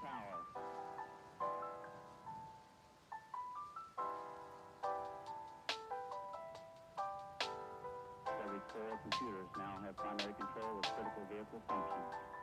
tower. Every core of computers now have primary control of critical vehicle functions.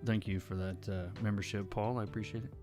Thank you for that membership, Paul. I appreciate it.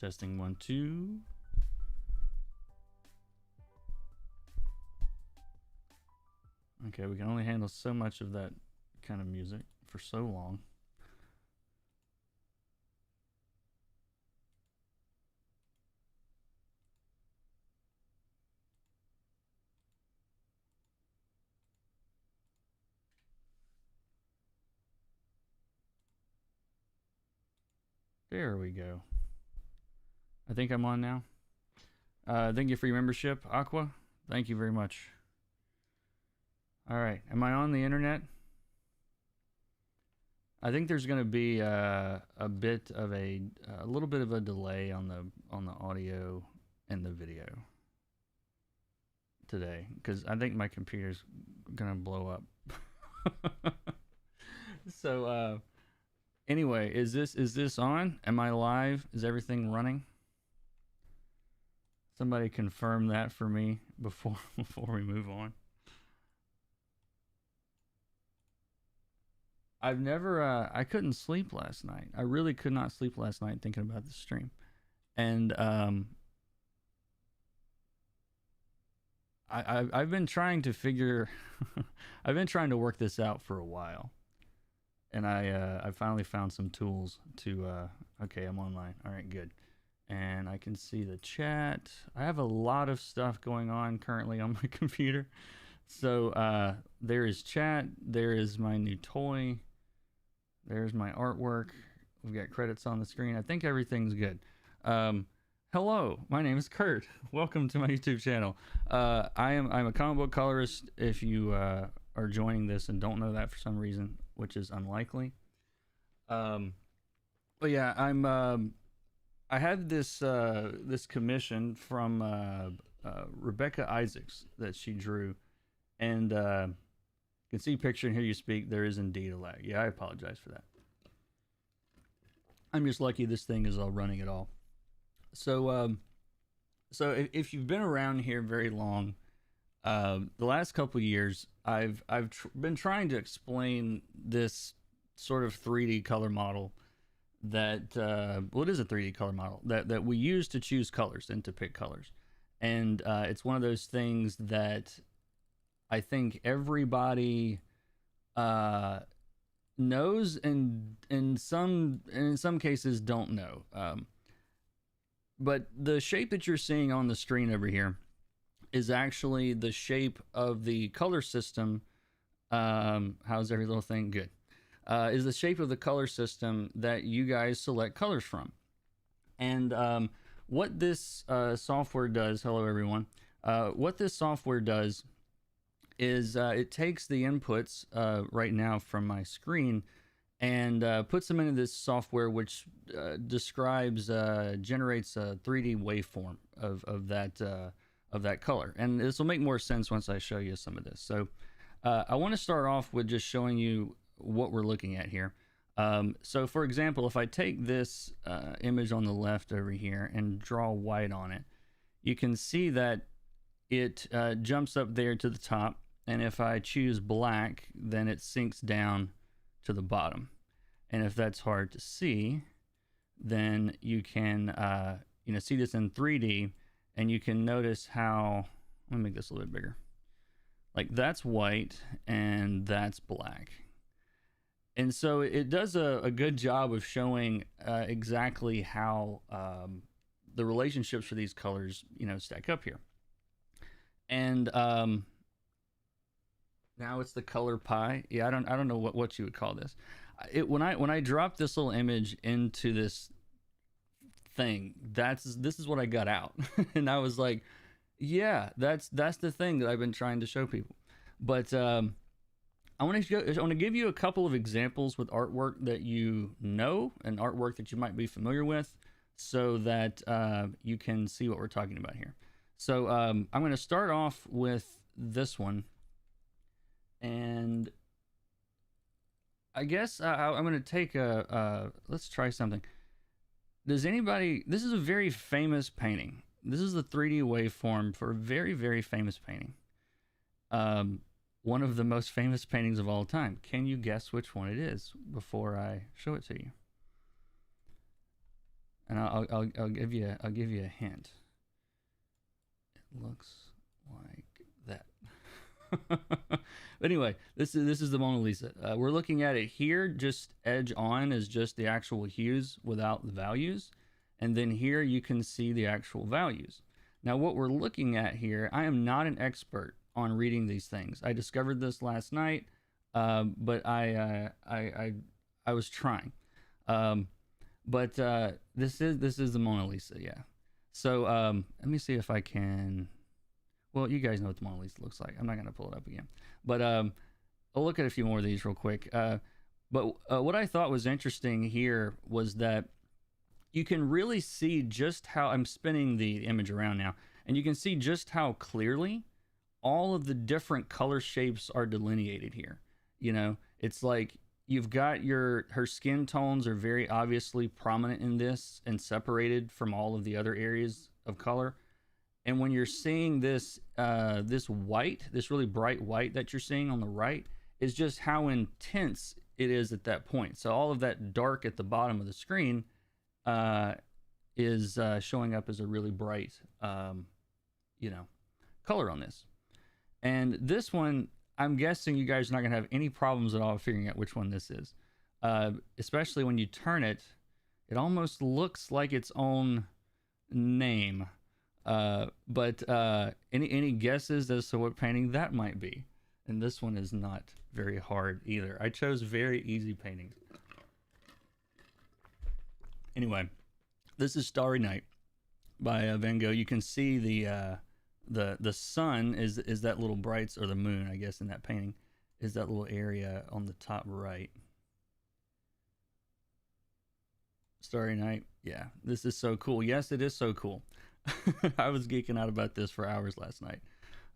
Testing 1, 2. Okay, we can only handle so much of that kind of music for so long. There we go. I think I'm on now. Thank you for your membership, Aqua. Thank you very much. All right, am I on the internet? I think there's going to be a bit of a little bit of a delay on the audio and the video today because I think my computer's going to blow up. So anyway, is this on? Am I live? Is everything running? Somebody confirm that for me before we move on. I've never I couldn't sleep last night. I really could not sleep last night thinking about the stream. And I've been trying to figure I've been trying to work this out for a while. And I finally found some tools to okay, I'm online. All right, good. And I can see the chat. I have a lot of stuff going on currently on my computer. So there is chat, there is my new toy, there's my artwork. We've got credits on the screen. I think everything's good. Hello, my name is Kurt. Welcome to my YouTube channel. I'm a comic book colorist. If you are joining this and don't know that for some reason, which is unlikely, Um, but yeah, I had this commission from Rebecca Isaacs that she drew, and you can see picture and hear you speak. There is indeed a lag. Yeah, I apologize for that. I'm just lucky this thing is all running at all. So so if you've been around here very long, the last couple of years, I've been trying to explain this sort of 3D color model that well, it is a 3D color model that we use to choose colors and to pick colors, and it's one of those things that I think everybody uh, knows, and in some cases don't know. But the shape that you're seeing on the screen over here is actually the shape of the color system. How's every little thing? Good. Is the shape of the color system that you guys select colors from. And what this software does, hello everyone, what this software does is it takes the inputs right now from my screen and puts them into this software, which generates a 3D waveform of that color. And this will make more sense once I show you some of this. So I want to start off with just showing you what we're looking at here. So for example, if I take this image on the left over here and draw white on it, you can see that it jumps up there to the top. And if I choose black, then it sinks down to the bottom. And if that's hard to see, then you can see this in 3D, and you can notice how, let me make this a little bit bigger. Like that's white and that's black. And so it does a good job of showing exactly how the relationships for these colors, stack up here. And now it's the color pie. Yeah, I don't know what you would call this. When I dropped this little image into this thing, this is what I got out. And I was like, yeah, that's the thing that I've been trying to show people. But I want to give you a couple of examples with artwork that you know, and artwork that you might be familiar with, so that you can see what we're talking about here. So I'm going to start off with this one. And I guess I'm going to take let's try something. This is a very famous painting. This is the 3D waveform for a very, very famous painting. One of the most famous paintings of all time. Can you guess which one it is before I show it to you? And I'll give you a hint. It looks like that. But anyway, this is the Mona Lisa. We're looking at it here. Just edge on is just the actual hues without the values, and then here you can see the actual values. Now, what we're looking at here, I am not an expert on reading these things. I discovered this last night, but I was trying. But this is the Mona Lisa, yeah. So let me see if I can. Well, you guys know what the Mona Lisa looks like. I'm not going to pull it up again. But I'll look at a few more of these real quick. But what I thought was interesting here was that you can really see just how, I'm spinning the image around now, and you can see just how clearly all of the different color shapes are delineated here. It's like you've got her skin tones are very obviously prominent in this and separated from all of the other areas of color. And when you're seeing this this white, this really bright white that you're seeing on the right, is just how intense it is at that point. So all of that dark at the bottom of the screen is showing up as a really bright, color on this. And this one, I'm guessing you guys are not going to have any problems at all figuring out which one this is. Especially when you turn it, it almost looks like its own name. But any guesses as to what painting that might be? And this one is not very hard either. I chose very easy paintings. Anyway, this is Starry Night by Van Gogh. You can see the sun is that little bright, or the moon, I guess, in that painting is that little area on the top right. Starry Night. Yeah, this is so cool. Yes, it is so cool. I was geeking out about this for hours last night.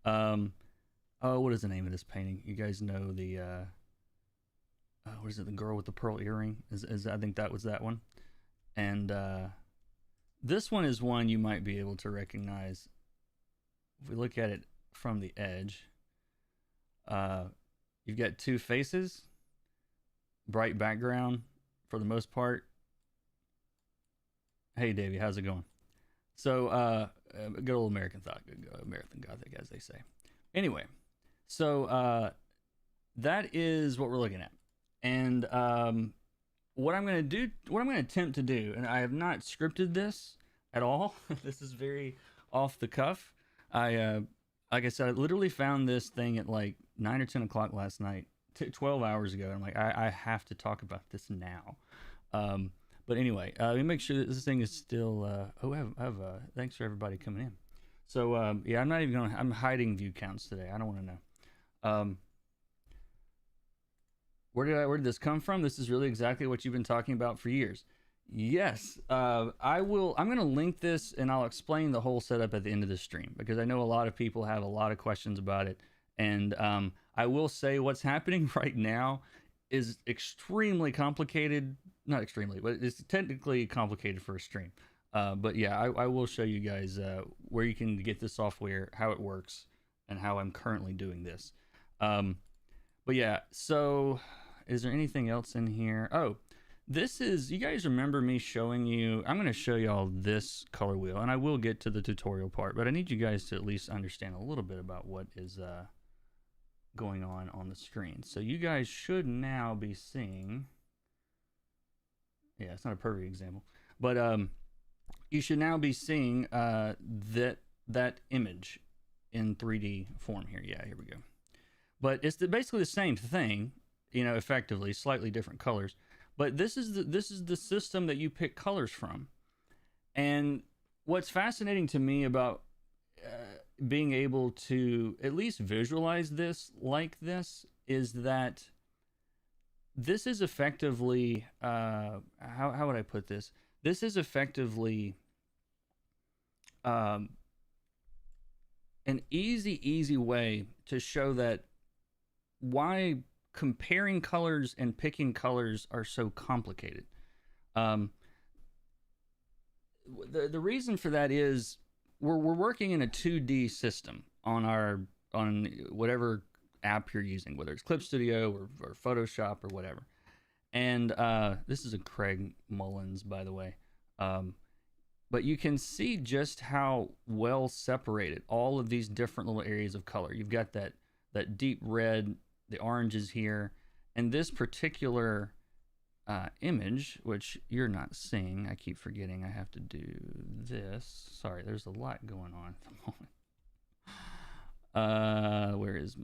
Oh, what is the name of this painting? You guys know the what is it? The girl with the pearl earring. Is I think that was that one. And this one is one you might be able to recognize if we look at it from the edge. You've got two faces, bright background for the most part. Hey, Davey, how's it going? So, good old American thought, good American Gothic, as they say. Anyway, so that is what we're looking at, and what I'm going to do, what I'm going to attempt to do, and I have not scripted this at all. This is very off the cuff. Like I said, I literally found this thing at like 9 or 10 o'clock last night, 12 hours ago. And I'm like, I have to talk about this now. But anyway, let me make sure that this thing is still. Thanks for everybody coming in. So yeah, I'm not even going. I'm hiding view counts today. I don't want to know. Where did this come from? This is really exactly what you've been talking about for years. Yes, I will. I'm going to link this and I'll explain the whole setup at the end of the stream because I know a lot of people have a lot of questions about it. And I will say what's happening right now is extremely complicated. Not extremely, but it's technically complicated for a stream. But yeah, I will show you guys where you can get this software, how it works, and how I'm currently doing this. But yeah, so is there anything else in here? Oh. This is, you guys remember me showing you, I'm going to show y'all this color wheel, and I will get to the tutorial part, but I need you guys to at least understand a little bit about what is going on the screen. So you guys should now be seeing, yeah, it's not a perfect example, but you should now be seeing that image in 3D form here. Yeah, here we go. But it's basically the same thing, you know, effectively, slightly different colors. But this is the system that you pick colors from. And what's fascinating to me about being able to at least visualize this like this is that this is effectively, how would I put this? This is effectively an easy way to show that why comparing colors and picking colors are so complicated. The reason for that is we're working in a 2D system on whatever app you're using, whether it's Clip Studio or Photoshop or whatever. And this is a Craig Mullins, by the way. But you can see just how well separated all of these different little areas of color. You've got that deep red, the oranges here, and this particular image, which you're not seeing. I keep forgetting I have to do this. Sorry, there's a lot going on at the moment. Where is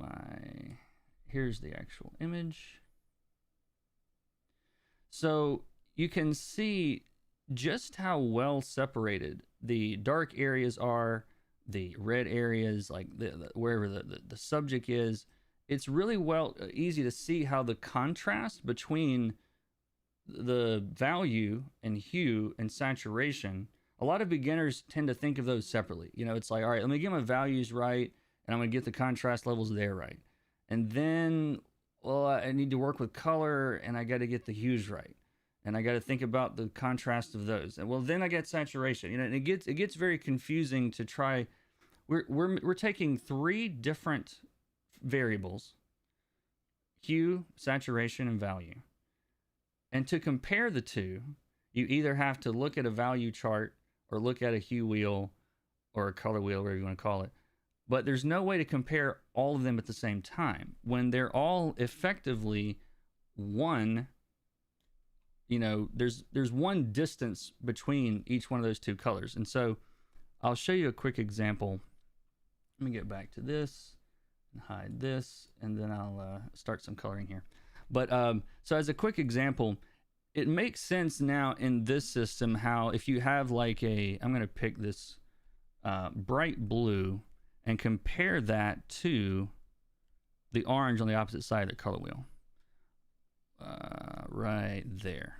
here's the actual image. So you can see just how well separated the dark areas are, the red areas, like wherever the subject is. It's really easy to see how the contrast between the value and hue and saturation, a lot of beginners tend to think of those separately. You know, it's like, all right, let me get my values right, and I'm going to get the contrast levels there right. And then, well, I need to work with color, and I got to get the hues right. And I got to think about the contrast of those. And well, then I get saturation. You know, and it gets very confusing to try. We're taking three different variables: hue, saturation, and value. And to compare the two, you either have to look at a value chart or look at a hue wheel or a color wheel, whatever you want to call it. But there's no way to compare all of them at the same time when they're all effectively one. You know, there's one distance between each one of those two colors. And so I'll show you a quick example. Let me get back to this. Hide this, and then I'll start some coloring here. But so as a quick example, it makes sense now in this system how if you have like I'm going to pick this bright blue and compare that to the orange on the opposite side of the color wheel. Right there.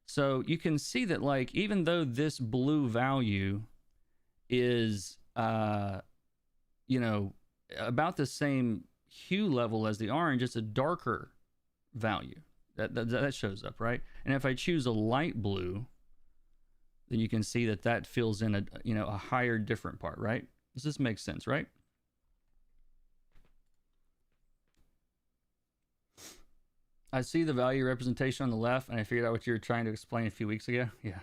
So you can see that, like, even though this blue value is, you know, about the same hue level as the orange, it's a darker value that shows up, right? And if I choose a light blue, then you can see that that fills in a higher different part, right? Does this make sense, right? I see the value representation on the left, and I figured out what you were trying to explain a few weeks ago. Yeah.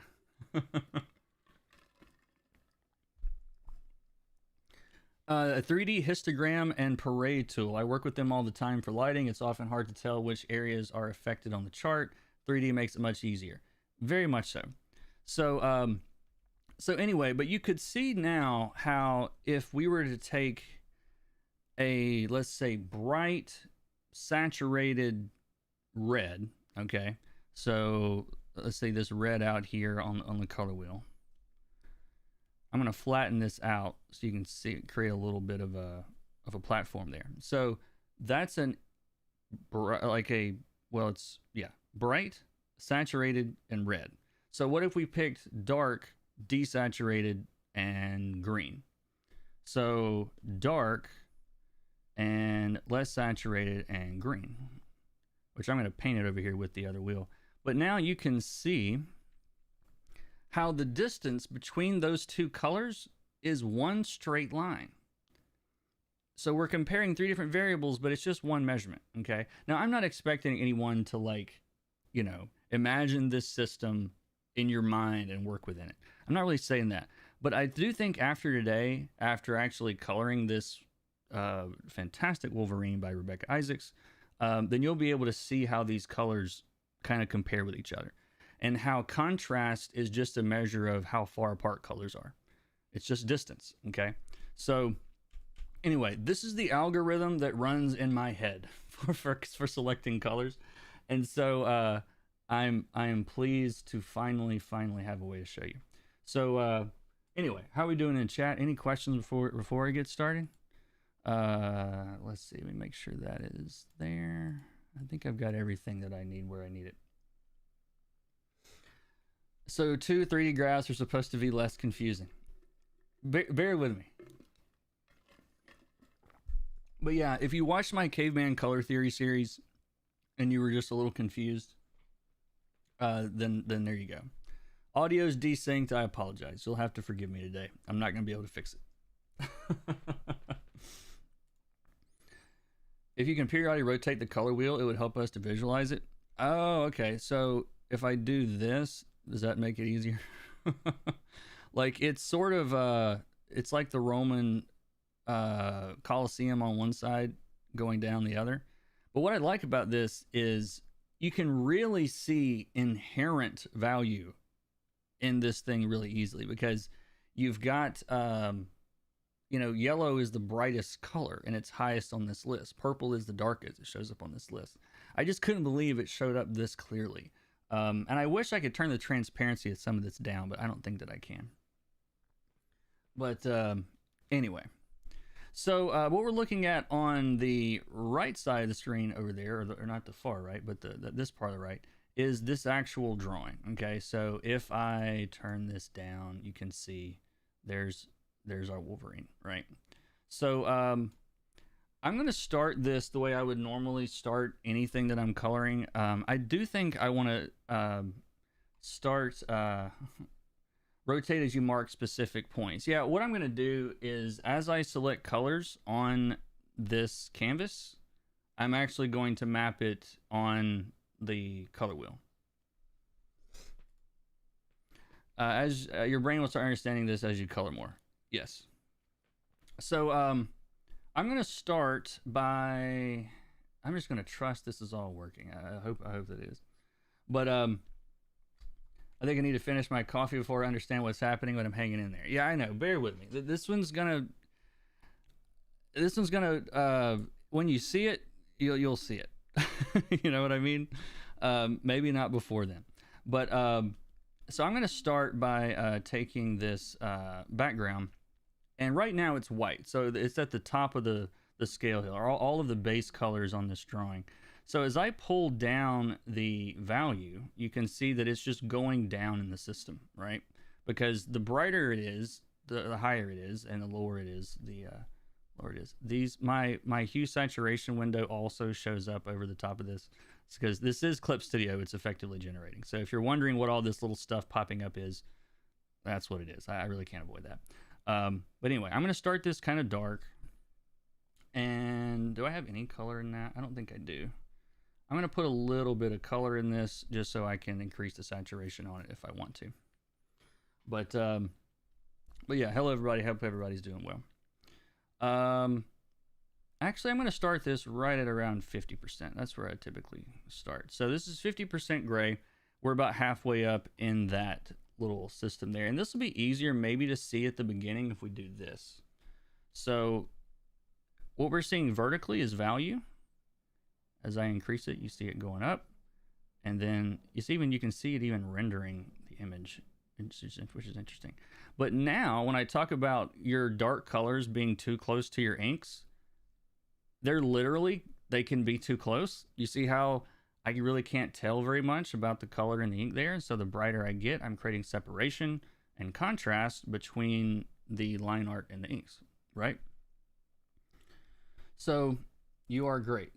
3D histogram and parade tool. I work with them all the time for lighting. It's often hard to tell which areas are affected on the chart. 3D makes it much easier. Very much so. So anyway, but you could see now how if we were to take a, let's say, bright, saturated red, okay? So let's say this red out here on the color wheel. I'm going to flatten this out so you can see it create a little bit of a platform there. So that's bright, saturated, and red. So what if we picked dark, desaturated, and green? So dark and less saturated and green, which I'm going to paint it over here with the other wheel. But now you can see how the distance between those two colors is one straight line. So we're comparing three different variables, but it's just one measurement, okay? Now, I'm not expecting anyone to, like, you know, imagine this system in your mind and work within it. I'm not really saying that. But I do think after today, after actually coloring this fantastic Wolverine by Rebecca Isaacs, then you'll be able to see how these colors kind of compare with each other, and how contrast is just a measure of how far apart colors are. It's just distance, okay? So anyway, this is the algorithm that runs in my head for selecting colors. And so I am pleased to finally have a way to show you. So anyway, how are we doing in chat? Any questions before I get started? Let's see, let me make sure that is there. I think I've got everything that I need where I need it. So 2 3D graphs are supposed to be less confusing. Bear with me. But yeah, if you watched my Caveman Color Theory series and you were just a little confused, then there you go. Audio's desynced. I apologize. You'll have to forgive me today. I'm not going to be able to fix it. If you can periodically rotate the color wheel, it would help us to visualize it. Oh, okay. So if I do this, does that make it easier? Like, it's sort of, it's like the Roman Colosseum on one side going down the other. But what I like about this is you can really see inherent value in this thing really easily, because you've got, you know, yellow is the brightest color and it's highest on this list. Purple is the darkest. It shows up on this list. I just couldn't believe it showed up this clearly. And I wish I could turn the transparency of some of this down, but I don't think that I can. But anyway, so what we're looking at on the right side of the screen over there, or not the far right, but this part of the right, is this actual drawing. Okay, so if I turn this down, you can see there's our Wolverine, right? So I'm going to start this the way I would normally start anything that I'm coloring. I do think I want to start rotate as you mark specific points. Yeah, what I'm going to do is, as I select colors on this canvas, I'm actually going to map it on the color wheel. As your brain will start understanding this as you color more. Yes. So I'm going to start by, I'm just going to trust this is all working. I hope that it is. But I think I need to finish my coffee before I understand what's happening, but I'm hanging in there. Yeah, I know. Bear with me. This one's gonna when you see it, you'll see it. You know what I mean? Maybe not before then. But so I'm going to start by taking this background, and right now it's white, so it's at the top of the scale here, all of the base colors on this drawing. So as I pull down the value, you can see that it's just going down in the system, right? Because the brighter it is, the higher it is, and the lower it is, the lower it is. These my hue saturation window also shows up over the top of this. It's because this is Clip Studio. It's effectively generating. So if you're wondering what all this little stuff popping up is, that's what it is. I really can't avoid that. But anyway, I'm going to start this kind of dark. And do I have any color in that? I don't think I do. I'm going to put a little bit of color in this just so I can increase the saturation on it if I want to. But yeah, hello everybody. Hope everybody's doing well. Actually, I'm going to start this right at around 50%. That's where I typically start. So this is 50% gray. We're about halfway up in that little system there. And this will be easier maybe to see at the beginning if we do this. So what we're seeing vertically is value. As I increase it, you see it going up. And then you can see it even rendering the image, which is interesting. But now when I talk about your dark colors being too close to your inks, they can be too close. You see how I really can't tell very much about the color in the ink there. So the brighter I get, I'm creating separation and contrast between the line art and the inks, right? So you are great.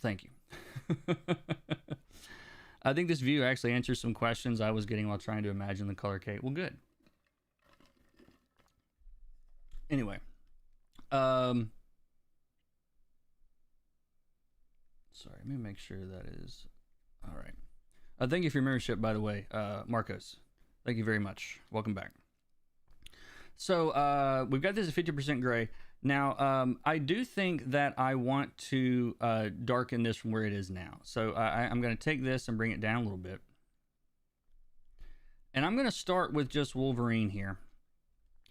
Thank you. I think this view actually answers some questions I was getting while trying to imagine the color cake. Well, good. Anyway, sorry, let me make sure that is all right. Thank you for your membership, by the way, Marcos. Thank you very much. Welcome back. So we've got this at 50% gray. Now, I do think that I want to darken this from where it is now. So I'm going to take this and bring it down a little bit. And I'm going to start with just Wolverine here.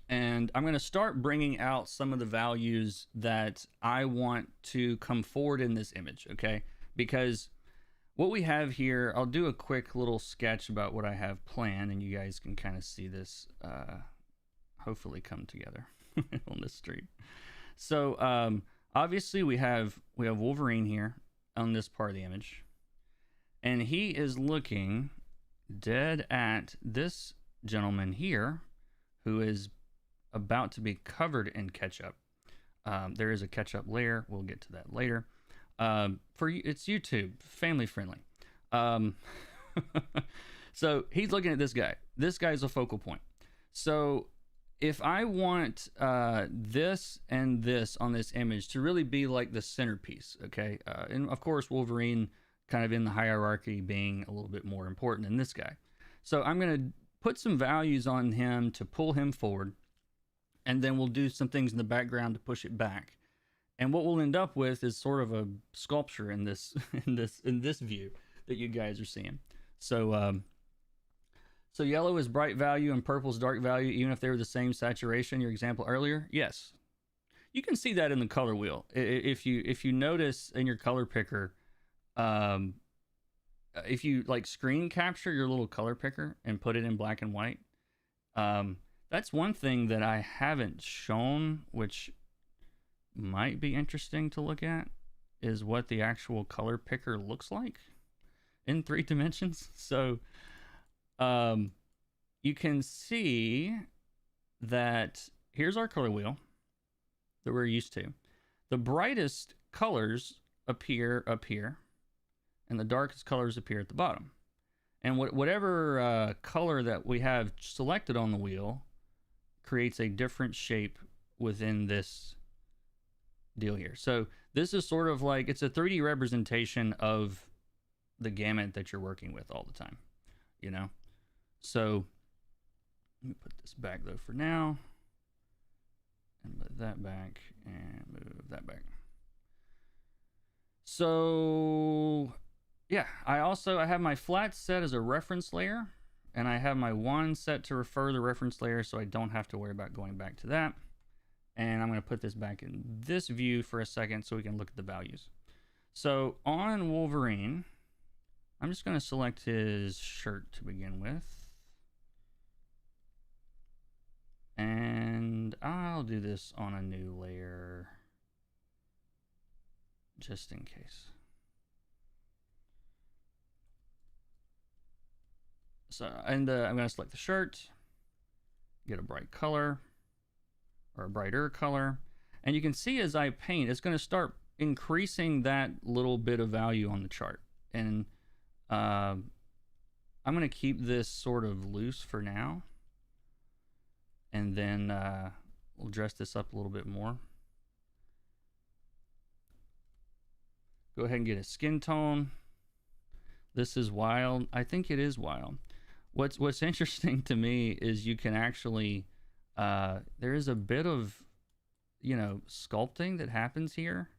And I'm going to start bringing out some of the values that I want to come forward in this image, okay? Because what we have here, I'll do a quick little sketch about what I have planned, and you guys can kind of see this hopefully come together on this street. So obviously we have Wolverine here on this part of the image, and he is looking dead at this gentleman here who is about to be covered in ketchup. There is a ketchup layer. We'll get to that later. It's YouTube, family friendly. So he's looking at this guy. This guy's a focal point. So if I want this and this on this image to really be like the centerpiece, okay? And of course, Wolverine kind of in the hierarchy being a little bit more important than this guy. So I'm going to put some values on him to pull him forward, and then we'll do some things in the background to push it back. And what we'll end up with is sort of a sculpture in this in this view that you guys are seeing. So so yellow is bright value and purple is dark value, even if they were the same saturation. Your example earlier, yes, you can see that in the color wheel. If you notice in your color picker, if you like screen capture your little color picker and put it in black and white, that's one thing that I haven't shown, which might be interesting to look at, is what the actual color picker looks like in 3 dimensions. So you can see that here's our color wheel that we're used to. The brightest colors appear up here, and the darkest colors appear at the bottom. And whatever color that we have selected on the wheel creates a different shape within this deal here. So this is sort of like, it's a 3D representation of the gamut that you're working with all the time, you know? So let me put this back though for now, and put that back and move that back. So yeah, I have my flat set as a reference layer, and I have my wand set to refer the reference layer, so I don't have to worry about going back to that. And I'm going to put this back in this view for a second so we can look at the values. So on Wolverine, I'm just going to select his shirt to begin with. And I'll do this on a new layer just in case. So, and I'm going to select the shirt, get a bright color or a brighter color. And you can see as I paint, it's going to start increasing that little bit of value on the chart. And I'm going to keep this sort of loose for now. And then we'll dress this up a little bit more. Go ahead and get a skin tone. This is wild. I think it is wild. What's interesting to me is you can actually, there is a bit of, sculpting that happens here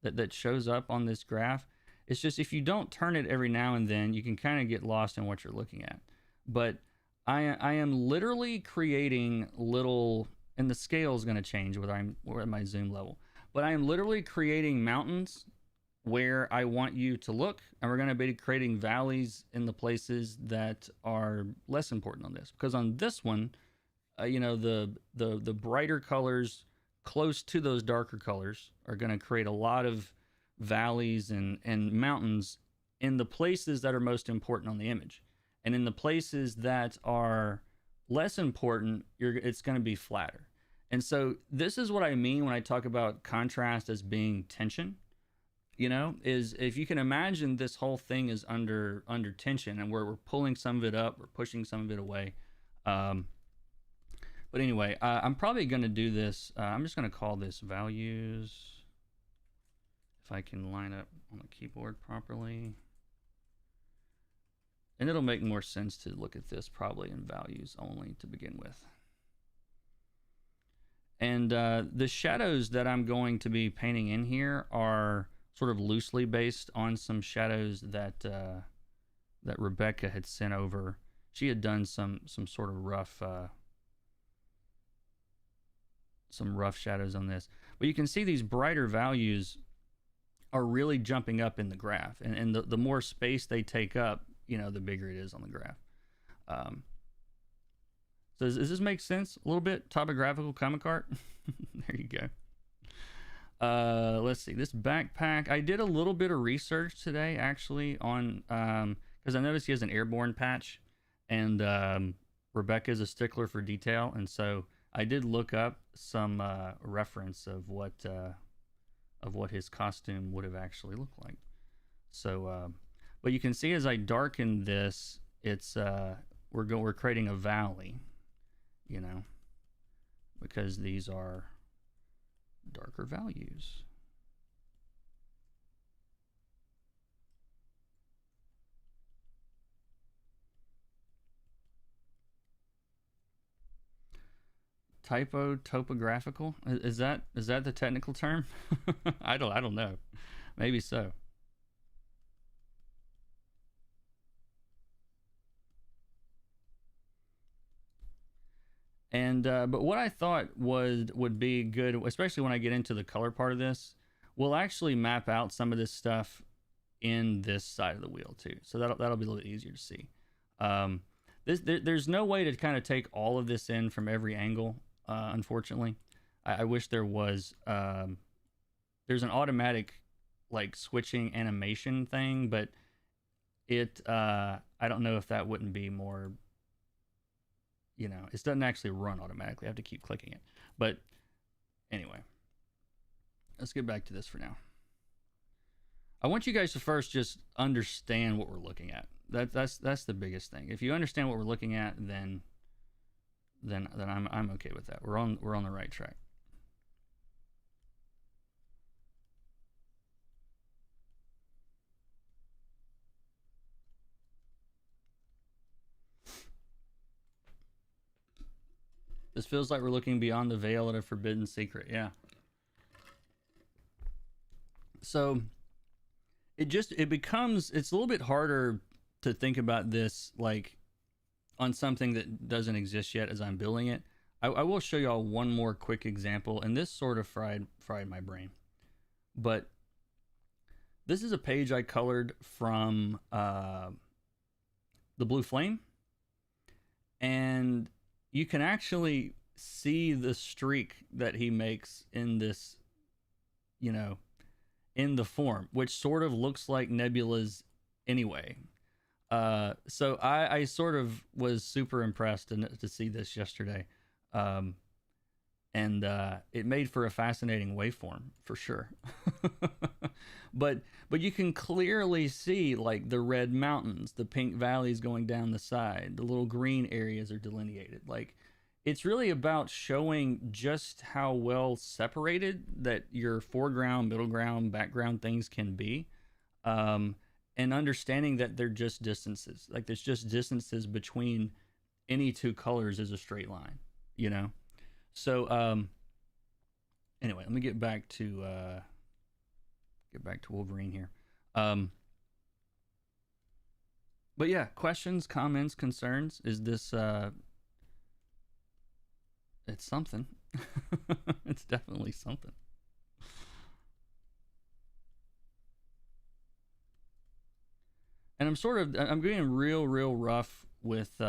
that shows up on this graph. It's just if you don't turn it every now and then, you can kind of get lost in what you're looking at. But I am literally creating little, and the scale is going to change whether I'm at my zoom level, but I am literally creating mountains where I want you to look, and we're going to be creating valleys in the places that are less important on this. Because on this one, the brighter colors close to those darker colors are going to create a lot of valleys and mountains in the places that are most important on the image. And in the places that are less important, it's going to be flatter. And so this is what I mean when I talk about contrast as being tension. Is if you can imagine this whole thing is under tension, and we're pulling some of it up, we're pushing some of it away. But anyway, I'm probably going to do this. I'm just going to call this values. If I can line up on the keyboard properly. And it'll make more sense to look at this probably in values only to begin with. And the shadows that I'm going to be painting in here are sort of loosely based on some shadows that that Rebecca had sent over. She had done some sort of rough shadows on this. But you can see these brighter values are really jumping up in the graph, and the more space they take up, the bigger it is on the graph. So does this make sense a little bit? Topographical comic art. There you go. Let's see, this backpack, I did a little bit of research today actually on because I noticed he has an airborne patch, and Rebecca is a stickler for detail, and so I did look up some reference of what his costume would have actually looked like. So but you can see as I darken this, it's we're creating a valley, because these are darker values. Topographical? Is that the technical term? I don't know. Maybe so. And but what I thought would be good, especially when I get into the color part of this, we'll actually map out some of this stuff in this side of the wheel too. So that'll be a little bit easier to see. There's no way to kind of take all of this in from every angle, unfortunately. I wish there was. There's an automatic like switching animation thing, but it I don't know if that wouldn't be more. It doesn't actually run automatically. I have to keep clicking it. But anyway, let's get back to this for now. I want you guys to first just understand what we're looking at. That's the biggest thing. If you understand what we're looking at, then I'm okay with that. We're on the right track. This feels like we're looking beyond the veil at a forbidden secret. Yeah. So it becomes, it's a little bit harder to think about this like on something that doesn't exist yet as I'm building it. I will show y'all one more quick example, and this sort of fried my brain. But this is a page I colored from the Blue Flame, and you can actually see the streak that he makes in this, in the form, which sort of looks like nebulas anyway. So I sort of was super impressed to see this yesterday. Um, and it made for a fascinating waveform for sure. but you can clearly see like the red mountains, the pink valleys going down the side, the little green areas are delineated. Like it's really about showing just how well separated that your foreground, middle ground, background things can be. Um, and understanding that they're just distances. Like there's just distances between any two colors is a straight line, you know? So anyway, let me get back to Wolverine here. Um, but yeah, questions, comments, concerns. Is this it's something. It's definitely something. And I'm getting real rough with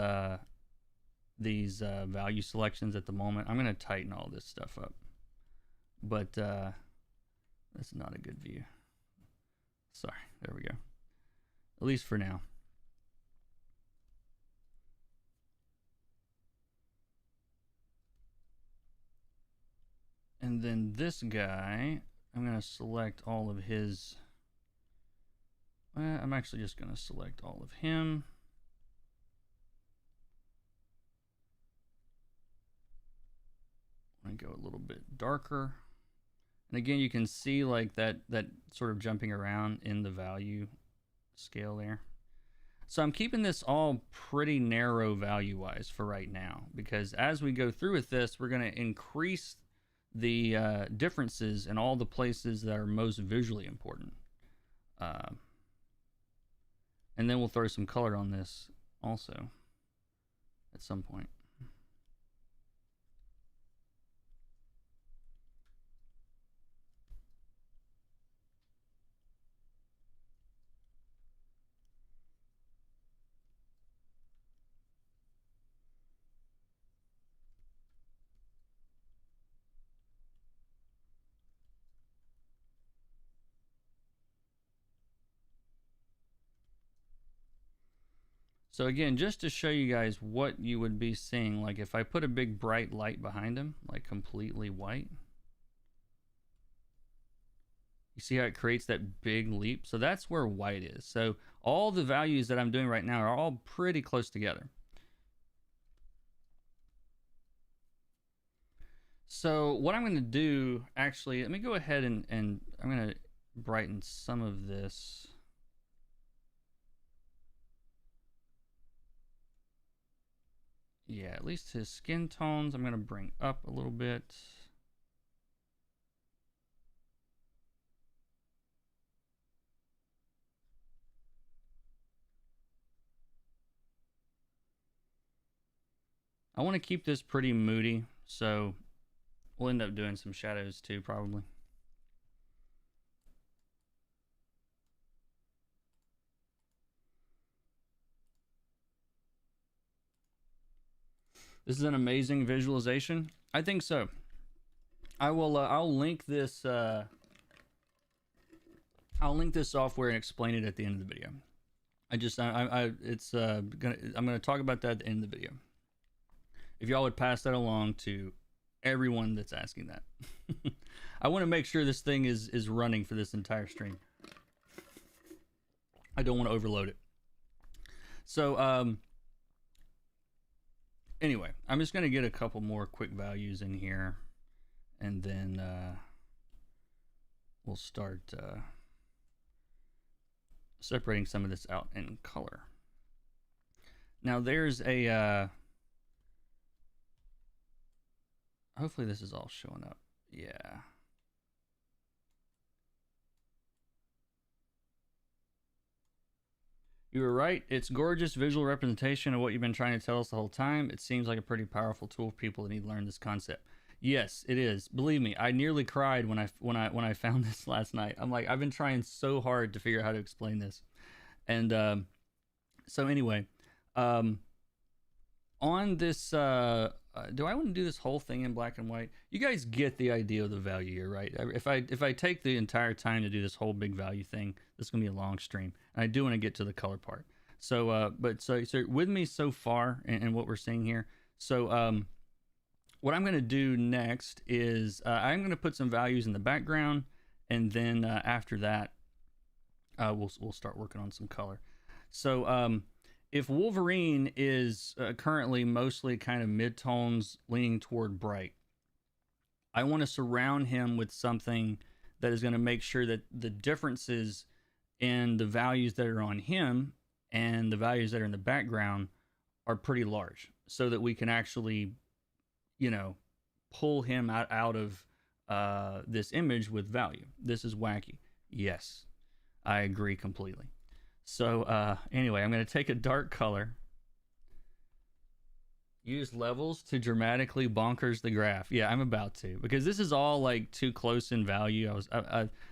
these value selections at the moment. I'm gonna tighten all this stuff up, but that's not a good view. Sorry, there we go. At least for now. And then this guy, I'm gonna select all of his. I'm actually just gonna select all of him. I'm gonna go a little bit darker. And again, you can see like that sort of jumping around in the value scale there. So I'm keeping this all pretty narrow value wise for right now, because as we go through with this, we're going to increase the differences in all the places that are most visually important. And then we'll throw some color on this also at some point. So again, just to show you guys what you would be seeing, like if I put a big bright light behind him, like completely white, you see how it creates that big leap? So that's where white is. So all the values that I'm doing right now are all pretty close together. So what I'm going to do, actually, let me go ahead and I'm going to brighten some of this. Yeah, at least his skin tones I'm going to bring up a little bit. I want to keep this pretty moody, so we'll end up doing some shadows too, probably. This is an amazing visualization. I think so. I will. I'll link this. I'll link this software and explain it at the end of the video. I'm gonna talk about that at the end of the video. If y'all would pass that along to everyone that's asking that. I want to make sure this thing is running for this entire stream. I don't want to overload it. So anyway, I'm just gonna get a couple more quick values in here, and then we'll start separating some of this out in color. Now there's a hopefully this is all showing up. Yeah. You were right. It's gorgeous visual representation of what you've been trying to tell us the whole time. It seems like a pretty powerful tool for people that need to learn this concept. Yes, it is. Believe me, I nearly cried when I found this last night. I'm like, I've been trying so hard to figure out how to explain this. And so anyway, on this do I want to do this whole thing in black and white? You guys get the idea of the value here, right? If I take the entire time to do this whole big value thing, this is gonna be a long stream, and I do want to get to the color part. So, so with me so far and what we're seeing here. So, what I'm going to do next is I'm going to put some values in the background, and then after that, we'll start working on some color. So, if Wolverine is currently mostly kind of mid-tones leaning toward bright, I want to surround him with something that is going to make sure that the differences in the values that are on him and the values that are in the background are pretty large, so that we can actually, you know, pull him out of this image with value. This is wacky. Yes, I agree completely. So anyway, I'm going to take a dark color, use levels to dramatically bonkers the graph. Yeah, I'm about to, because this is all like too close in value.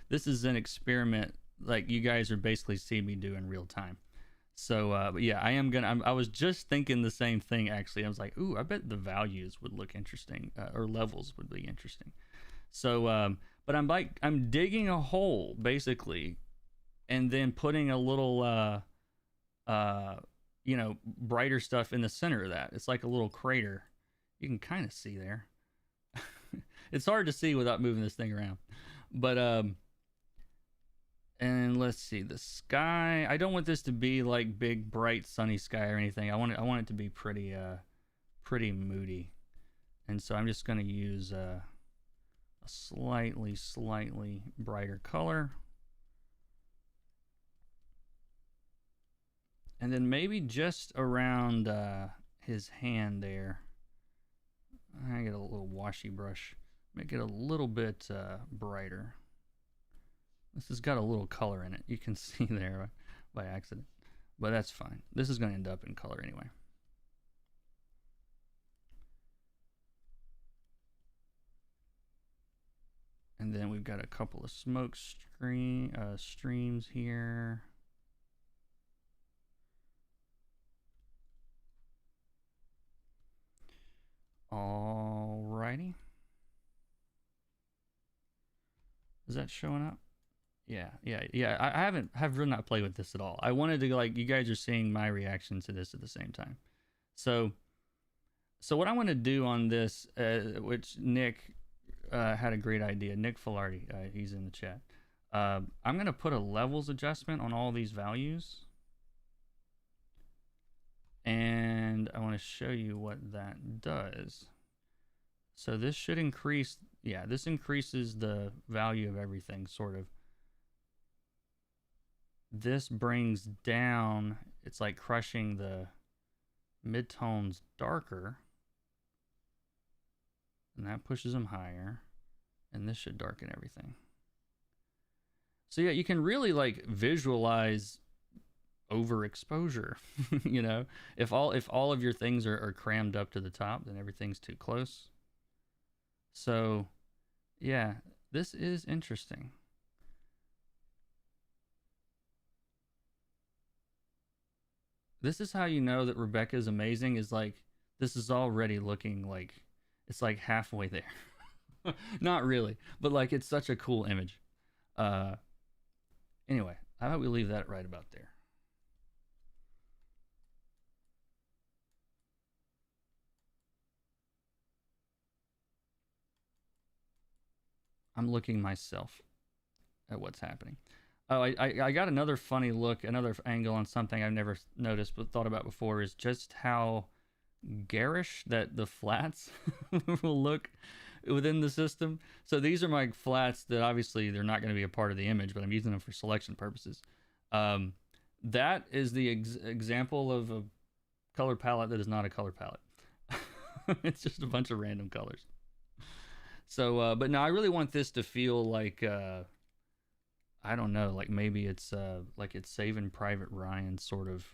This is an experiment like you guys are basically seeing me do in real time. So but yeah, I was just thinking the same thing actually. I was like, ooh, I bet the values would look interesting, or levels would be interesting. So but I'm digging a hole basically, and then putting a little brighter stuff in the center of that. It's like a little crater. You can kind of see there. It's hard to see without moving this thing around. But and let's see, the sky. I don't want this to be like big bright sunny sky or anything. I want it to be pretty moody. And so I'm just going to use a slightly brighter color. And then maybe just around his hand there, I get a little washy brush, make it a little bit brighter. This has got a little color in it. You can see there by accident, but that's fine. This is going to end up in color anyway. And then we've got a couple of smoke streams here. Alrighty. Is that showing up? Yeah. I have really not played with this at all. I wanted to, like, you guys are seeing my reaction to this at the same time. So what I want to do on this, which Nick had a great idea. Nick Filardi, he's in the chat. I'm going to put a levels adjustment on all these values. And I want to show you what that does. So this should increase, yeah, this increases the value of everything, sort of. This brings down, it's like crushing the midtones darker. And that pushes them higher. And this should darken everything. So yeah, you can really like visualize overexposure. You know, if all of your things are crammed up to the top, then everything's too close. So yeah, this is interesting. This is how you know that Rebecca is amazing, is like, this is already looking like it's like halfway there. Not really, but like it's such a cool image. Anyway, how about we leave that right about there. I'm looking myself at what's happening. Oh, I got another funny look, another angle on something I've never noticed but thought about before, is just how garish that the flats will look within the system. So these are my flats that obviously they're not going to be a part of the image, but I'm using them for selection purposes. That is the example of a color palette that is not a color palette. It's just a bunch of random colors. So, but no, I really want this to feel like, I don't know, like maybe it's like it's Saving Private Ryan sort of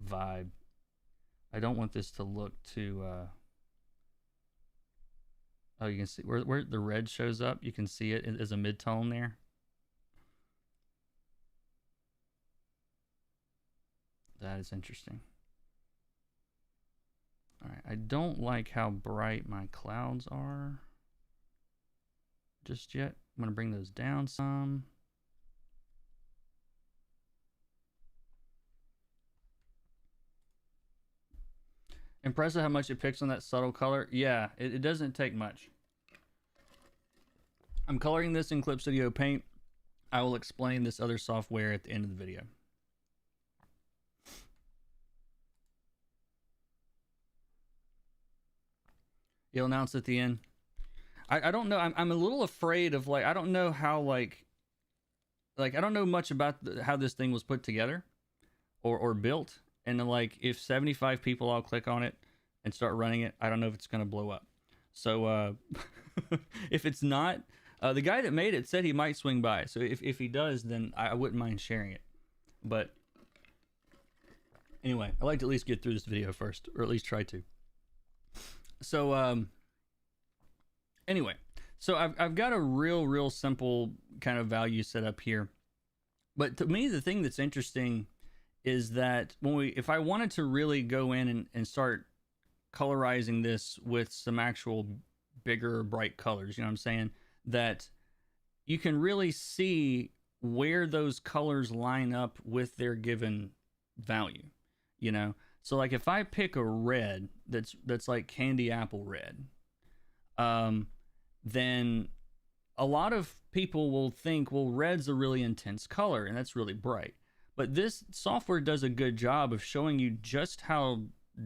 vibe. I don't want this to look too, oh, you can see where the red shows up. You can see it as a mid-tone there. That is interesting. All right, I don't like how bright my clouds are just yet. I'm gonna bring those down some. Impressive how much it picks on that subtle color. Yeah, it doesn't take much. I'm coloring this in Clip Studio Paint. I will explain this other software at the end of the video. You'll announce at the end. I don't know. I'm a little afraid of, like, I don't know how, like I don't know much about how this thing was put together or built. And like, if 75 people all click on it and start running it, I don't know if it's going to blow up. So if it's not, the guy that made it said he might swing by. So if he does, then I wouldn't mind sharing it. But anyway, I like to at least get through this video first, or at least try to. So anyway, so I've got a real simple kind of value set up here. But to me, the thing that's interesting is that if I wanted to really go in and start colorizing this with some actual bigger bright colors, you know what I'm saying, that you can really see where those colors line up with their given value, you know. So like, if I pick a red that's like candy apple red, then a lot of people will think, well, red's a really intense color and that's really bright. But this software does a good job of showing you just how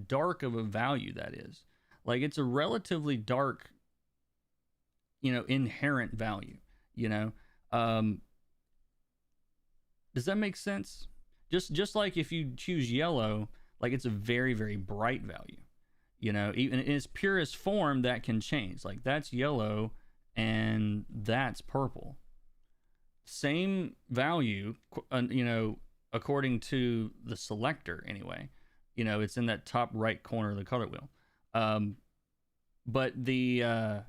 dark of a value that is. Like, it's a relatively dark, you know, inherent value, you know. Does that make sense? Just like if you choose yellow, like, it's a very bright value, you know. Even in its purest form, that can change. Like, that's yellow and that's purple. Same value, you know, according to the selector anyway. You know, it's in that top right corner of the color wheel. But the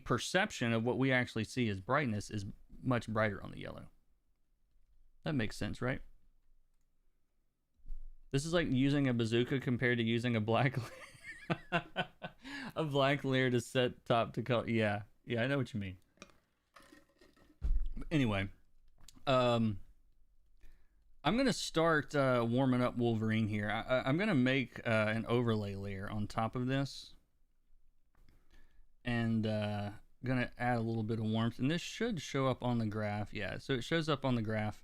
perception of what we actually see as brightness is much brighter on the yellow. That makes sense, right? This is like using a bazooka compared to using a black a black layer to set top to color. Yeah, I know what you mean. Anyway, I'm gonna start warming up Wolverine here. I'm gonna make an overlay layer on top of this, and gonna add a little bit of warmth. And this should show up on the graph. Yeah, so it shows up on the graph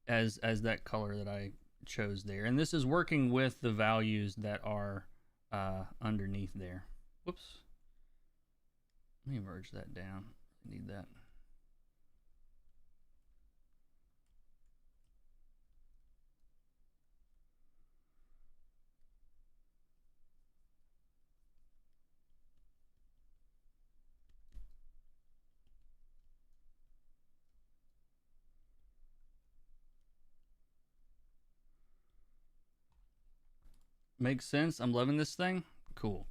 as that color that I chose there. And this is working with the values that are underneath there. Whoops. Let me merge that down. I need that. Makes sense. I'm loving this thing. Cool.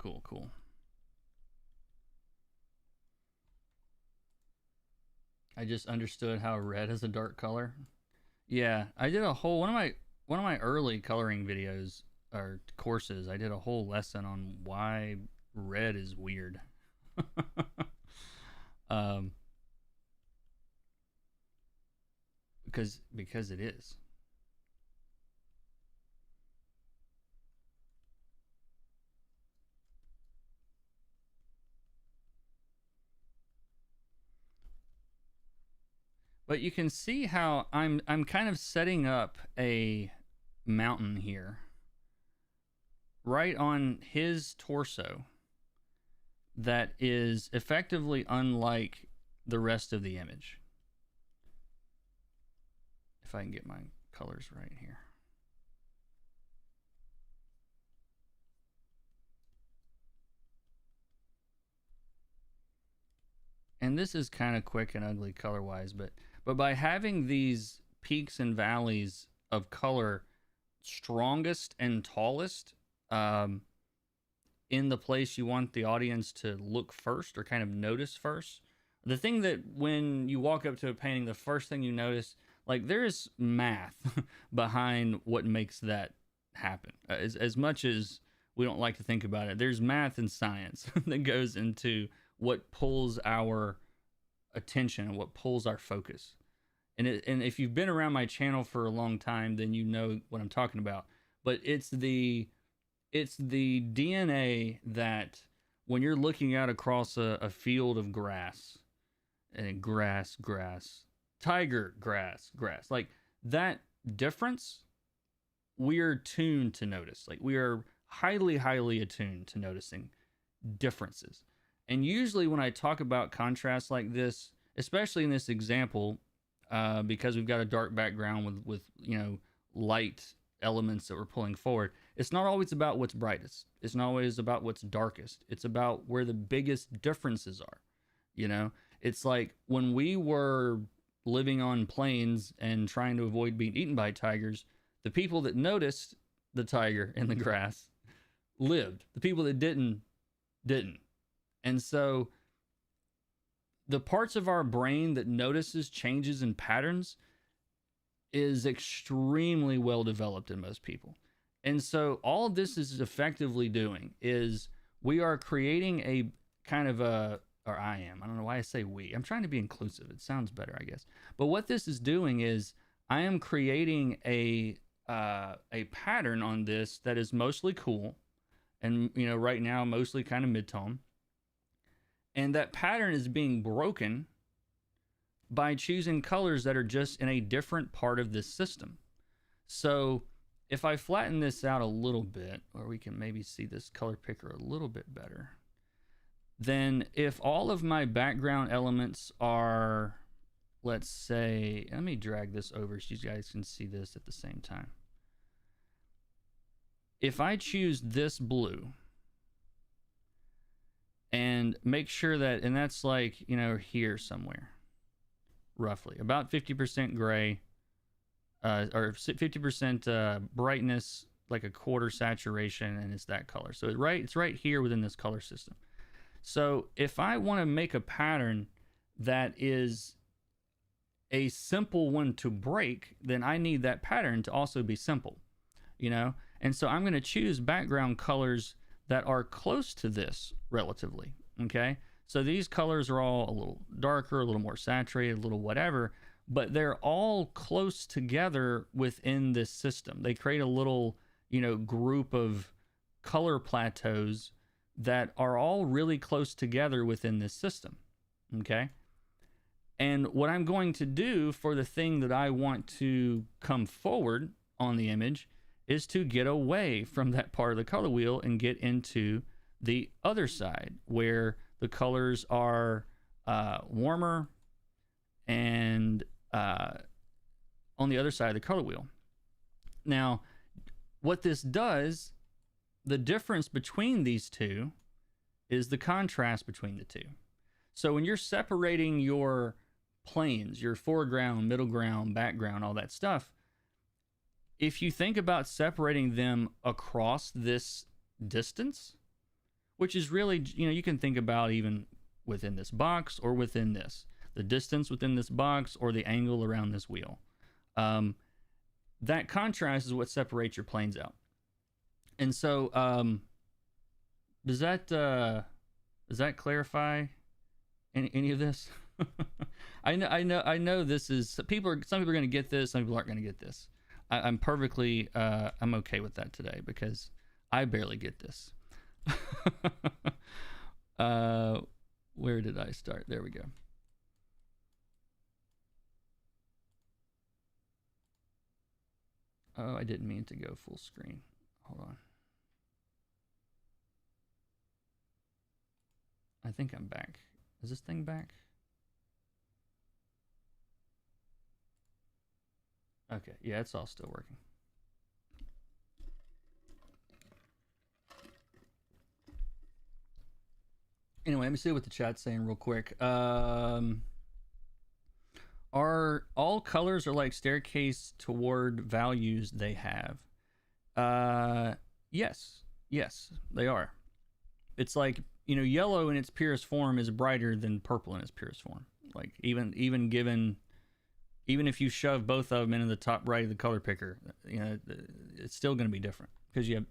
I just understood how red is a dark color. Yeah, I did a whole one of my early coloring videos or courses. I did a whole lesson on why red is weird. Because it is. But you can see how I'm kind of setting up a mountain here right on his torso that is effectively unlike the rest of the image. If I can get my colors right here. And this is kind of quick and ugly color-wise, but by having these peaks and valleys of color strongest and tallest in the place you want the audience to look first or kind of notice first, the thing that when you walk up to a painting, the first thing you notice, like, there is math behind what makes that happen. As much as we don't like to think about it, there's math and science that goes into what pulls our attention and what pulls our focus. And if you've been around my channel for a long time, then you know what I'm talking about. but it's the DNA that when you're looking out across a field of grass, and grass, tiger, grass, like that difference, we are tuned to notice. Like we are highly attuned to noticing differences. And usually when I talk about contrast like this, especially in this example, because we've got a dark background with light elements that we're pulling forward, it's not always about what's brightest. It's not always about what's darkest. It's about where the biggest differences are. It's like when we were living on plains and trying to avoid being eaten by tigers, the people that noticed the tiger in the grass lived. The people that didn't. And so the parts of our brain that notices changes in patterns is extremely well developed in most people. And so all this is effectively doing is we are creating a kind of I don't know why I say we. I'm trying to be inclusive. It sounds better, I guess. But what this is doing is I am creating a pattern on this that is mostly cool, and right now mostly kind of mid-tone. And that pattern is being broken by choosing colors that are just in a different part of this system. So if I flatten this out a little bit, or we can maybe see this color picker a little bit better, then if all of my background elements are, let's say, let me drag this over so you guys can see this at the same time. If I choose this blue and make sure that, and that's like, here somewhere, roughly, about 50% gray, or 50% brightness, like a quarter saturation, and it's that color. So it's right here within this color system. So if I want to make a pattern that is a simple one to break, then I need that pattern to also be simple, And so I'm going to choose background colors that are close to this relatively, okay? So these colors are all a little darker, a little more saturated, a little whatever, but they're all close together within this system. They create a little, group of color plateaus that are all really close together within this system, okay? And what I'm going to do for the thing that I want to come forward on the image is to get away from that part of the color wheel and get into the other side where the colors are warmer and on the other side of the color wheel. Now, what this does, the difference between these two is the contrast between the two. So when you're separating your planes, your foreground, middle ground, background, all that stuff, if you think about separating them across this distance, which is really, you can think about even within this box or within this, the distance within this box or the angle around this wheel. That contrast is what separates your planes out. And so, does that clarify any of this? I know this is, some people are going to get this, some people aren't going to get this. I'm perfectly, I'm okay with that today because I barely get this. Where did I start? There we go. Oh, I didn't mean to go full screen. Hold on. I think I'm back. Is this thing back? Okay, yeah, it's all still working. Anyway, let me see what the chat's saying real quick. Are all colors are like staircase toward values they have? Yes, they are. It's like, yellow in its purest form is brighter than purple in its purest form. Like even if you shove both of them into the top right of the color picker, it's still going to be different because you have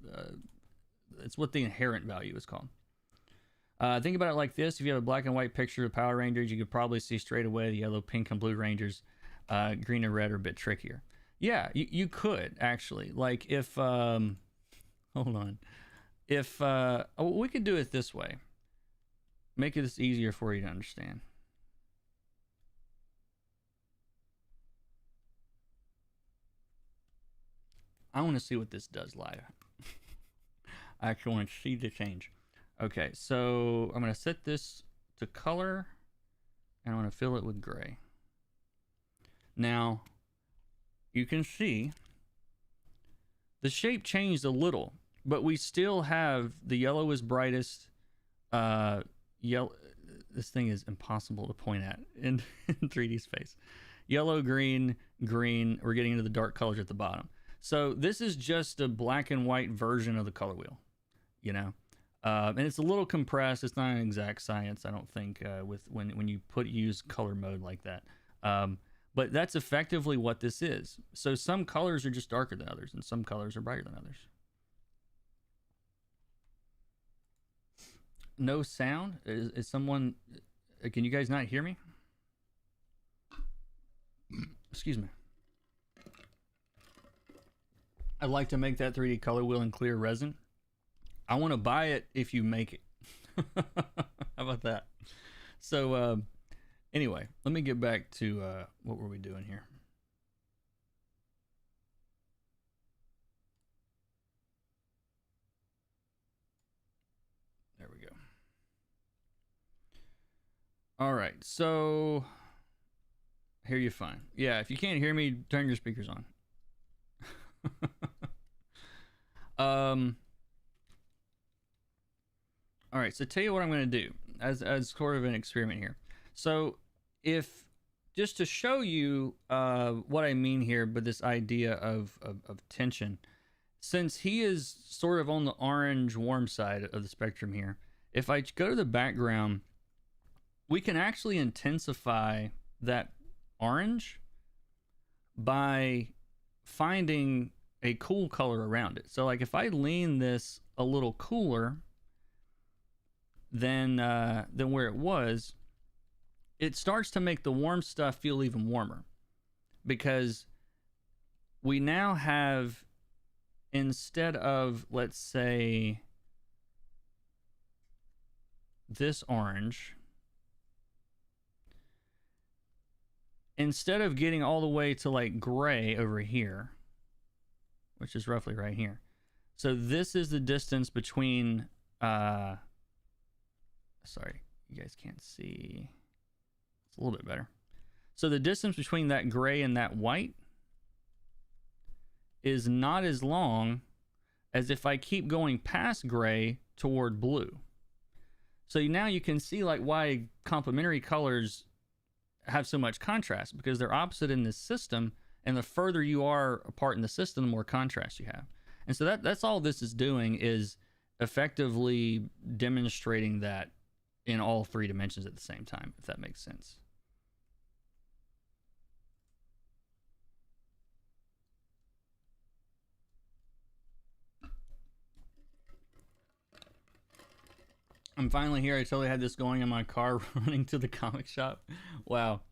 it's what the inherent value is called. Think about it like this. If you have a black and white picture of Power Rangers, you could probably see straight away the yellow, pink, and blue Rangers. Green and red are a bit trickier. Yeah, you could actually. Like if hold on. If we could do it this way. Make this easier for you to understand. I want to see what this does live. I actually want to see the change. Okay, so I'm going to set this to color, and I want to fill it with gray. Now, you can see the shape changed a little, but we still have the yellow is brightest. Yellow. This thing is impossible to point at in 3D space. Yellow, green, green. We're getting into the dark colors at the bottom. So this is just a black and white version of the color wheel, you know, and it's a little compressed. It's not an exact science, I don't think, with when you use color mode like that. But that's effectively what this is. So some colors are just darker than others, and some colors are brighter than others. No sound? Is someone? Can you guys not hear me? Excuse me. I'd like to make that 3D color wheel in clear resin. I want to buy it if you make it. How about that? So anyway, let me get back to what were we doing here? There we go. All right, so hear you fine. Yeah, if you can't hear me, turn your speakers on. All right, so tell you what I'm going to do as sort of an experiment here. So if just to show you what I mean here, but this idea of tension, since he is sort of on the orange warm side of the spectrum here, if I go to the background, we can actually intensify that orange by finding a cool color around it. So like if I lean this a little cooler than where it was, it starts to make the warm stuff feel even warmer, because we now have, instead of, let's say, this orange, instead of getting all the way to like gray over here, which is roughly right here. So this is the distance between, sorry, you guys can't see. It's a little bit better. So the distance between that gray and that white is not as long as if I keep going past gray toward blue. So now you can see like why complementary colors have so much contrast, because they're opposite in this system, and the further you are apart in the system, the more contrast you have. And so that's all this is doing, is effectively demonstrating that in all three dimensions at the same time, if that makes sense. I'm finally here. I totally had this going in my car running to the comic shop. Wow.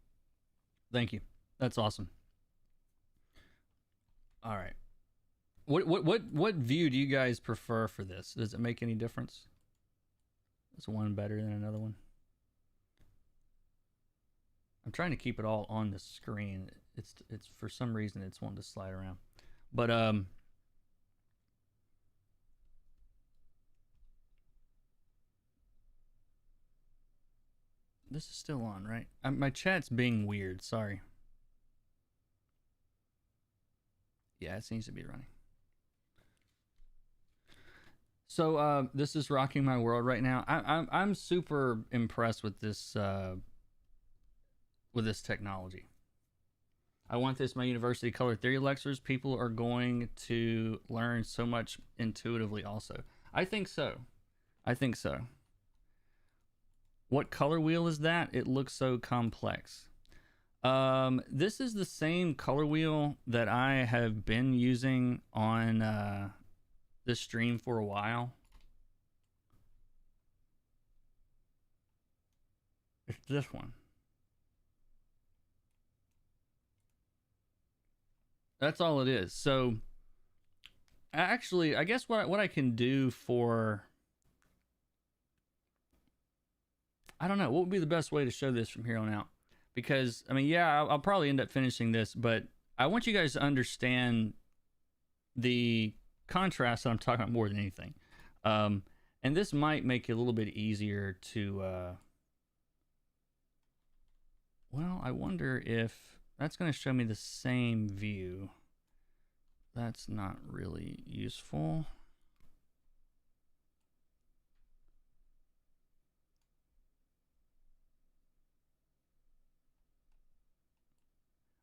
Thank you. That's awesome. All right. What view do you guys prefer for this? Does it make any difference? Is one better than another one? I'm trying to keep it all on the screen. It's for some reason it's wanting to slide around. But this is still on, right? My chat's being weird. Sorry. Yeah, it seems to be running. So this is rocking my world right now. I'm super impressed with this technology. I want this my university color theory lectures. People are going to learn so much intuitively. Also, I think so. I think so. What color wheel is that? It looks so complex. This is the same color wheel that I have been using on this stream for a while. It's this one. That's all it is. So actually, I guess what I can do for, I don't know, what would be the best way to show this from here on out? Because I mean, yeah, I'll probably end up finishing this, but I want you guys to understand the contrast that I'm talking about more than anything. And this might make it a little bit easier to, well, I wonder if that's going to show me the same view. That's not really useful.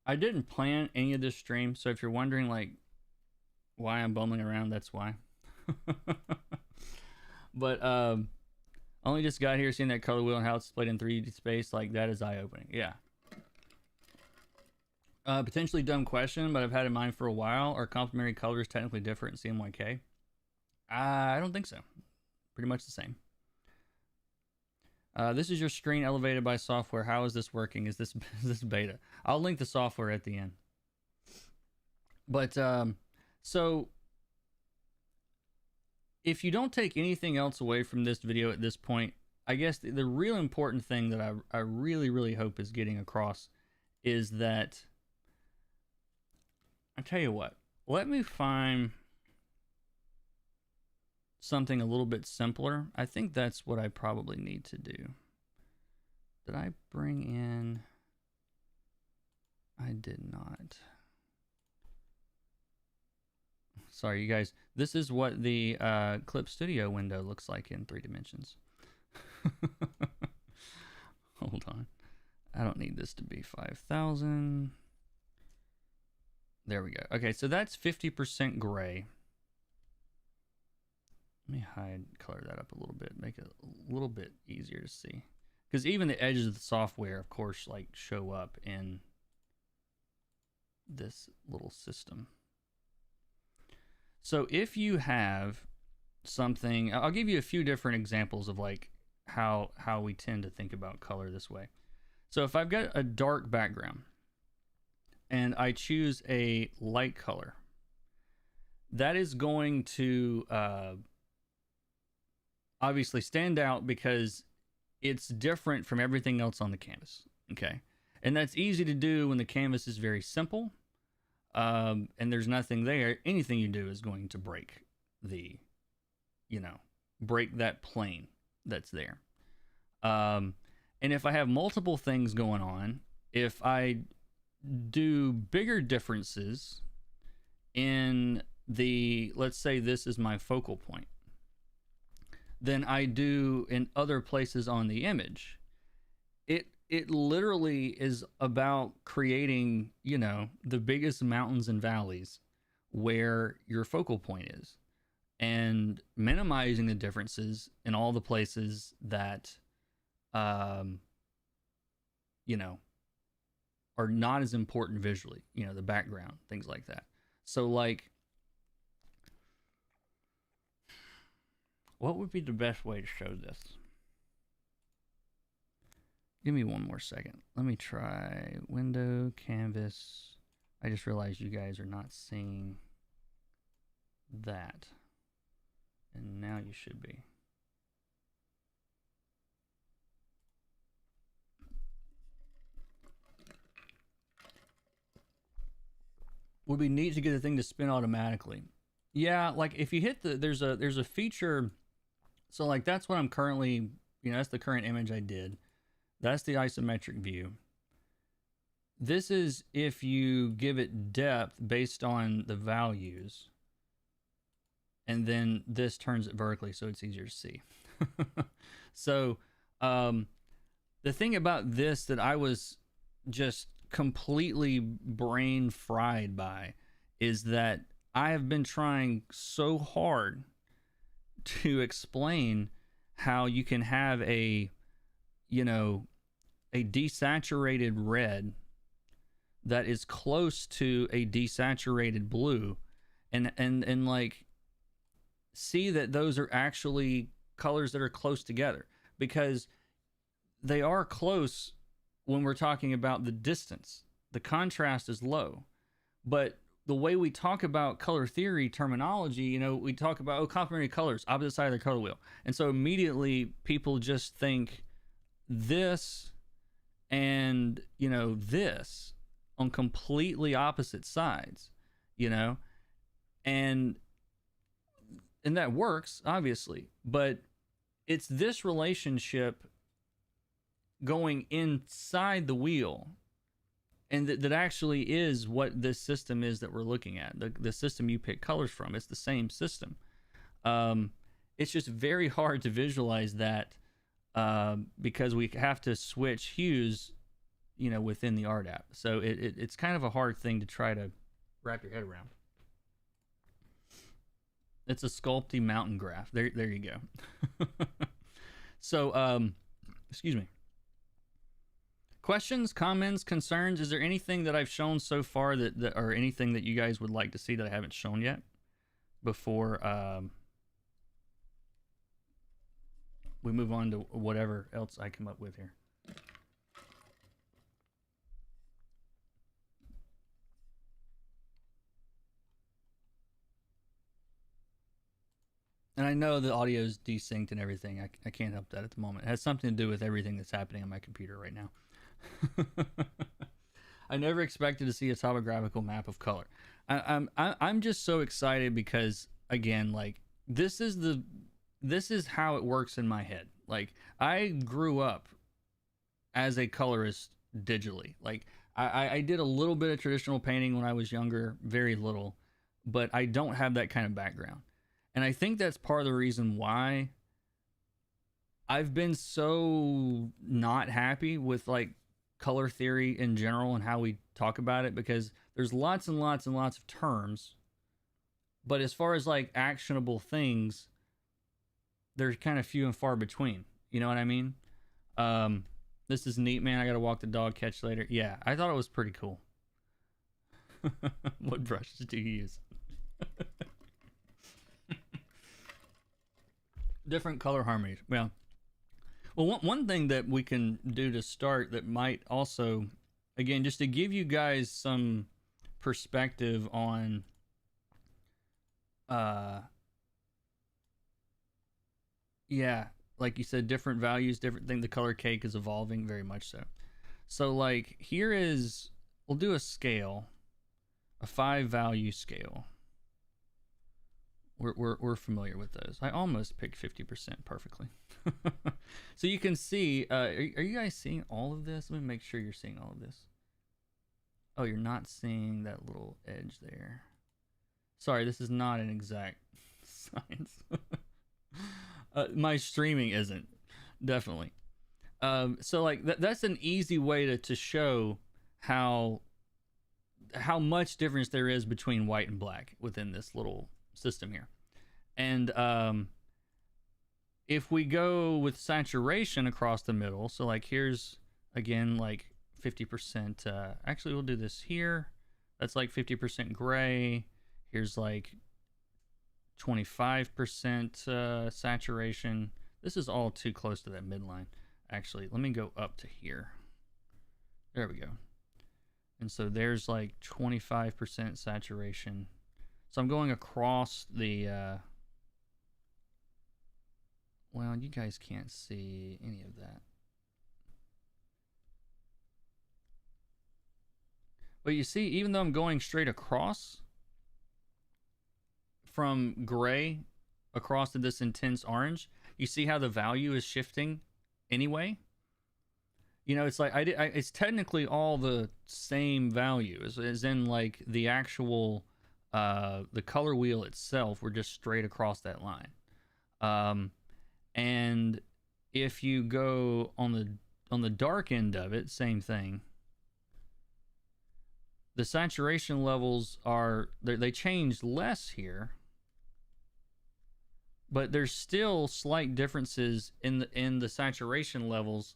I didn't plan any of this stream, so if you're wondering like why I'm bumbling around, that's why. But only just got here, seeing that color wheel and how it's displayed in 3D space, like that is eye-opening. Yeah. Potentially dumb question, but I've had in mind for a while. Are complementary colors technically different in CMYK? I don't think so. Pretty much the same. This is your screen elevated by software. How is this working? Is this beta? I'll link the software at the end. But so if you don't take anything else away from this video at this point, I guess the real important thing that I really, really hope is getting across is that, I tell you what, let me find something a little bit simpler. I think that's what I probably need to do. Did I bring in? I did not. Sorry, you guys. This is what the Clip Studio window looks like in 3 dimensions. Hold on. I don't need this to be 5,000. There we go. Okay, so that's 50% gray. Let me color that up a little bit, make it a little bit easier to see. Because even the edges of the software, of course, like show up in this little system. So if you have something, I'll give you a few different examples of like how we tend to think about color this way. So if I've got a dark background and I choose a light color, that is going to obviously stand out because it's different from everything else on the canvas. Okay. And that's easy to do when the canvas is very simple. And there's nothing there. Anything you do is going to break the, break that plane that's there. And if I have multiple things going on, if I do bigger differences in the, let's say this is my focal point, than I do in other places on the image, it literally is about creating, the biggest mountains and valleys where your focal point is, and minimizing the differences in all the places that, are not as important visually, the background, things like that. So like, what would be the best way to show this? Give me one more second. Let me try window, canvas. I just realized you guys are not seeing that. And now you should be. Would be neat to get the thing to spin automatically. Yeah, like if you hit there's a feature. So like that's what I'm currently, that's the current image I did. That's the isometric view. This is if you give it depth based on the values. And then this turns it vertically so it's easier to see. So the thing about this that I was just completely brain fried by is that I have been trying so hard to explain how you can have a desaturated red that is close to a desaturated blue, and like see that those are actually colors that are close together, because they are close when we're talking about the distance. The contrast is low, but the way we talk about color theory terminology, you know, we talk about, oh, complementary colors, opposite side of the color wheel. And so immediately people just think this and, you know, this on completely opposite sides, you know, and that works, obviously, but it's this relationship going inside the wheel, and that actually is what this system is that we're looking at. The system you pick colors from, it's the same system. It's just very hard to visualize that because we have to switch hues, you know, within the art app. So it's kind of a hard thing to try to wrap your head around. It's a Sculpey mountain graph. There you go. So, excuse me. Questions, comments, concerns? Is there anything that I've shown so far that or anything that you guys would like to see that I haven't shown yet before we move on to whatever else I come up with here? And I know the audio is desynced and everything. I can't help that at the moment. It has something to do with everything that's happening on my computer right now. I never expected to see a topographical map of color. I'm just so excited because, again, like this is how it works in my head. Like I grew up as a colorist digitally. Like I did a little bit of traditional painting when I was younger, very little, but I don't have that kind of background. And I think that's part of the reason why I've been so not happy with like color theory in general and how we talk about it, because there's lots and lots and lots of terms, but as far as like actionable things, they're kind of few and far between. You know what I mean? This is neat, man. I gotta walk the dog, catch later. Yeah, I thought it was pretty cool. What brushes do you use? Different color harmonies. Well, one thing that we can do to start that might also, again, just to give you guys some perspective on yeah, like you said, different values, different thing. The color cake is evolving very much so. So like here is, we'll do a scale, a 5-value scale. We're familiar with those. I almost picked 50% perfectly. So you can see, are you guys seeing all of this? Let me make sure you're seeing all of this. Oh, you're not seeing that little edge there. Sorry, this is not an exact science. My streaming isn't, definitely. So like that's an easy way to show how much difference there is between white and black within this little system here. And if we go with saturation across the middle, so like here's again like 50%, actually we'll do this here, that's like 50% gray. Here's like 25% saturation. This is all too close to that midline. Actually, let me go up to here. There we go. And so there's like 25% saturation. So I'm going across the, well, you guys can't see any of that. But you see, even though I'm going straight across from gray across to this intense orange, you see how the value is shifting anyway? You know, it's like, it's technically all the same value as in like the actual, the color wheel itself, we're just straight across that line. And if you go on the dark end of it, same thing. The saturation levels are, they change less here, but there's still slight differences in the saturation levels,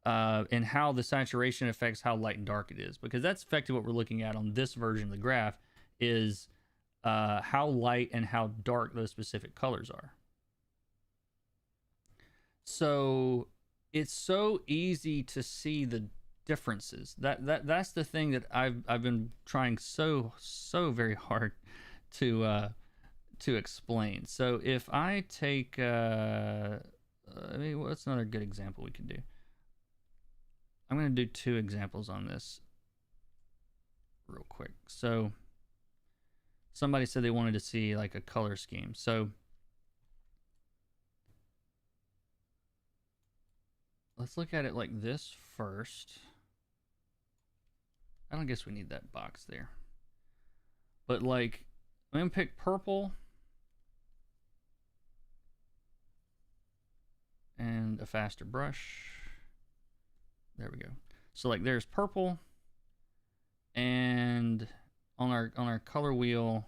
and how the saturation affects how light and dark it is, because that's effectively what we're looking at on this version of the graph is how light and how dark those specific colors are. So it's so easy to see the differences. That's the thing that I've been trying so very hard to explain. So if I take I mean, what's another good example we could do? I'm going to do 2 examples on this real quick. So somebody said they wanted to see like a color scheme. So let's look at it like this first. I don't guess we need that box there. But like, I'm going to pick purple and a faster brush. There we go. So like there's purple, and on our color wheel,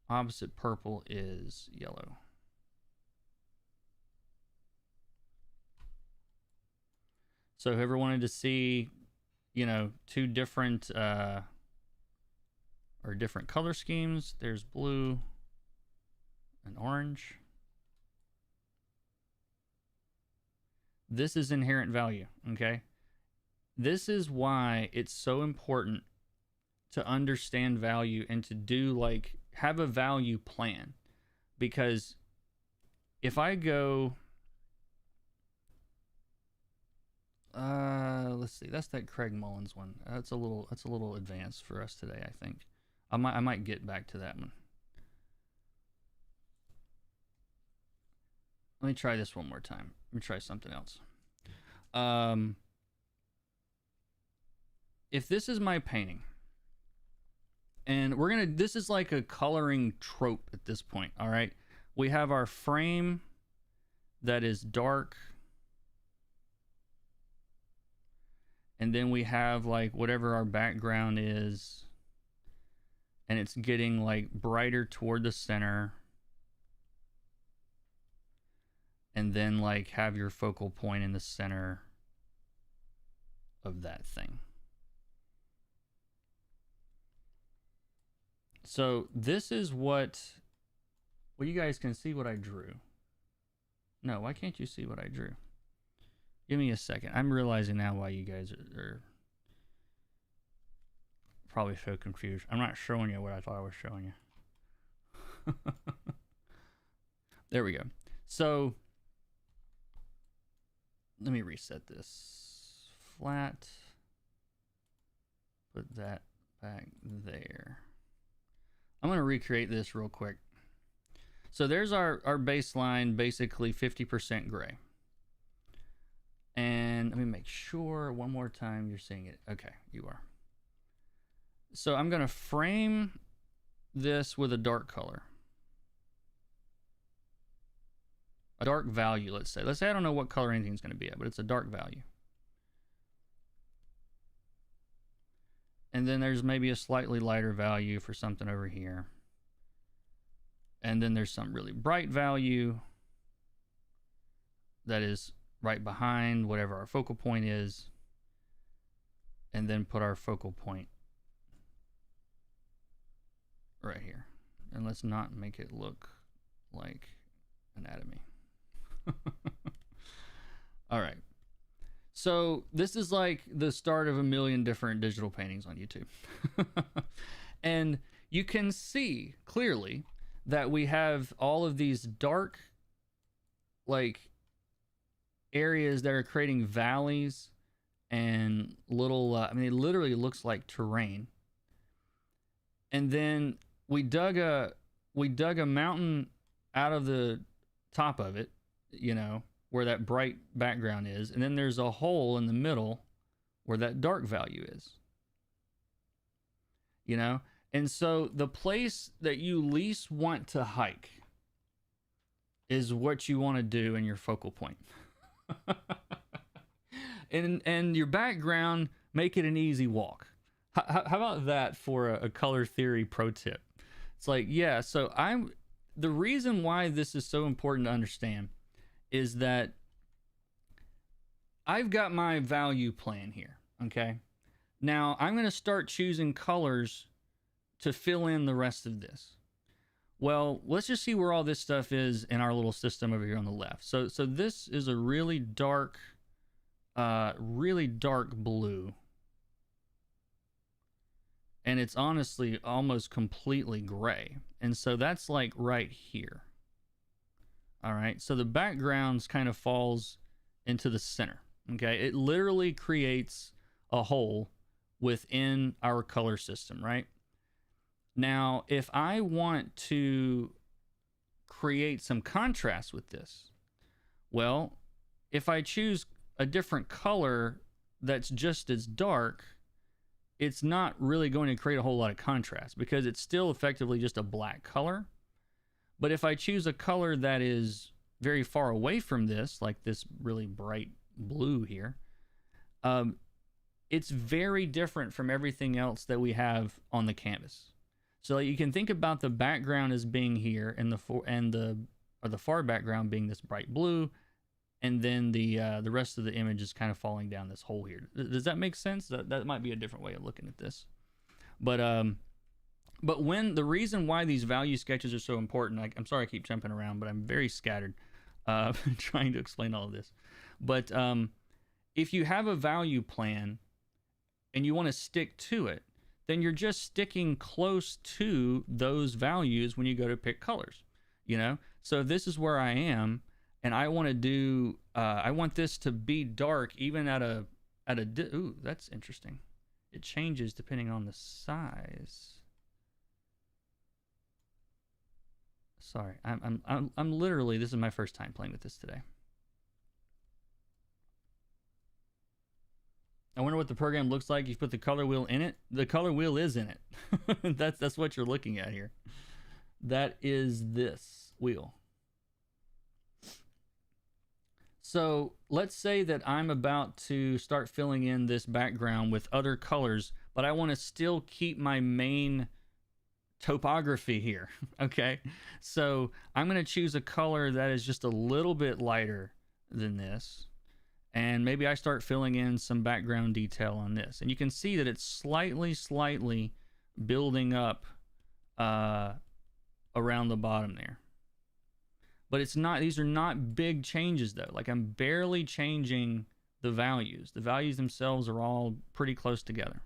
opposite purple is yellow. So whoever wanted to see, you know, 2 different or different color schemes, there's blue and orange. This is inherent value, okay? This is why it's so important to understand value and to do like, have a value plan. Because if I go, let's see, that's that Craig Mullins one. That's a little advanced for us today, I think. I might get back to that one. Let me try this one more time. Let me try something else. If this is my painting, and this is like a coloring trope at this point, all right? We have our frame that is dark, and then we have like whatever our background is, and it's getting like brighter toward the center, and then like have your focal point in the center of that thing. So this is what, well, you guys can see what I drew. No, why can't you see what I drew? Give me a second. I'm realizing now why you guys are probably so confused. I'm not showing you what I thought I was showing you. There we go. So let me reset this. Flat. Put that back there. I'm going to recreate this real quick. So there's our baseline, basically 50% gray. And let me make sure one more time you're seeing it. Okay, you are. So I'm going to frame this with a dark color. A dark value, let's say. Let's say I don't know what color anything's going to be at, but it's a dark value. And then there's maybe a slightly lighter value for something over here. And then there's some really bright value that is right behind whatever our focal point is. And then put our focal point right here. And let's not make it look like anatomy. All right. So this is like the start of a million different digital paintings on YouTube. And you can see clearly that we have all of these dark like areas that are creating valleys and little, I mean, it literally looks like terrain. And then we dug a mountain out of the top of it, you know, where that bright background is, and then there's a hole in the middle where that dark value is, you know. And so the place that you least want to hike is what you want to do in your focal point. and your background, make it an easy walk. How about that for a color theory pro tip? It's like, yeah, so the reason why this is so important to understand is that I've got my value plan here, okay? Now, I'm going to start choosing colors to fill in the rest of this. Well, let's just see where all this stuff is in our little system over here on the left. So this is a really dark really dark blue. And it's honestly almost completely gray. And so that's like right here. All right. So the background kind of falls into the center. Okay. It literally creates a hole within our color system, right? Now, if I want to create some contrast with this, well, if I choose a different color that's just as dark, it's not really going to create a whole lot of contrast because it's still effectively just a black color. But if I choose a color that is very far away from this, like this really bright blue here, it's very different from everything else that we have on the canvas. So you can think about the background as being here, and the far background being this bright blue, and then the rest of the image is kind of falling down this hole here. Does that make sense? That might be a different way of looking at this. But when the reason why these value sketches are so important, I'm sorry I keep jumping around, but I'm very scattered trying to explain all of this. But if you have a value plan and you want to stick to it, then you're just sticking close to those values when you go to pick colors, you know? So if this is where I am, and I want to do, I want this to be dark even ooh, that's interesting. It changes depending on the size. Sorry, I'm literally, this is my first time playing with this today. I wonder what the program looks like. You put the color wheel in it. The color wheel is in it. That's what you're looking at here. That is this wheel. So let's say that I'm about to start filling in this background with other colors, but I want to still keep my main topography here. Okay. So I'm going to choose a color that is just a little bit lighter than this. And maybe I start filling in some background detail on this. And you can see that it's slightly building up around the bottom there. But it's not, these are not big changes though. Like I'm barely changing the values. The values themselves are all pretty close together.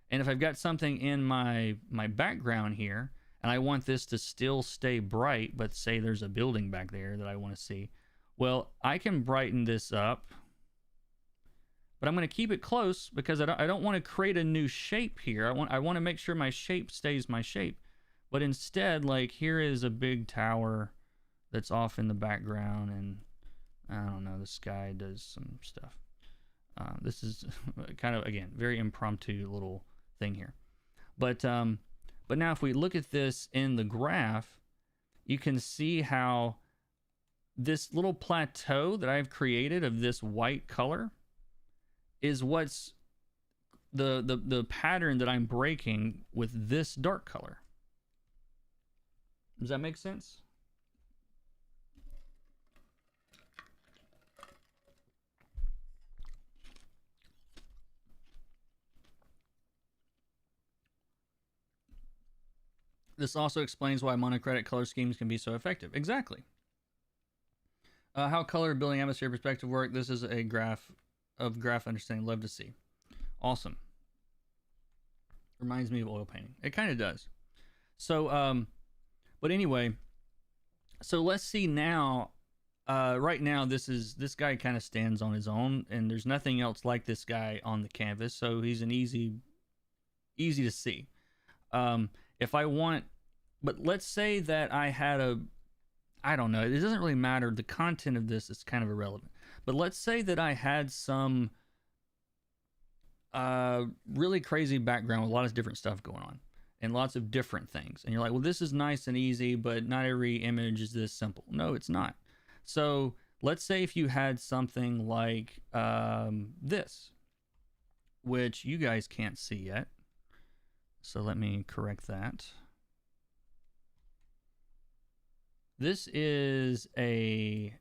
And if I've got something in my background here, and I want this to still stay bright, but say there's a building back there that I want to see, well, I can brighten this up, but I'm going to keep it close because I don't want to create a new shape here. I want to make sure my shape stays my shape. But instead, like here is a big tower that's off in the background, and I don't know, the sky does some stuff. This is kind of, again, very impromptu little thing here. But now if we look at this in the graph, you can see how this little plateau that I've created of this white color is what's the pattern that I'm breaking with this dark color. Does that make sense? This also explains why monochromatic color schemes can be so effective. Exactly. How color building atmosphere perspective work. This is a graph of graph understanding. Love to see. Awesome. Reminds me of oil painting. It kind of does. So, but anyway, so let's see now. Right now, this guy kind of stands on his own, and there's nothing else like this guy on the canvas, so he's an easy to see. If I want, but let's say that I had I don't know, it doesn't really matter. The content of this is kind of irrelevant. But let's say that I had some really crazy background with a lot of different stuff going on and lots of different things. And you're like, well, this is nice and easy, but not every image is this simple. No, it's not. So let's say if you had something like this, which you guys can't see yet. So let me correct that. This is a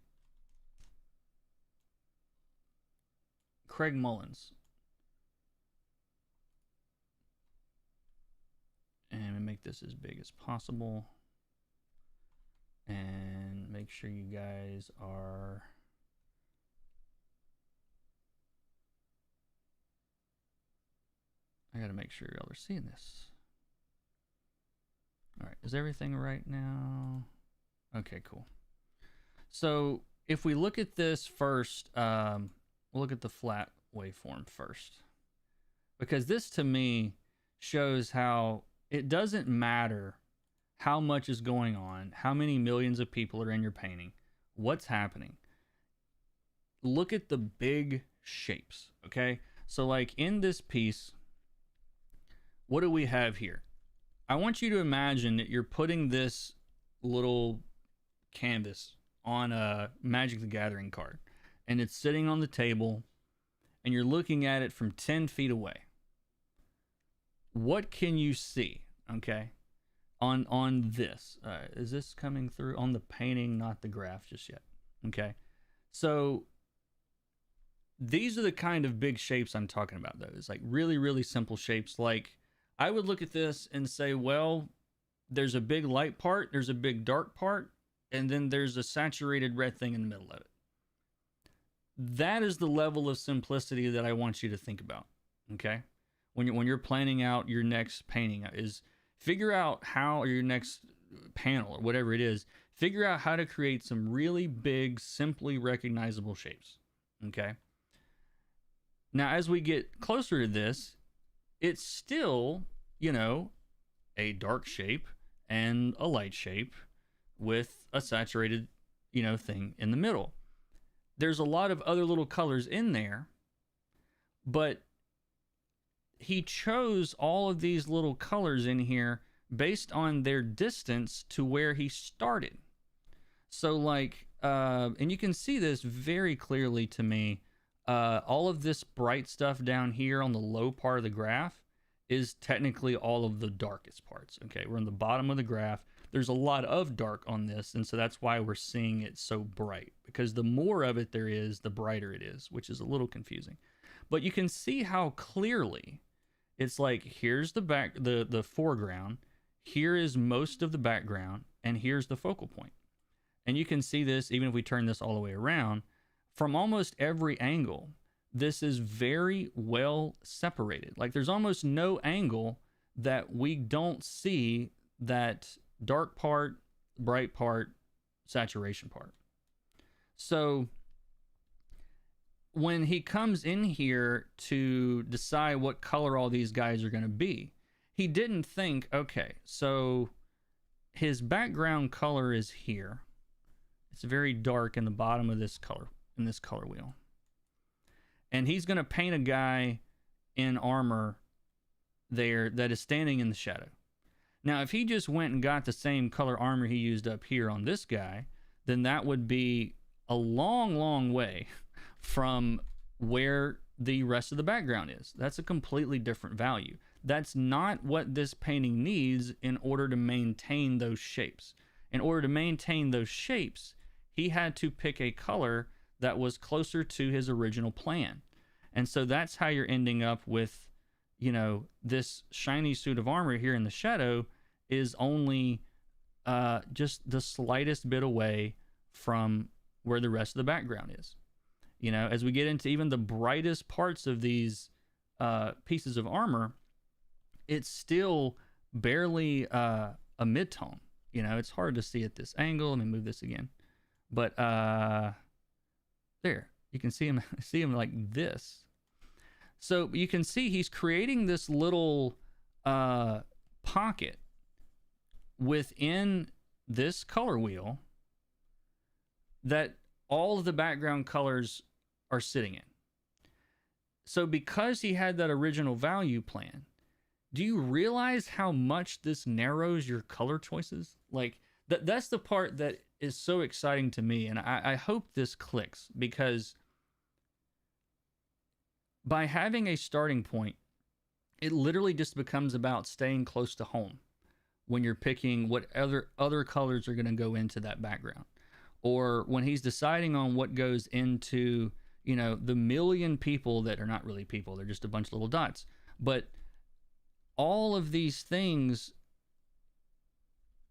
Craig Mullins. And we make this as big as possible. And make sure you guys are I gotta make sure y'all are seeing this. All right, is everything right now? Okay, cool. So if we look at this first, we'll look at the flat waveform first, because this to me shows how it doesn't matter how much is going on, how many millions of people are in your painting, what's happening. Look at the big shapes, okay? So like in this piece, what do we have here? I want you to imagine that you're putting this little canvas on a Magic the Gathering card, and it's sitting on the table, and you're looking at it from 10 feet away. What can you see, okay? On this, is this coming through on the painting, not the graph just yet? Okay, so these are the kind of big shapes I'm talking about, though. It's like really, really simple shapes. Like I would look at this and say, well, there's a big light part, there's a big dark part, and then there's a saturated red thing in the middle of it. That is the level of simplicity that I want you to think about, okay? When you're planning out your next painting, is figure out how, or your next panel or whatever it is, figure out how to create some really big, simply recognizable shapes, okay? Now, as we get closer to this, it's still, you know, a dark shape and a light shape with a saturated, you know, thing in the middle. There's a lot of other little colors in there, but he chose all of these little colors in here based on their distance to where he started. So like, and you can see this very clearly to me. All of this bright stuff down here on the low part of the graph is technically all of the darkest parts. Okay, we're on the bottom of the graph. There's a lot of dark on this, and so that's why we're seeing it so bright, because the more of it there is, the brighter it is, which is a little confusing. But you can see how clearly it's like, here's the foreground, here is most of the background, and here's the focal point. And you can see this, even if we turn this all the way around, from almost every angle, this is very well separated. Like there's almost no angle that we don't see that dark part, bright part, saturation part. So when he comes in here to decide what color all these guys are going to be, he didn't think, okay, so his background color is here. It's very dark in the bottom of this color, in this color wheel. And he's going to paint a guy in armor there that is standing in the shadow. Now, if he just went and got the same color armor he used up here on this guy, then that would be a long, long way from where the rest of the background is. That's a completely different value. That's not what this painting needs in order to maintain those shapes. In order to maintain those shapes, he had to pick a color that was closer to his original plan. And so that's how you're ending up with, you know, this shiny suit of armor here in the shadow is only just the slightest bit away from where the rest of the background is. You know, as we get into even the brightest parts of these pieces of armor, it's still barely a mid-tone. You know, it's hard to see at this angle. Let me move this again. But there, you can see him like this. So you can see he's creating this little pocket within this color wheel that all of the background colors are sitting in. So because he had that original value plan, do you realize how much this narrows your color choices? Like that's the part that is so exciting to me. And I hope this clicks, because by having a starting point, it literally just becomes about staying close to home when you're picking what other colors are going to go into that background. Or when he's deciding on what goes into, you know, the million people that are not really people, they're just a bunch of little dots. But all of these things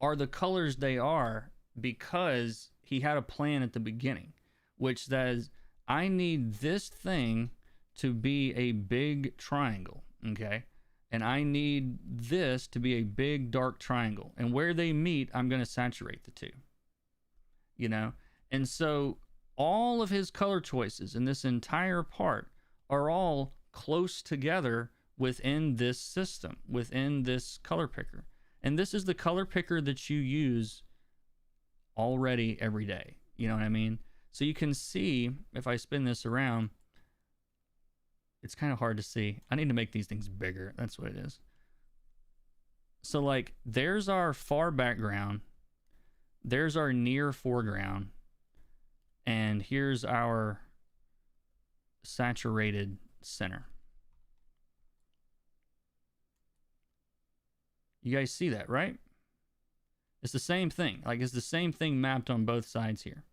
are the colors they are because he had a plan at the beginning, which says, I need this thing to be a big triangle, okay? and I need this to be a big dark triangle. And where they meet, I'm going to saturate the two, you know? And so all of his color choices in this entire part are all close together within this system, within this color picker. And this is the color picker that you use already every day. You know what I mean? So you can see, if I spin this around, it's kind of hard to see. I need to make these things bigger. That's what it is. So like, there's our far background. There's our near foreground. And here's our saturated center. You guys see that, right? It's the same thing. Like, it's the same thing mapped on both sides here.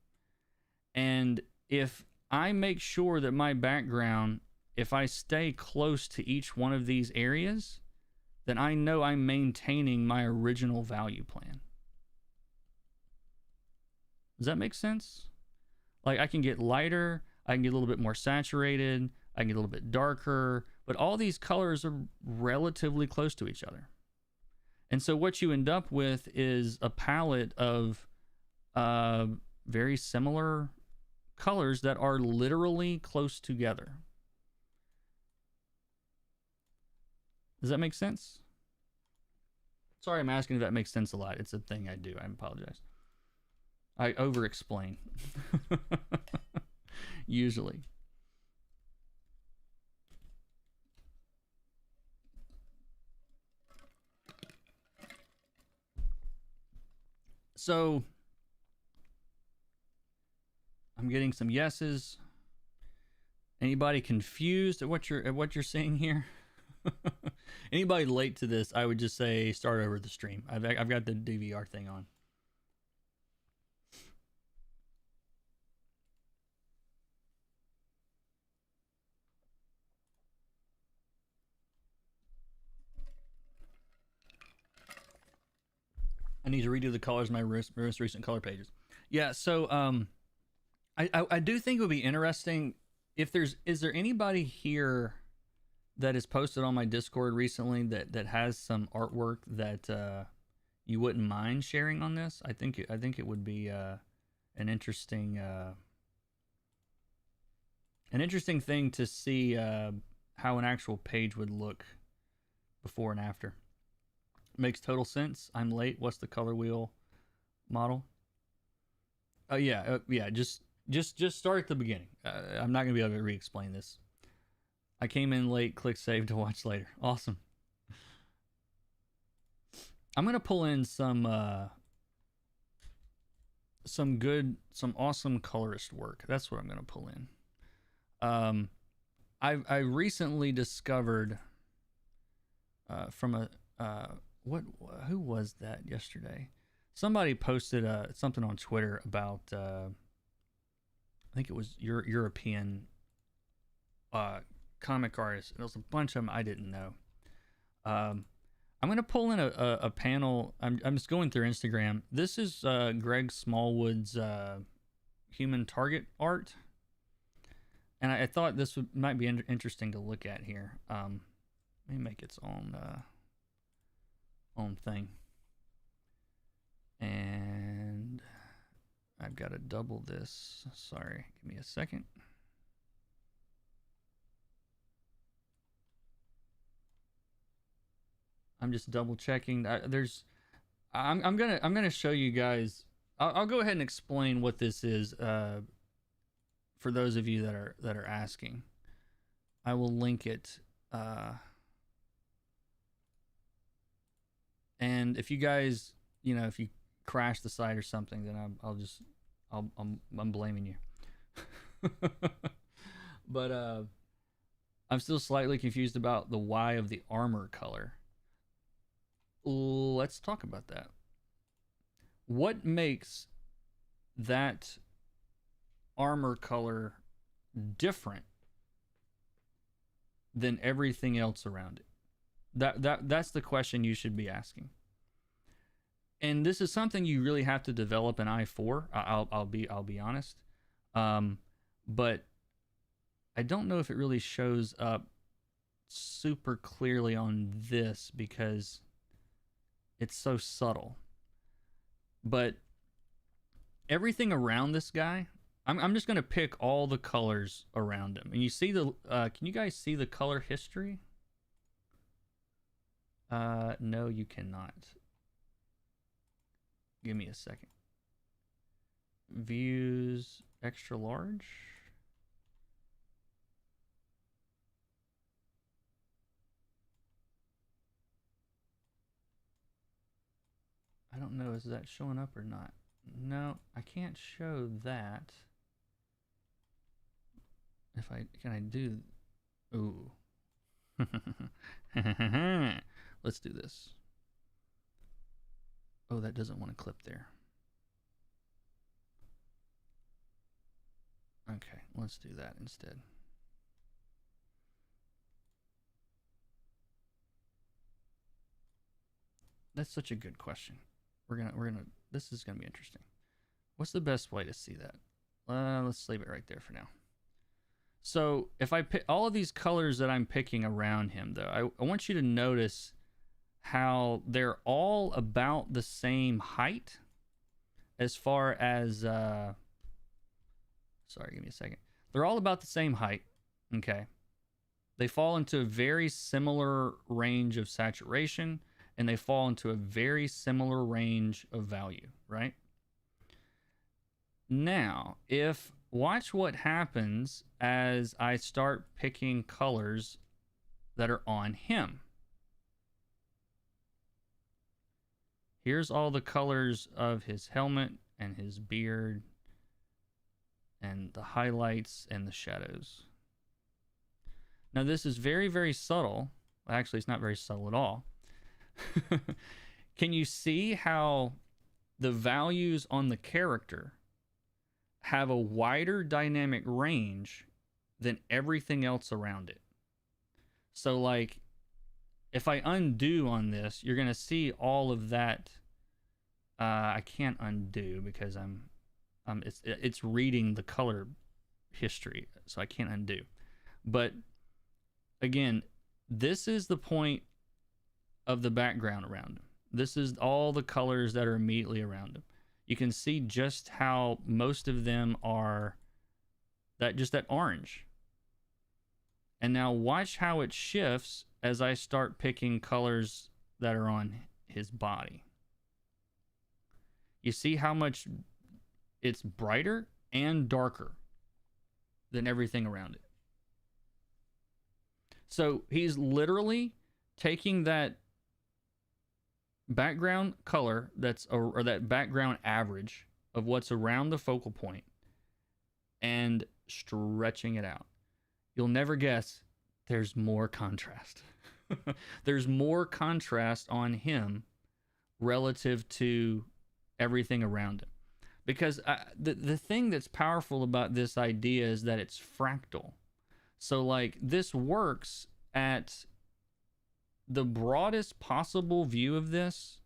And if I make sure that my background, if I stay close to each one of these areas, then I know I'm maintaining my original value plan. Does that make sense? Like, I can get lighter, I can get a little bit more saturated, I can get a little bit darker, but all these colors are relatively close to each other. And so what you end up with is a palette of very similar colors that are literally close together. Does that make sense? Sorry, I'm asking if that makes sense a lot. It's a thing I do. I apologize. I over-explain. Usually. So I'm getting some yeses. Anybody confused at what you're seeing here? Anybody late to this, I would just say start over the stream. I've got the DVR thing on. I need to redo the colors in my most recent color pages. Yeah, so I do think it would be interesting if is there anybody here that is posted on my Discord recently that has some artwork that you wouldn't mind sharing on this? I think it would be an interesting thing to see how an actual page would look before and after. Makes total sense. I'm late. What's the color wheel model? Oh yeah, Just start at the beginning. I'm not gonna be able to re-explain this. I came in late. Click save to watch later. Awesome. I'm gonna pull in some awesome colorist work. That's what I'm gonna pull in. I recently discovered from a who was that yesterday? Somebody posted something on Twitter about I think it was European comic artists. There was a bunch of them I didn't know. I'm gonna pull in a panel. I'm just going through Instagram. This is Greg Smallwood's human target art, and I thought this might be interesting to look at here. Let me make its own thing, and I've got to double this. Sorry, give me a second. I'm just double checking. I'm gonna show you guys. I'll go ahead and explain what this is for those of you that are asking. I will link it. And if you guys, if you crash the site or something, then I'm blaming you. But I'm still slightly confused about the why of the armor color. Let's talk about that. What makes that armor color different than everything else around it? That's the question you should be asking. And this is something you really have to develop an eye for. I'll be honest. But I don't know if it really shows up super clearly on this because it's so subtle. But everything around this guy, I'm just going to pick all the colors around him. And you see the, can you guys see the color history? No, you cannot. Give me a second. Views extra large. I don't know, is that showing up or not? No, I can't show that. If I, can I do, ooh. Let's do this. Oh, that doesn't want to clip there. Okay, let's do that instead. That's such a good question. This is gonna be interesting. What's the best way to see that? Let's leave it right there for now. So if I pick all of these colors that I'm picking around him, though, I want you to notice how they're all about the same height as far as, sorry, give me a second. They're all about the same height, okay? They fall into a very similar range of saturation, and they fall into a very similar range of value, right? Now, watch what happens as I start picking colors that are on him. Here's all the colors of his helmet and his beard and the highlights and the shadows. Now this is very, very subtle. Actually, it's not very subtle at all. Can you see how the values on the character have a wider dynamic range than everything else around it? So like, if I undo on this, you're going to see all of that. I can't undo because it's reading the color history, so I can't undo. But again, this is the point of the background around him. This is all the colors that are immediately around him. You can see just how most of them are that orange. And now watch how it shifts as I start picking colors that are on his body. You see how much it's brighter and darker than everything around it. So he's literally taking that background color or that background average of what's around the focal point and stretching it out. You'll never guess there's more contrast. There's more contrast on him relative to everything around him. Because the thing that's powerful about this idea is that it's fractal. So like this works at the broadest possible view of this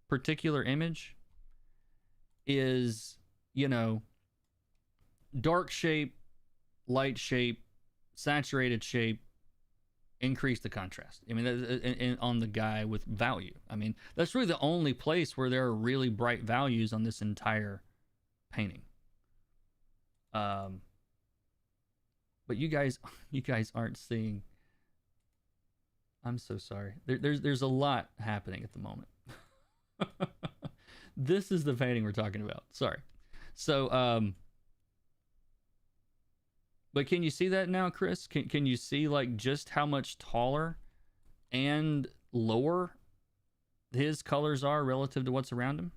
particular image is, you know, dark shape, light shape, saturated shape, increase the contrast. I mean, on the guy with value. I mean, that's really the only place where there are really bright values on this entire painting. But you guys aren't seeing. I'm so sorry. There's a lot happening at the moment. This is the painting we're talking about. Sorry. So, but can you see that now, Chris? Can you see like just how much taller and lower his colors are relative to what's around him?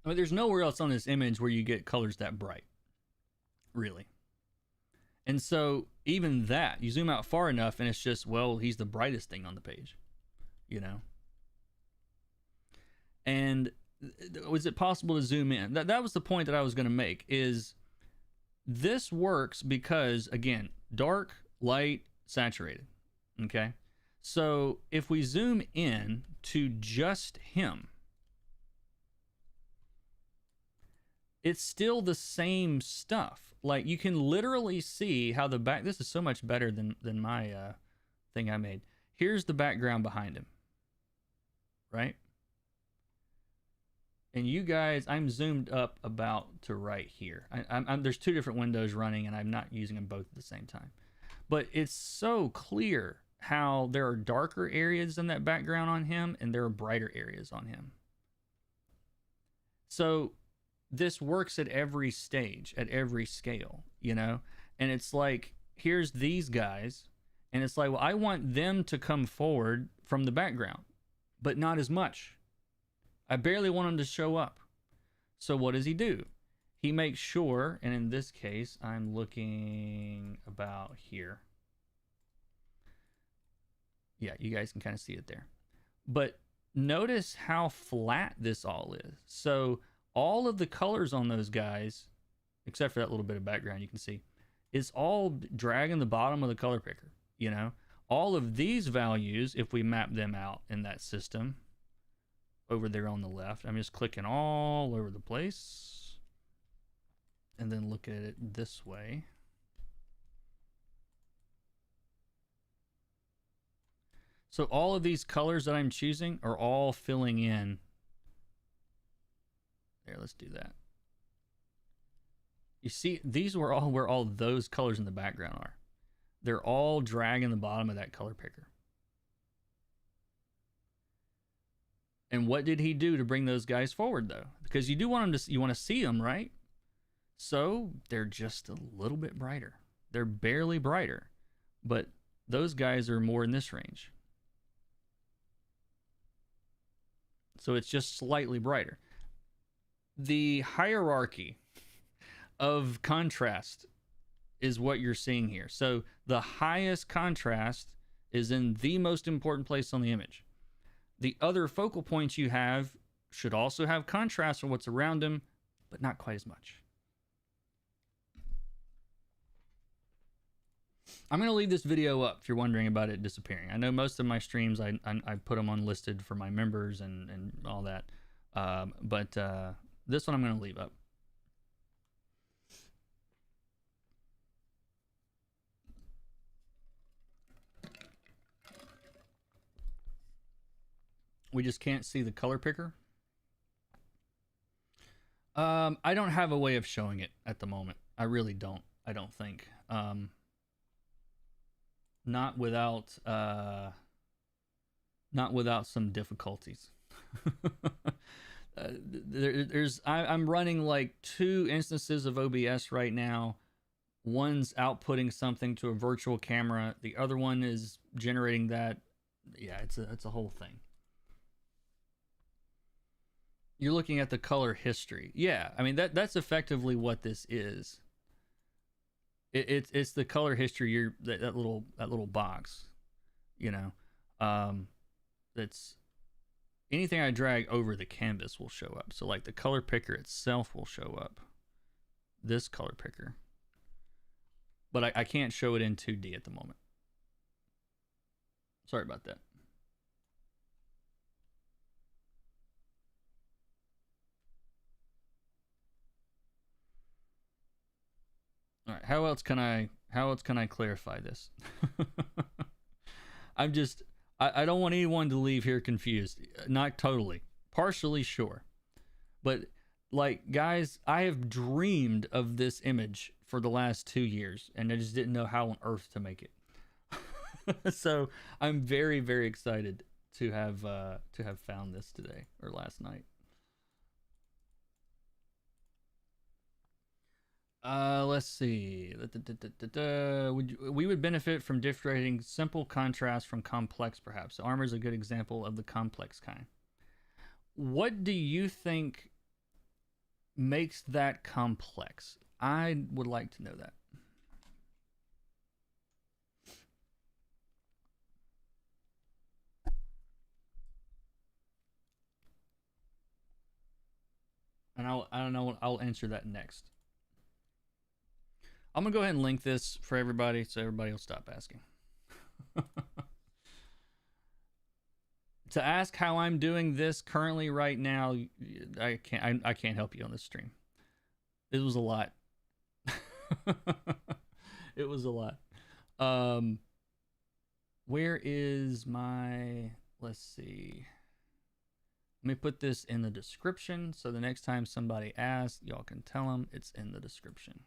I mean, there's nowhere else on this image where you get colors that bright, really. And so even that, you zoom out far enough and it's just, well, he's the brightest thing on the page, you know? And was it possible to zoom in? That was the point that I was going to make, is this works because, again, dark, light, saturated, okay? So if we zoom in to just him, it's still the same stuff. Like you can literally see how the back, this is so much better than my thing I made. Here's the background behind him, right? And you guys, I'm zoomed up about to right here. There's two different windows running and I'm not using them both at the same time. But it's so clear how there are darker areas in that background on him and there are brighter areas on him. So this works at every stage, at every scale, you know? And it's like, here's these guys, and it's like, well, I want them to come forward from the background, but not as much. I barely want them to show up. So what does he do? He makes sure, and in this case, I'm looking about here. Yeah, you guys can kind of see it there. But notice how flat this all is. So all of the colors on those guys, except for that little bit of background you can see, is all dragging the bottom of the color picker, you know? All of these values, if we map them out in that system, over there on the left, I'm just clicking all over the place, and then look at it this way. So all of these colors that I'm choosing are all filling in. There, let's do that. You see, these were all where all those colors in the background are. They're all dragging the bottom of that color picker. And what did he do to bring those guys forward, though? Because you do want them to, you want to see them, right? So they're just a little bit brighter. They're barely brighter, but those guys are more in this range. So it's just slightly brighter. The hierarchy of contrast is what you're seeing here. So the highest contrast is in the most important place on the image. The other focal points you have should also have contrast with what's around them, but not quite as much. I'm going to leave this video up if you're wondering about it disappearing. I know most of my streams, I put them unlisted for my members and all that. But this one I'm going to leave up. We just can't see the color picker. I don't have a way of showing it at the moment. I really don't. I don't think. Not without some difficulties. I'm running like 2 instances of OBS right now. One's outputting something to a virtual camera. The other one is generating that. Yeah, it's a whole thing. You're looking at the color history. Yeah, I mean that's effectively what this is. It's the color history. That little box, you know. That's anything I drag over the canvas will show up. So like the color picker itself will show up. This color picker, but I can't show it in 2D at the moment. Sorry about that. All right, how else can I clarify this? I don't want anyone to leave here confused. Not totally. Partially, sure. But like, guys, I have dreamed of this image for the last 2 years and I just didn't know how on earth to make it. So I'm very, very excited to have found this today or last night. Let's see. We would benefit from differentiating simple contrast from complex, perhaps. Armor is a good example of the complex kind. What do you think makes that complex? I would like to know that. And I'll answer that next. I'm going to go ahead and link this for everybody so everybody will stop asking. To ask how I'm doing this currently right now, I can't help you on this stream. It was a lot. It was a lot. Um, where is my, let's see. Let me put this in the description so the next time somebody asks, y'all can tell them it's in the description.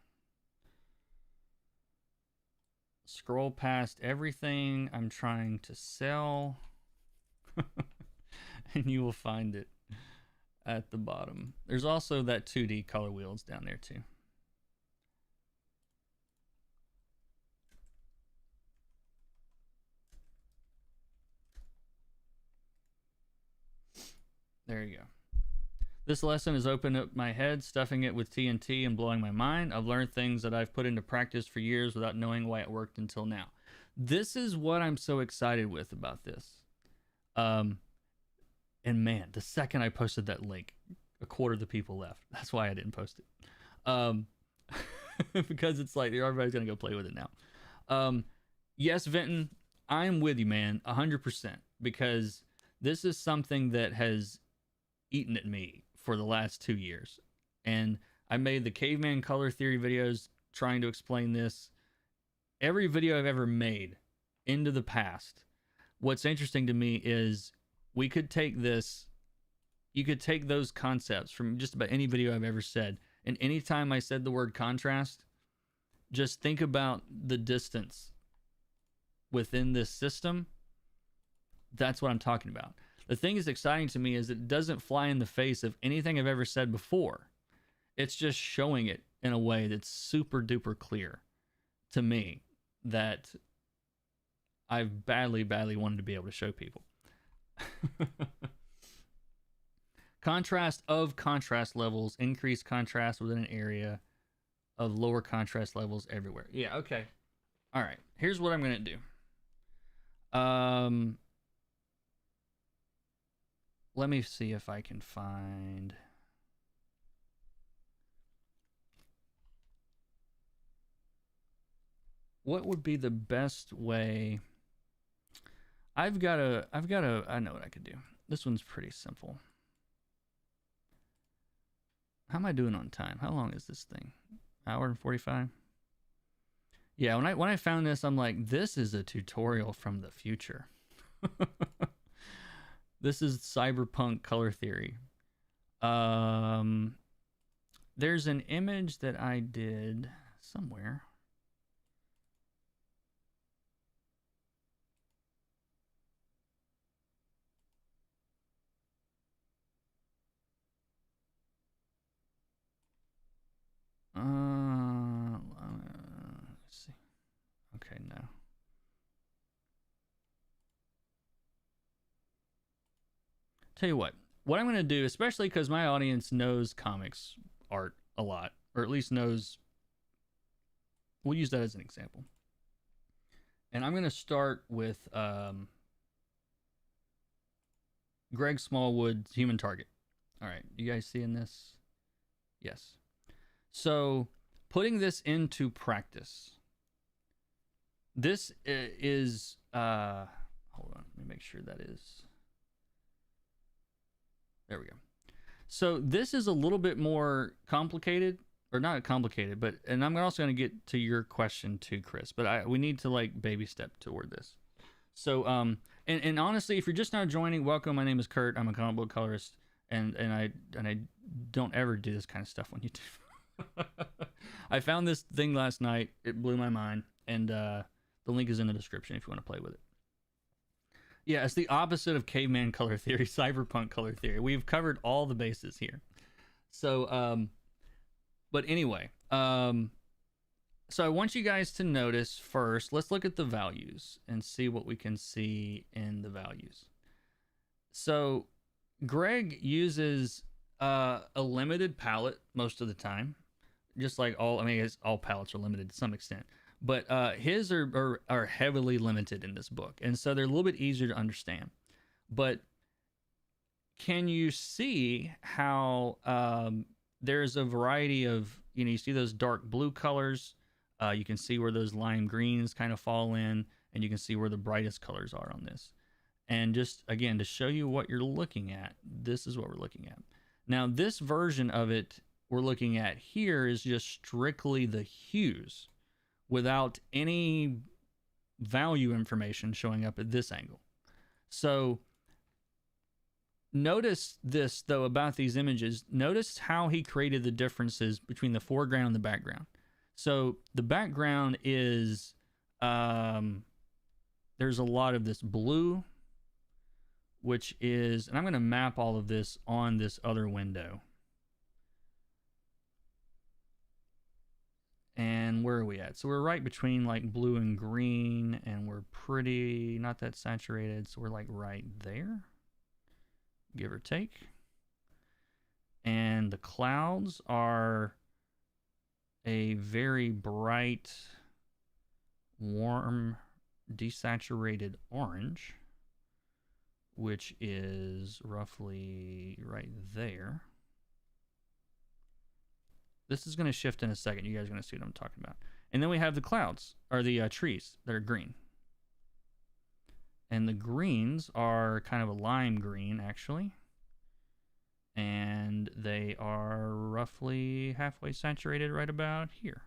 Scroll past everything I'm trying to sell and you will find it at the bottom. There's also that 2D color wheels down there too. There you go. This lesson has opened up my head, stuffing it with TNT and blowing my mind. I've learned things that I've put into practice for years without knowing why it worked until now. This is what I'm so excited with about this. And man, the second I posted that link, a quarter of the people left. That's why I didn't post it. Because it's like everybody's going to go play with it now. Yes, Vinton, I'm with you, man, 100%. Because this is something that has eaten at me for the last 2 years. And I made the Caveman Color Theory videos trying to explain this. Every video I've ever made into the past, what's interesting to me is we could take this, you could take those concepts from just about any video I've ever said, and anytime I said the word contrast, just think about the distance within this system. That's what I'm talking about. The thing that's exciting to me is it doesn't fly in the face of anything I've ever said before. It's just showing it in a way that's super duper clear to me that I've badly wanted to be able to show people. Contrast of contrast levels, increase contrast within an area of lower contrast levels everywhere. Yeah, okay. All right, here's what I'm going to do. Let me see if I can find... What would be the best way? I know what I could do. This one's pretty simple. How am I doing on time? How long is this thing? Hour and 45? Yeah, when I found this, I'm like, this is a tutorial from the future. This is cyberpunk color theory. There's an image that I did somewhere. Let's see. Okay, no. Tell you what I'm going to do, especially because my audience knows comics art a lot, or at least knows, we'll use that as an example. And I'm going to start with Greg Smallwood's Human Target. All right, you guys seeing this? Yes. So putting this into practice, this is, hold on, let me make sure that is, there we go. So this is a little bit more complicated, or not complicated, but, and I'm also going to get to your question too, Chris, but we need to like baby step toward this. So, and honestly, if you're just now joining, welcome. My name is Kurt. I'm a comic book colorist, and I don't ever do this kind of stuff on YouTube. I found this thing last night. It blew my mind, and the link is in the description if you want to play with it. Yeah, it's the opposite of caveman color theory, cyberpunk color theory. We've covered all the bases here. So, but anyway, so I want you guys to notice first, let's look at the values and see what we can see in the values. So Greg uses a limited palette most of the time, just like all palettes are limited to some extent. But his are heavily limited in this book, and so they're a little bit easier to understand. But can you see how there's a variety of, you see those dark blue colors, you can see where those lime greens kind of fall in, and you can see where the brightest colors are on this. And just, again, to show you what you're looking at, this is what we're looking at. Now, this version of it we're looking at here is just strictly the hues without any value information showing up at this angle. So notice this, though, about these images. Notice how he created the differences between the foreground and the background. So the background is, there's a lot of this blue, which is, and I'm going to map all of this on this other window. And where are we at? So we're right between like blue and green, and we're pretty, not that saturated. So we're like right there, give or take. And the clouds are a very bright, warm, desaturated orange, which is roughly right there. This is going to shift in a second. You guys are going to see what I'm talking about. And then we have the clouds, or the trees that are green. And the greens are kind of a lime green, actually. And they are roughly halfway saturated right about here.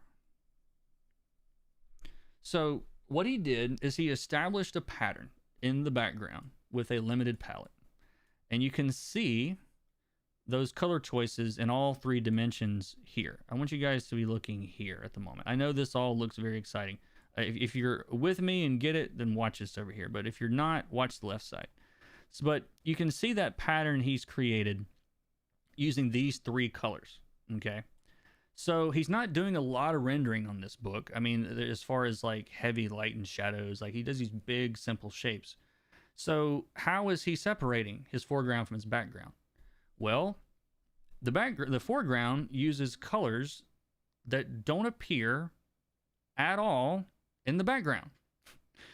So what he did is he established a pattern in the background with a limited palette. And you can see those color choices in all three dimensions here. I want you guys to be looking here at the moment. I know this all looks very exciting. If you're with me and get it, then watch this over here. But if you're not, watch the left side. So, but you can see that pattern he's created using these three colors, okay? So he's not doing a lot of rendering on this book. I mean, as far as like heavy light and shadows, like he does these big, simple shapes. So how is he separating his foreground from his background? Well, the foreground uses colors that don't appear at all in the background.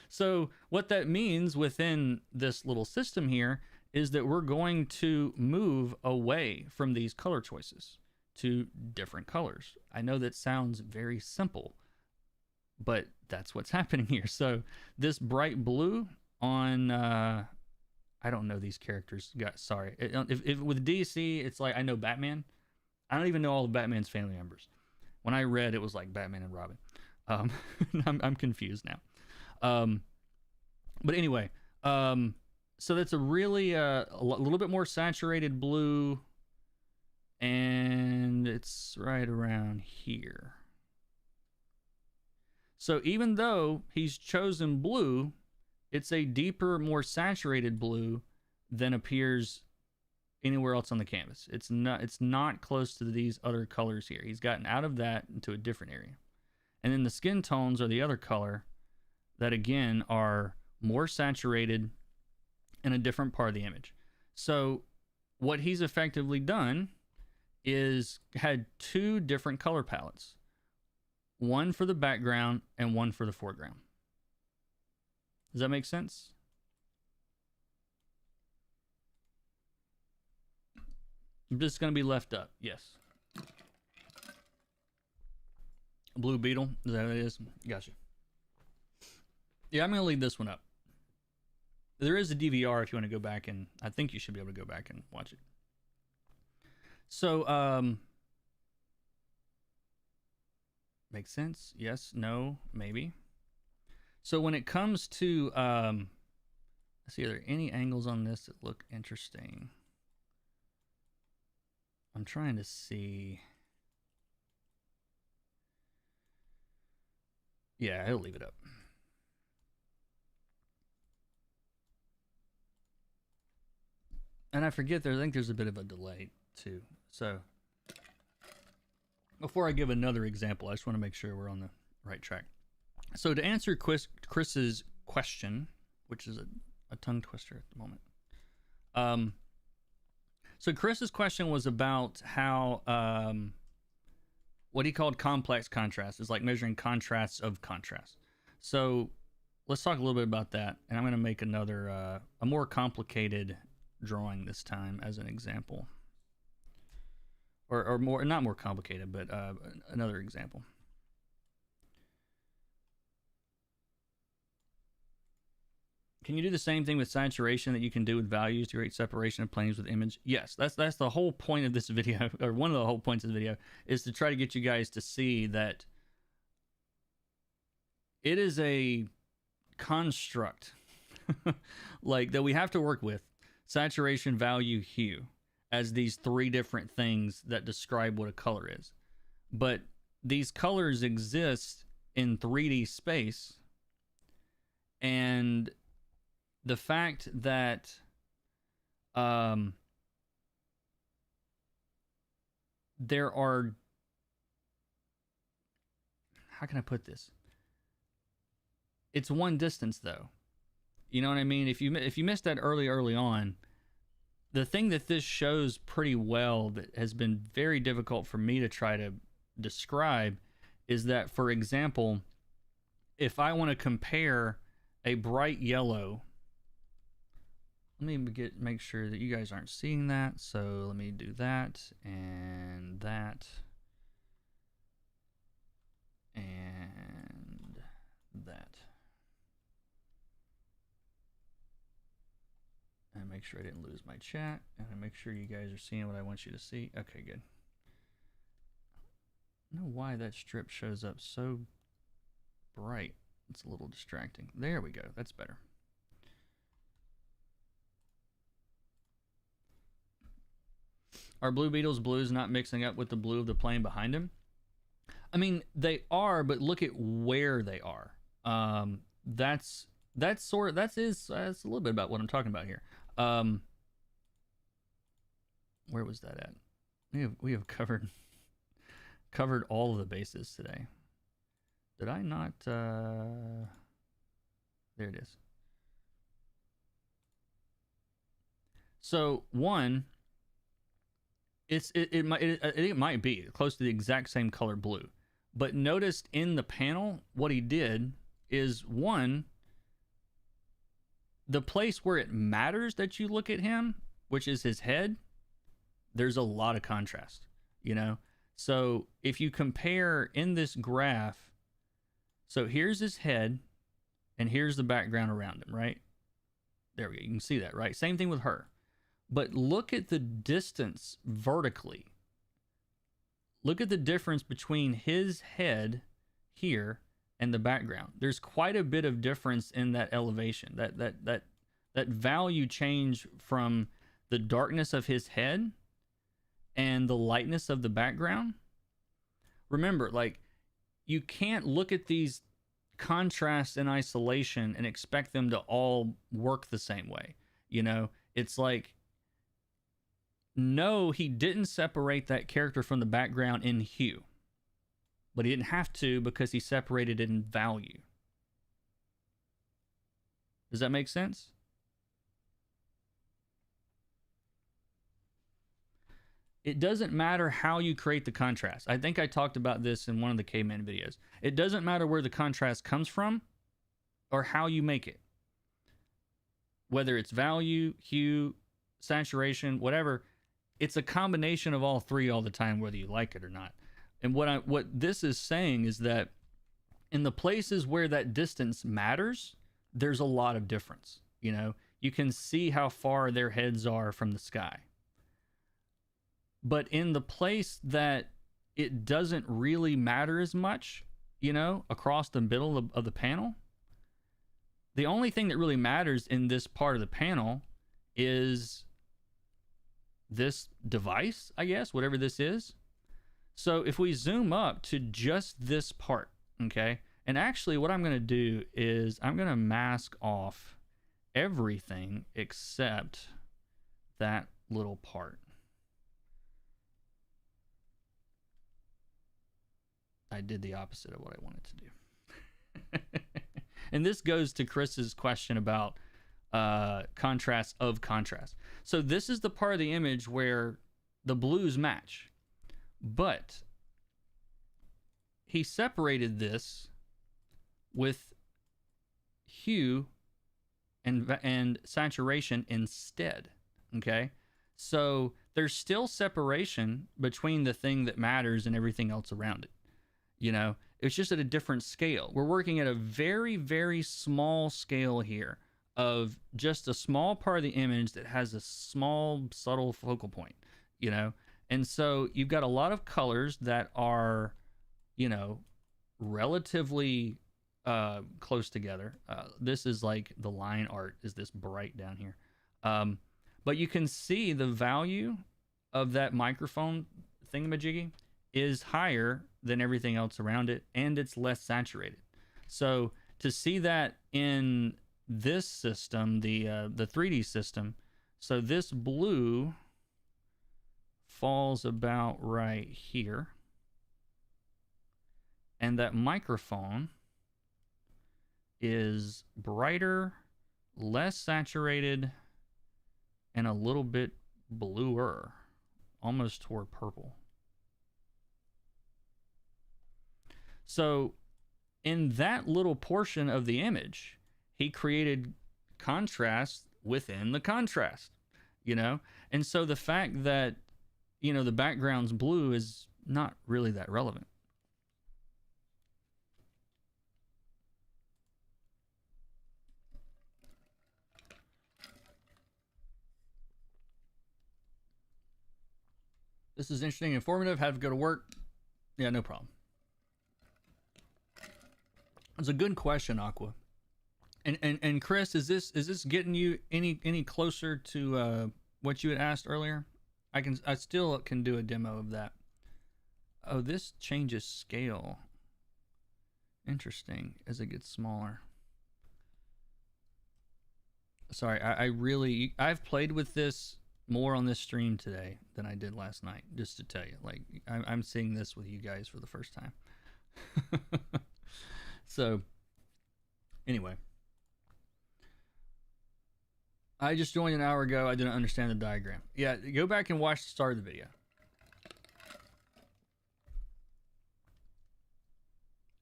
So what that means within this little system here is that we're going to move away from these color choices to different colors. I know that sounds very simple, but that's what's happening here. So this bright blue on I don't know these characters. Sorry. If with DC, it's like I know Batman. I don't even know all of Batman's family members. When I read, it was like Batman and Robin. I'm confused now. But anyway, so that's a really a little bit more saturated blue, and it's right around here. So even though he's chosen blue, it's a deeper, more saturated blue than appears anywhere else on the canvas. It's not close to these other colors here. He's gotten out of that into a different area. And then the skin tones are the other color that again are more saturated in a different part of the image. So what he's effectively done is had two different color palettes. One for the background and one for the foreground. Does that make sense? This is going to be left up. Yes. Blue Beetle. Is that what it is? Gotcha. Yeah, I'm going to leave this one up. There is a DVR if you want to go back, and I think you should be able to go back and watch it. So, makes sense? Yes, no, maybe. So when it comes to, let's see, are there any angles on this that look interesting? I'm trying to see. Yeah, I'll leave it up. And I forget I think there's a bit of a delay too. So before I give another example, I just want to make sure we're on the right track. So to answer Chris's question, which is a tongue twister at the moment. So Chris's question was about how what he called complex contrast is like measuring contrasts of contrast. So let's talk a little bit about that. And I'm going to make another, a more complicated drawing this time as an example. Or more, not more complicated, but another example. Can you do the same thing with saturation that you can do with values to create separation of planes with image? Yes, that's the whole point of this video, or one of the whole points of the video, is to try to get you guys to see that it is a construct like that we have to work with: saturation, value, hue, as these three different things that describe what a color is. But these colors exist in 3D space, and the fact that there are, how can I put this? It's one distance though. You know what I mean? If you missed that early on, the thing that this shows pretty well that has been very difficult for me to try to describe is that, for example, if I want to compare a bright yellow, let me make sure that you guys aren't seeing that. So let me do that and that and that. And make sure I didn't lose my chat, and I make sure you guys are seeing what I want you to see. Okay, good. I don't know why that strip shows up so bright. It's a little distracting. There we go. That's better. Are Blue Beetle's blues not mixing up with the blue of the plane behind him? I mean, they are, but look at where they are. That's a little bit about what I'm talking about here. Where was that at? We have covered all of the bases today. Did I not? There it is. So one, it might be close to the exact same color blue, but notice in the panel what he did is, one, the place where it matters that you look at him, which is his head, there's a lot of contrast, you know? So if you compare in this graph, so here's his head and here's the background around him, right? There we go. You can see that, right? Same thing with her. But look at the distance vertically. Look at the difference between his head here and the background. There's quite a bit of difference in that elevation, that value change from the darkness of his head and the lightness of the background. Remember, like, you can't look at these contrasts in isolation and expect them to all work the same way. You know, it's like, no, he didn't separate that character from the background in hue, but he didn't have to because he separated it in value. Does that make sense? It doesn't matter how you create the contrast. I think I talked about this in one of the Caveman videos. It doesn't matter where the contrast comes from or how you make it. Whether it's value, hue, saturation, whatever, it's a combination of all three all the time, whether you like it or not. And what this is saying is that in the places where that distance matters, there's a lot of difference. You know, you can see how far their heads are from the sky. But in the place that it doesn't really matter as much, you know, across the middle of the panel, the only thing that really matters in this part of the panel is this device, I guess, whatever this is. So if we zoom up to just this part, okay, and actually what I'm going to do is I'm going to mask off everything except that little part. I did the opposite of what I wanted to do. And this goes to Chris's question about contrast of contrast. So this is the part of the image where the blues match, but he separated this with hue and saturation instead. Okay, so there's still separation between the thing that matters and everything else around it. You know, it's just at a different scale. We're working at a very, very small scale here of just a small part of the image that has a small, subtle focal point, you know? And so you've got a lot of colors that are, you know, relatively close together. This is like the line art is this bright down here. But you can see the value of that microphone thingamajiggy is higher than everything else around it, and it's less saturated. So to see that in this system, the 3D system, so this blue falls about right here, and that microphone is brighter, less saturated, and a little bit bluer, almost toward purple. So in that little portion of the image, he created contrast within the contrast, you know? And so the fact that, you know, the background's blue is not really that relevant. This is interesting and informative. Have to go to work. Yeah, no problem. It's a good question, Aqua. And Chris, is this getting you any closer to what you had asked earlier? I still can do a demo of that. Oh, this changes scale. Interesting, as it gets smaller. Sorry, I've played with this more on this stream today than I did last night, just to tell you. Like, I'm seeing this with you guys for the first time. So, anyway. I just joined an hour ago. I didn't understand the diagram. Yeah, go back and watch the start of the video.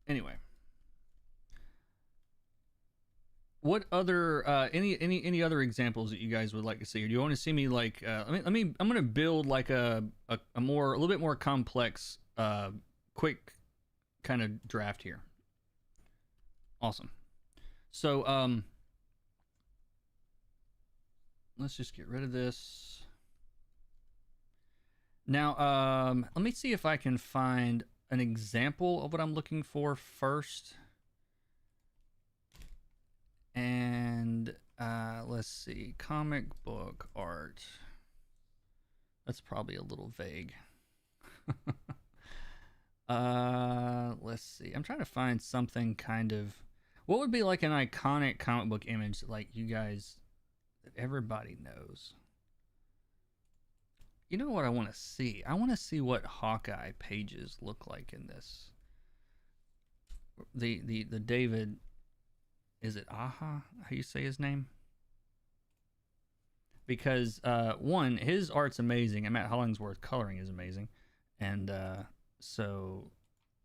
Anyway. What other any other examples that you guys would like to see? Or do you want to see me like I'm gonna build like a little bit more complex quick kind of draft here. Awesome. So let's just get rid of this. Now let me see if I can find an example of what I'm looking for first. And let's see, comic book art. That's probably a little vague. Let's see. I'm trying to find something kind of, what would be like an iconic comic book image that, like, you guys, that everybody knows. You know what I want to see? I want to see what Hawkeye pages look like in this. The David, is it Aha? How you say his name? Because one, his art's amazing, and Matt Hollingsworth coloring is amazing, and so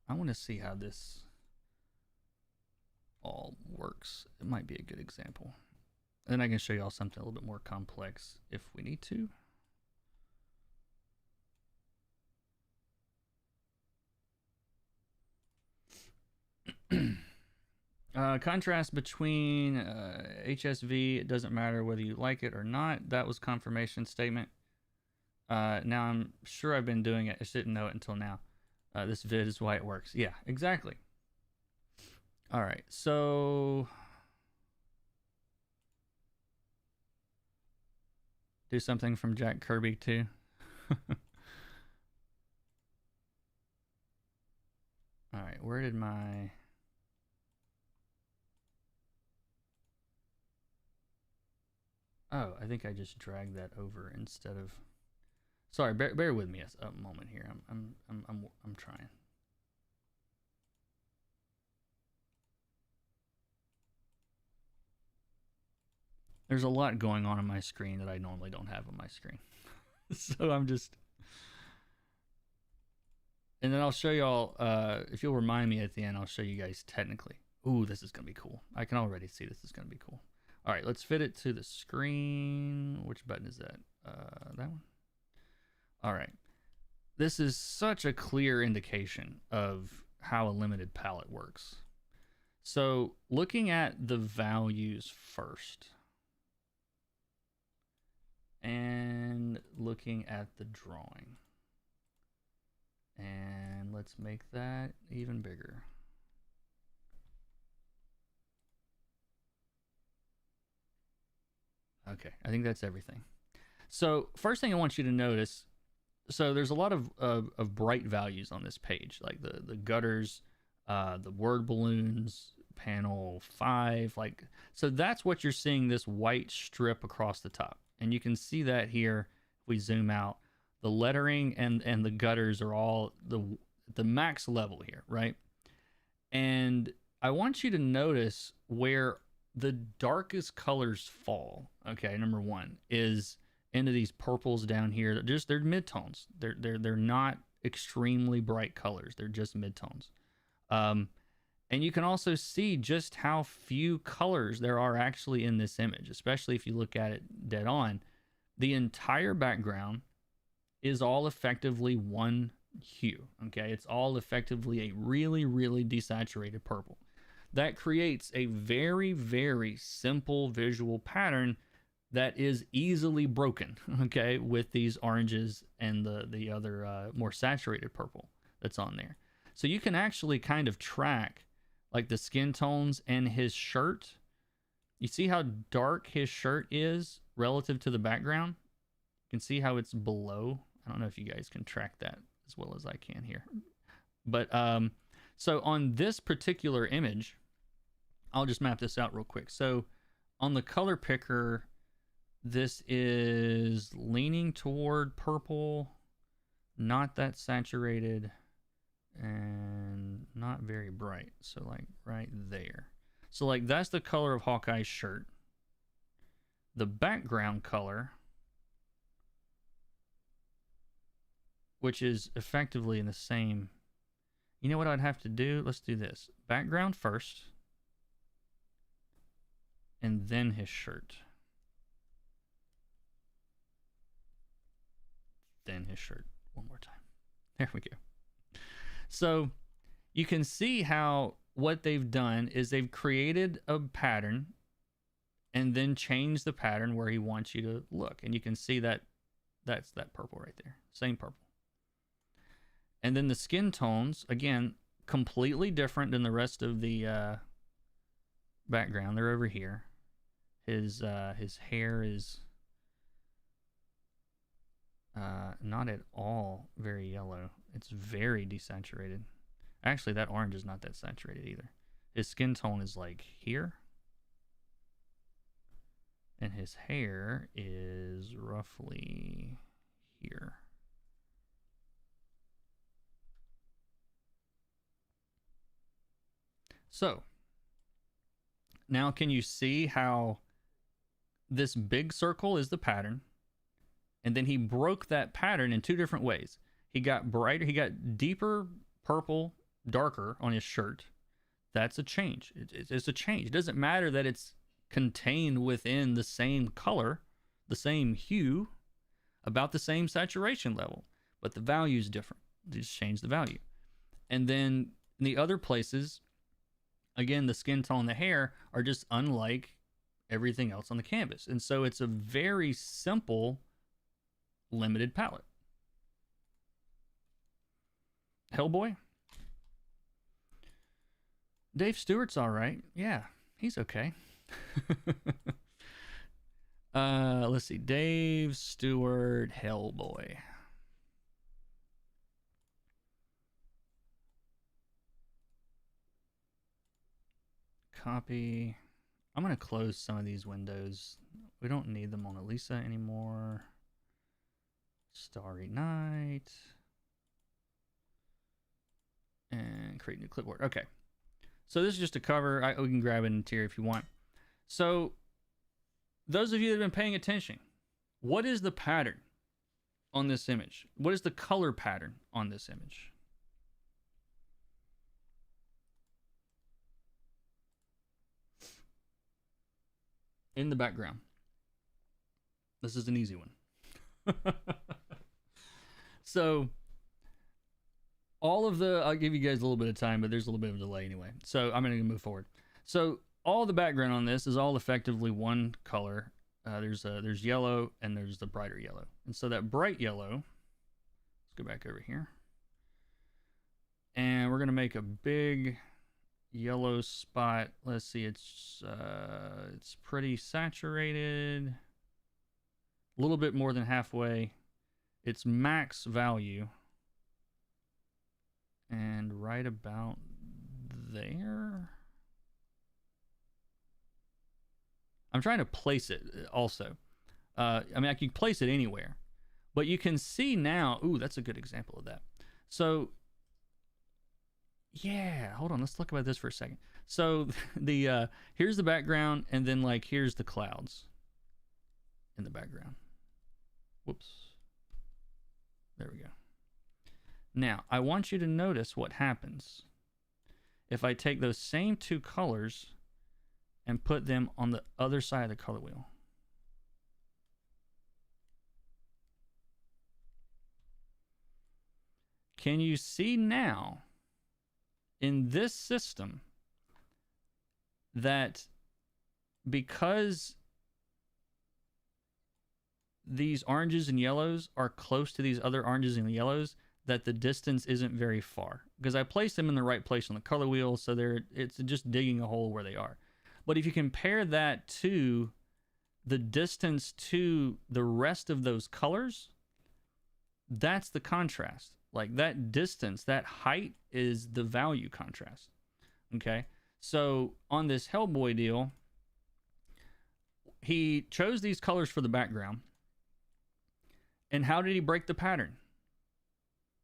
I want to see how this all works. It might be a good example. And then I can show y'all something a little bit more complex if we need to. Contrast between HSV, it doesn't matter whether you like it or not. That was confirmation statement. Now I'm sure I've been doing it. I just didn't know it until now. This vid is why it works. Yeah, exactly. All right, so do something from Jack Kirby too. All right, where did my... Oh, I think I just dragged that over instead of... Sorry, bear with me a moment here. I'm trying. There's a lot going on my screen that I normally don't have on my screen. So I'm just... And then I'll show y'all, if you'll remind me at the end, I'll show you guys technically. Ooh, this is going to be cool. I can already see this is going to be cool. All right, let's fit it to the screen. Which button is that? That one? All right. This is such a clear indication of how a limited palette works. So looking at the values first. and looking at the drawing. And let's make that even bigger. Okay, I think that's everything. So first thing I want you to notice, so there's a lot of bright values on this page, like the gutters, the word balloons, panel 5, like, so that's what you're seeing, this white strip across the top. And you can see that here if we zoom out. The lettering and the gutters are all the max level here, right? And I want you to notice where the darkest colors fall. Okay, number one is into these purples down here. They're midtones. They're not extremely bright colors. They're just midtones. And you can also see just how few colors there are actually in this image, especially if you look at it dead on. The entire background is all effectively one hue. Okay, it's all effectively a really, really desaturated purple. That creates a very, very simple visual pattern that is easily broken, okay, with these oranges and the other more saturated purple that's on there. So you can actually kind of track like the skin tones and his shirt. You see how dark his shirt is relative to the background? You can see how it's below. I don't know if you guys can track that as well as I can here. But so on this particular image, I'll just map this out real quick. So on the color picker, this is leaning toward purple, not that saturated, and not very bright. So like right there. So like that's the color of Hawkeye's shirt. The background color, which is effectively in the same. You know what I'd have to do? Let's do this. Background first, and then his shirt. Then his shirt. One more time. There we go. So you can see how what they've done is they've created a pattern and then changed the pattern where he wants you to look. And you can see that that's that purple right there. Same purple. And then the skin tones, again, completely different than the rest of the background. They're over here. His hair is not at all very yellow. It's very desaturated. Actually, that orange is not that saturated either. His skin tone is like here. And his hair is roughly here. So, now can you see how this big circle is the pattern? And then he broke that pattern in two different ways. He got brighter, he got deeper purple, darker on his shirt. That's a change. It's a change. It doesn't matter that it's contained within the same color, the same hue, about the same saturation level, but the value is different. They just change the value. And then in the other places, again, the skin tone and the hair are just unlike everything else on the canvas. And so it's a very simple, limited palette. Hellboy? Dave Stewart's all right. Yeah, he's okay. Let's see. Dave Stewart, Hellboy. Copy. I'm going to close some of these windows. We don't need the Mona Lisa anymore. Starry Night. And create new clipboard. Okay. So this is just a cover. We can grab an interior if you want. So those of you that have been paying attention, what is the pattern on this image? What is the color pattern on this image? In the background. This is an easy one. So all of the, I'll give you guys a little bit of time, but there's a little bit of a delay anyway. So I'm going to move forward. So all the background on this is all effectively one color. there's yellow and there's the brighter yellow. And so that bright yellow, let's go back over here. And we're going to make a big yellow spot. Let's see, it's pretty saturated. A little bit more than halfway. It's max value. And right about there. I'm trying to place it also. I mean, I can place it anywhere. But you can see now, ooh, that's a good example of that. So, yeah, hold on, let's talk about this for a second. So, here's the background, and then, like, here's the clouds in the background. Whoops. There we go. Now, I want you to notice what happens if I take those same two colors and put them on the other side of the color wheel. Can you see now in this system that because these oranges and yellows are close to these other oranges and yellows, that the distance isn't very far? Because I placed them in the right place on the color wheel, so it's just digging a hole where they are. But if you compare that to the distance to the rest of those colors, that's the contrast. Like that distance, that height is the value contrast. Okay? So on this Hellboy deal, he chose these colors for the background. And how did he break the pattern?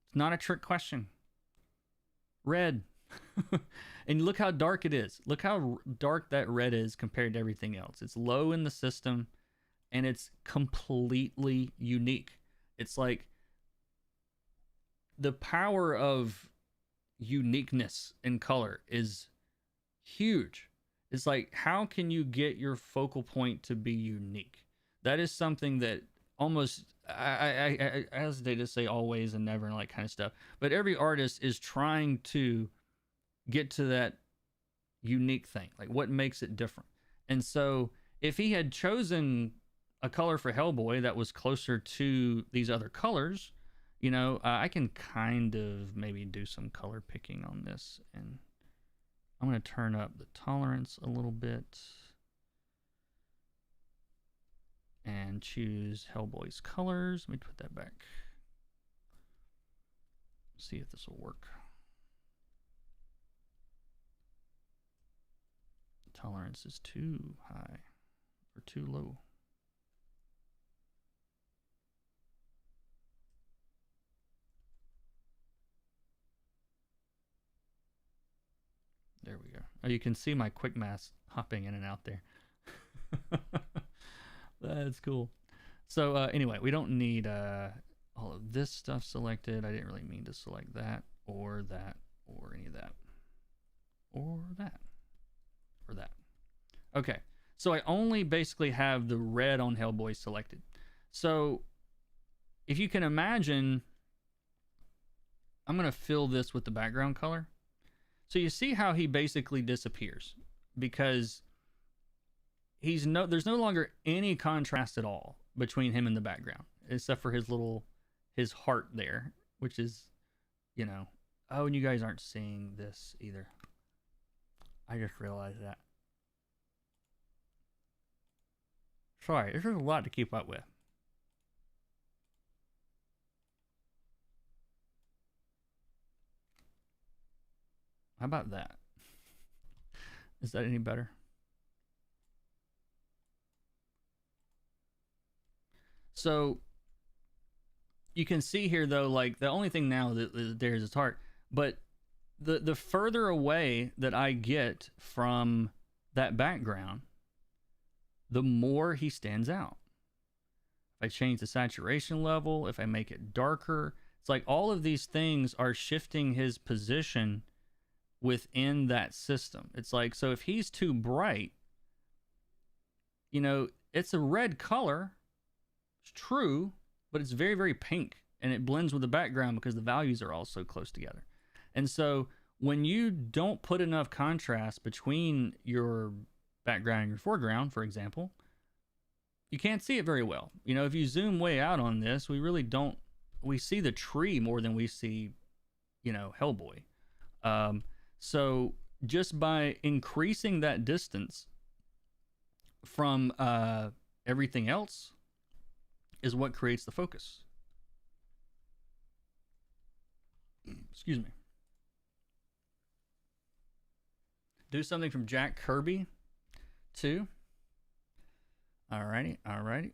It's not a trick question. Red. And look how dark it is. Look how dark that red is compared to everything else. It's low in the system, and it's completely unique. It's like the power of uniqueness in color is huge. It's like, how can you get your focal point to be unique? That is something that almost, I hesitate to say always and never and like kind of stuff, but every artist is trying to get to that unique thing, like what makes it different. And so if he had chosen a color for Hellboy that was closer to these other colors, you know, I can kind of maybe do some color picking on this, and I'm going to turn up the tolerance a little bit and choose Hellboy's colors. Let me put that back. See if this will work. Tolerance is too high or too low. There we go. Oh, you can see my quick mask hopping in and out there. That's cool. So anyway, we don't need all of this stuff selected. I didn't really mean to select that or any of that or that or that. Okay, so I only basically have the red on Hellboy selected. So if you can imagine, I'm going to fill this with the background color. So you see how he basically disappears because there's no longer any contrast at all between him and the background, except for his heart there, which is, you know, oh, and you guys aren't seeing this either. I just realized that. Sorry, there's a lot to keep up with. How about that? Is that any better? So you can see here though, like the only thing now that there is his heart, but the further away that I get from that background, the more he stands out. If I change the saturation level, if I make it darker, it's like all of these things are shifting his position within that system. It's like, so if he's too bright, you know, it's a red color. It's true, but it's very, very pink, and it blends with the background because the values are all so close together. And so when you don't put enough contrast between your background and your foreground, for example, you can't see it very well. You know, if you zoom way out on this, we really don't, we see the tree more than we see, you know, Hellboy. So just by increasing that distance from everything else is what creates the focus. Excuse me. Do something from Jack Kirby too. Alrighty, alrighty.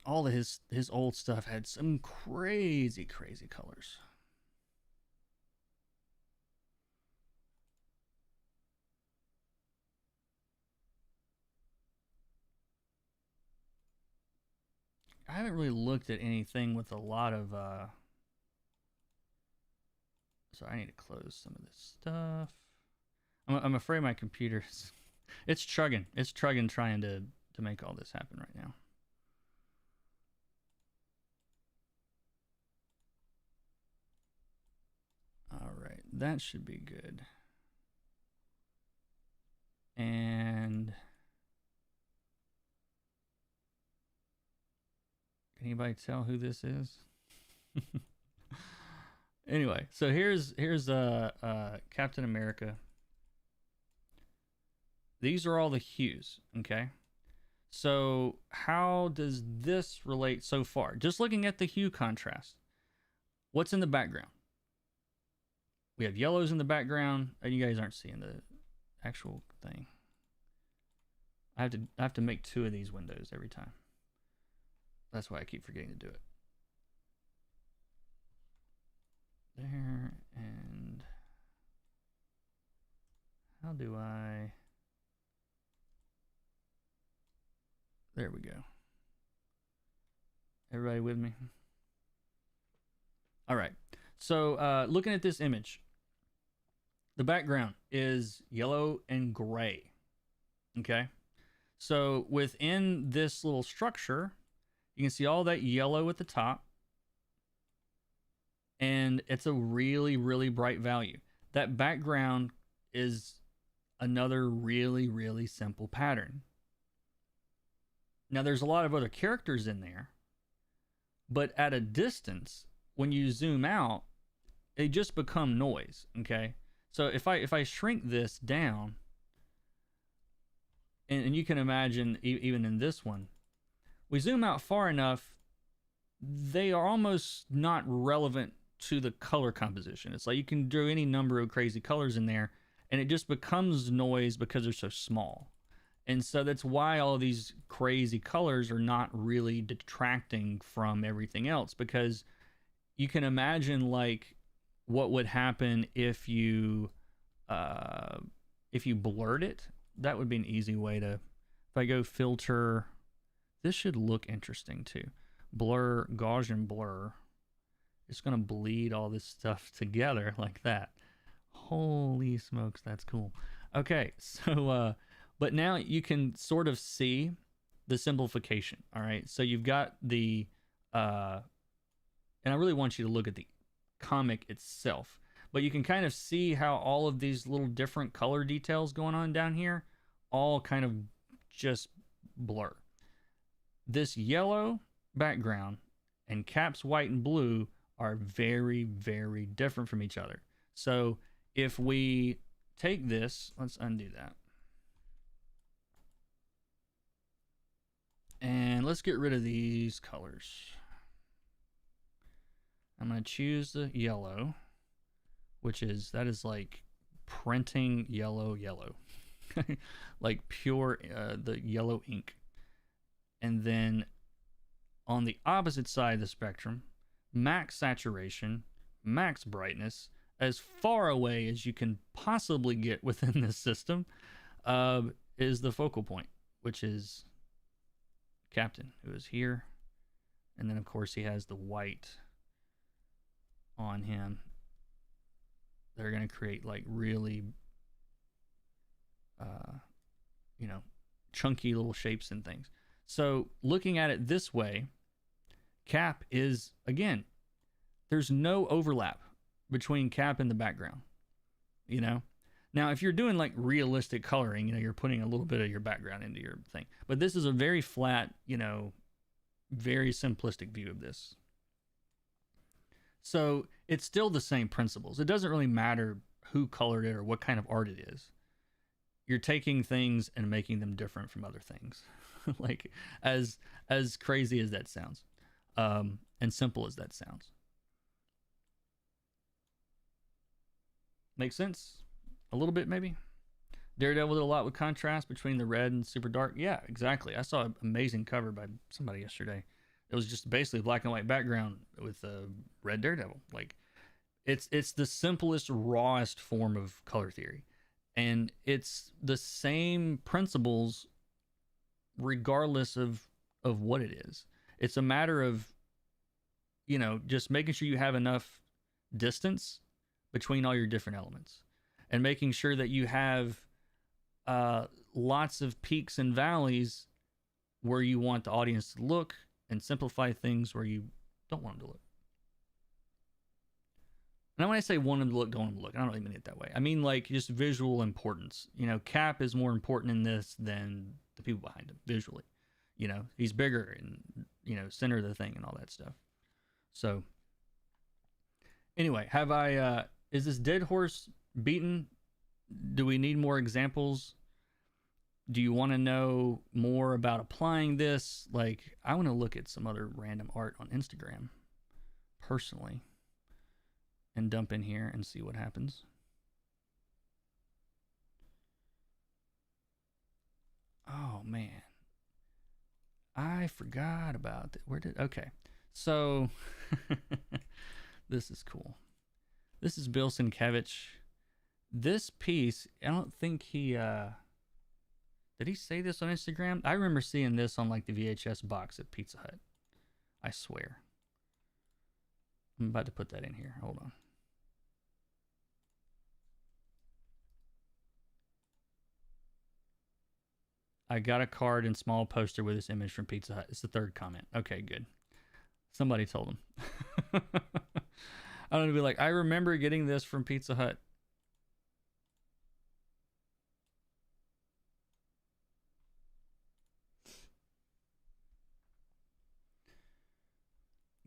All of his old stuff had some crazy colors. I haven't really looked at anything with a lot of so I need to close some of this stuff. I'm afraid my computer's it's chugging trying to make all this happen right now. All right, that should be good. And can anybody tell who this is? Anyway, so here's Captain America. These are all the hues, okay? So how does this relate so far? Just looking at the hue contrast. What's in the background? We have yellows in the background. Oh, you guys aren't seeing the actual thing. I have to make 2 of these windows every time. That's why I keep forgetting to do it. There, and how do I... There we go. Everybody with me? All right. So looking at this image, the background is yellow and gray. Okay. So within this little structure, you can see all that yellow at the top. And it's a really bright value. That background is another really simple pattern. Now there's a lot of other characters in there, but at a distance, when you zoom out, they just become noise, okay? So if I shrink this down, and you can imagine even in this one, we zoom out far enough, they are almost not relevant to the color composition. It's like you can do any number of crazy colors in there, and it just becomes noise because they're so small. And so that's why all these crazy colors are not really detracting from everything else, because you can imagine like what would happen if you blurred it. That would be an easy way to, if I go filter, this should look interesting too. Blur, Gaussian blur. It's going to bleed all this stuff together like that. Holy smokes, that's cool. Okay, so, but now you can sort of see the simplification, all right? So you've got the, and I really want you to look at the comic itself, but you can kind of see how all of these little different color details going on down here all kind of just blur. This yellow background and Cap's white and blue are very different from each other. So if we take this, let's undo that. And let's get rid of these colors. I'm going to choose the yellow, that is like printing yellow. Like pure, the yellow ink. And then on the opposite side of the spectrum, max saturation, max brightness, as far away as you can possibly get within this system, is the focal point, which is Captain, who is here. And then, of course, he has the white on him. They're going to create like really, chunky little shapes and things. So looking at it this way, Cap is, again, there's no overlap between Cap and the background. you know. Now, if you're doing like realistic coloring, you know, you're putting a little bit of your background into your thing. But this is a very flat, you know, very simplistic view of this. So it's still the same principles. It doesn't really matter who colored it or what kind of art it is. You're taking things and making them different from other things. Like as crazy as that sounds, and simple as that sounds. Makes sense? A little bit, maybe? Daredevil did a lot with contrast between the red and super dark. Yeah, exactly. I saw an amazing cover by somebody yesterday. It was just basically a black and white background with a red Daredevil. Like, it's the simplest, rawest form of color theory. And it's the same principles regardless of what it is. It's a matter of, you know, just making sure you have enough distance between all your different elements and making sure that you have lots of peaks and valleys where you want the audience to look and simplify things where you don't want them to look. And when I say want them to look, don't want them to look, I don't really mean it that way. I mean like just visual importance. You know, Cap is more important in this than the people behind him visually. You know, he's bigger and, you know, center of the thing and all that stuff. So anyway, have I is this dead horse beaten? Do we need more examples? Do you want to know more about applying this? Like, I want to look at some other random art on Instagram personally and dump in here and see what happens. Oh man, I forgot about that. Where did, okay. So this is cool. This is Bill Sienkiewicz. This piece, I don't think he, did he say this on Instagram? I remember seeing this on like the VHS box at Pizza Hut. I swear. I'm about to put that in here. Hold on. I got a card and small poster with this image from Pizza Hut. It's the third comment. Okay, good. Somebody told him. I'm going to be like, I remember getting this from Pizza Hut.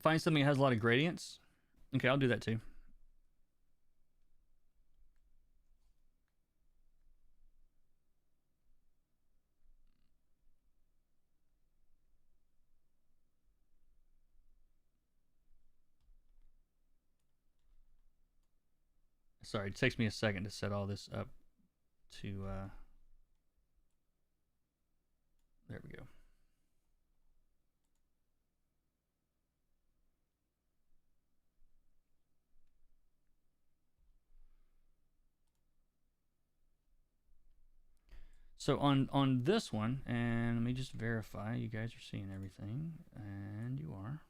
Find something that has a lot of gradients. Okay, I'll do that too. Sorry, it takes me a second to set all this up to, there we go. So on this one, and let me just verify you guys are seeing everything, and you are.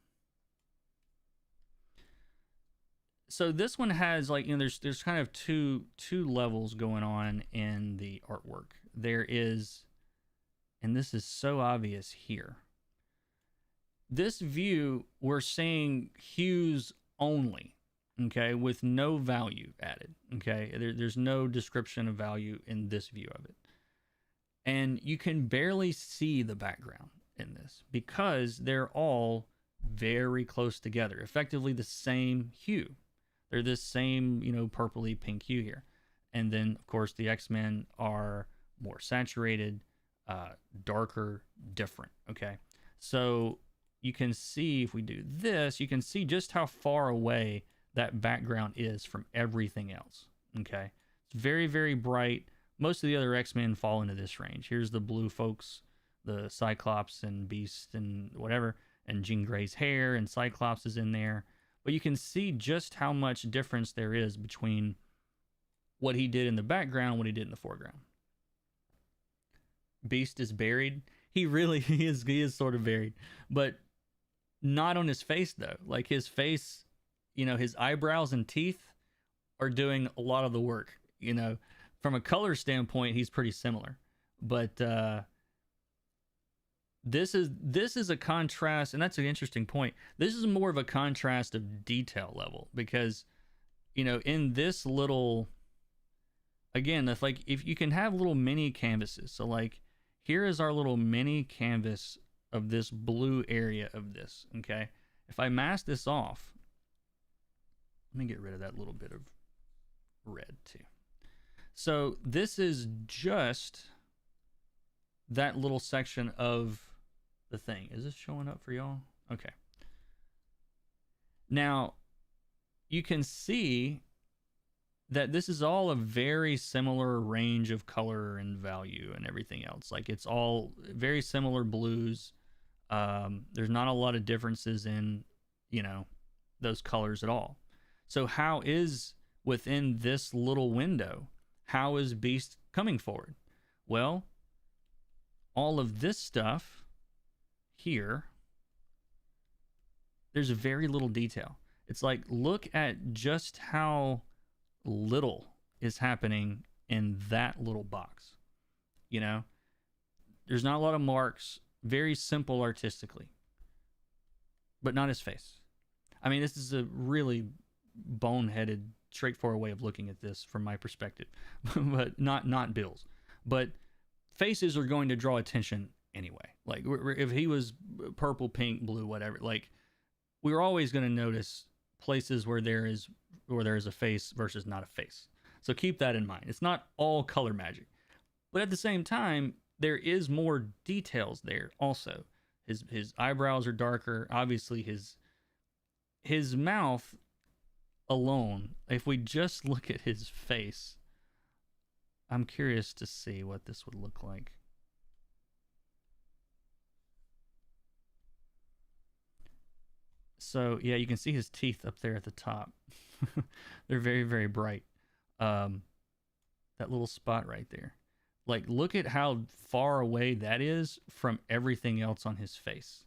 So this one has like, you know, there's kind of two levels going on in the artwork. There is, and this is so obvious here. This view, we're seeing hues only, okay, with no value added, okay? There's no description of value in this view of it. And you can barely see the background in this because they're all very close together, effectively the same hue. They're this same, you know, purpley pink hue here. And then, of course, the X-Men are more saturated, darker, different, okay? So you can see, if we do this, you can see just how far away that background is from everything else, okay? It's very, very bright. Most of the other X-Men fall into this range. Here's the blue folks, the Cyclops and Beast and whatever, and Jean Grey's hair, and Cyclops is in there. But you can see just how much difference there is between what he did in the background and what he did in the foreground. Beast is buried. He is sort of buried, but not on his face though. Like his face, you know, his eyebrows and teeth are doing a lot of the work. You know, from a color standpoint, he's pretty similar, but this is a contrast, and that's an interesting point. This is more of a contrast of detail level because, you know, in this little again, that's like if you can have little mini canvases. So like here is our little mini canvas of this blue area of this, okay? If I mask this off, let me get rid of that little bit of red too. So this is just that little section of the thing. Is this showing up for y'all? Okay. Now, you can see that this is all a very similar range of color and value and everything else. Like it's all very similar blues. There's not a lot of differences in, you know, those colors at all. So how is within this little window, how is Beast coming forward? Well, all of this stuff here, there's very little detail. It's like, look at just how little is happening in that little box. You know, there's not a lot of marks, very simple artistically, but not his face. I mean, this is a really boneheaded, straightforward way of looking at this from my perspective, but not Bill's. But faces are going to draw attention anyway. Like if he was purple, pink, blue, whatever, like we're always going to notice places where there is a face versus not a face. So keep that in mind. It's not all color magic, but at the same time, there is more details there also. His eyebrows are darker. Obviously, his mouth alone, if we just look at his face, I'm curious to see what this would look like. So yeah, you can see his teeth up there at the top. They're very, very bright. That little spot right there. Like, look at how far away that is from everything else on his face,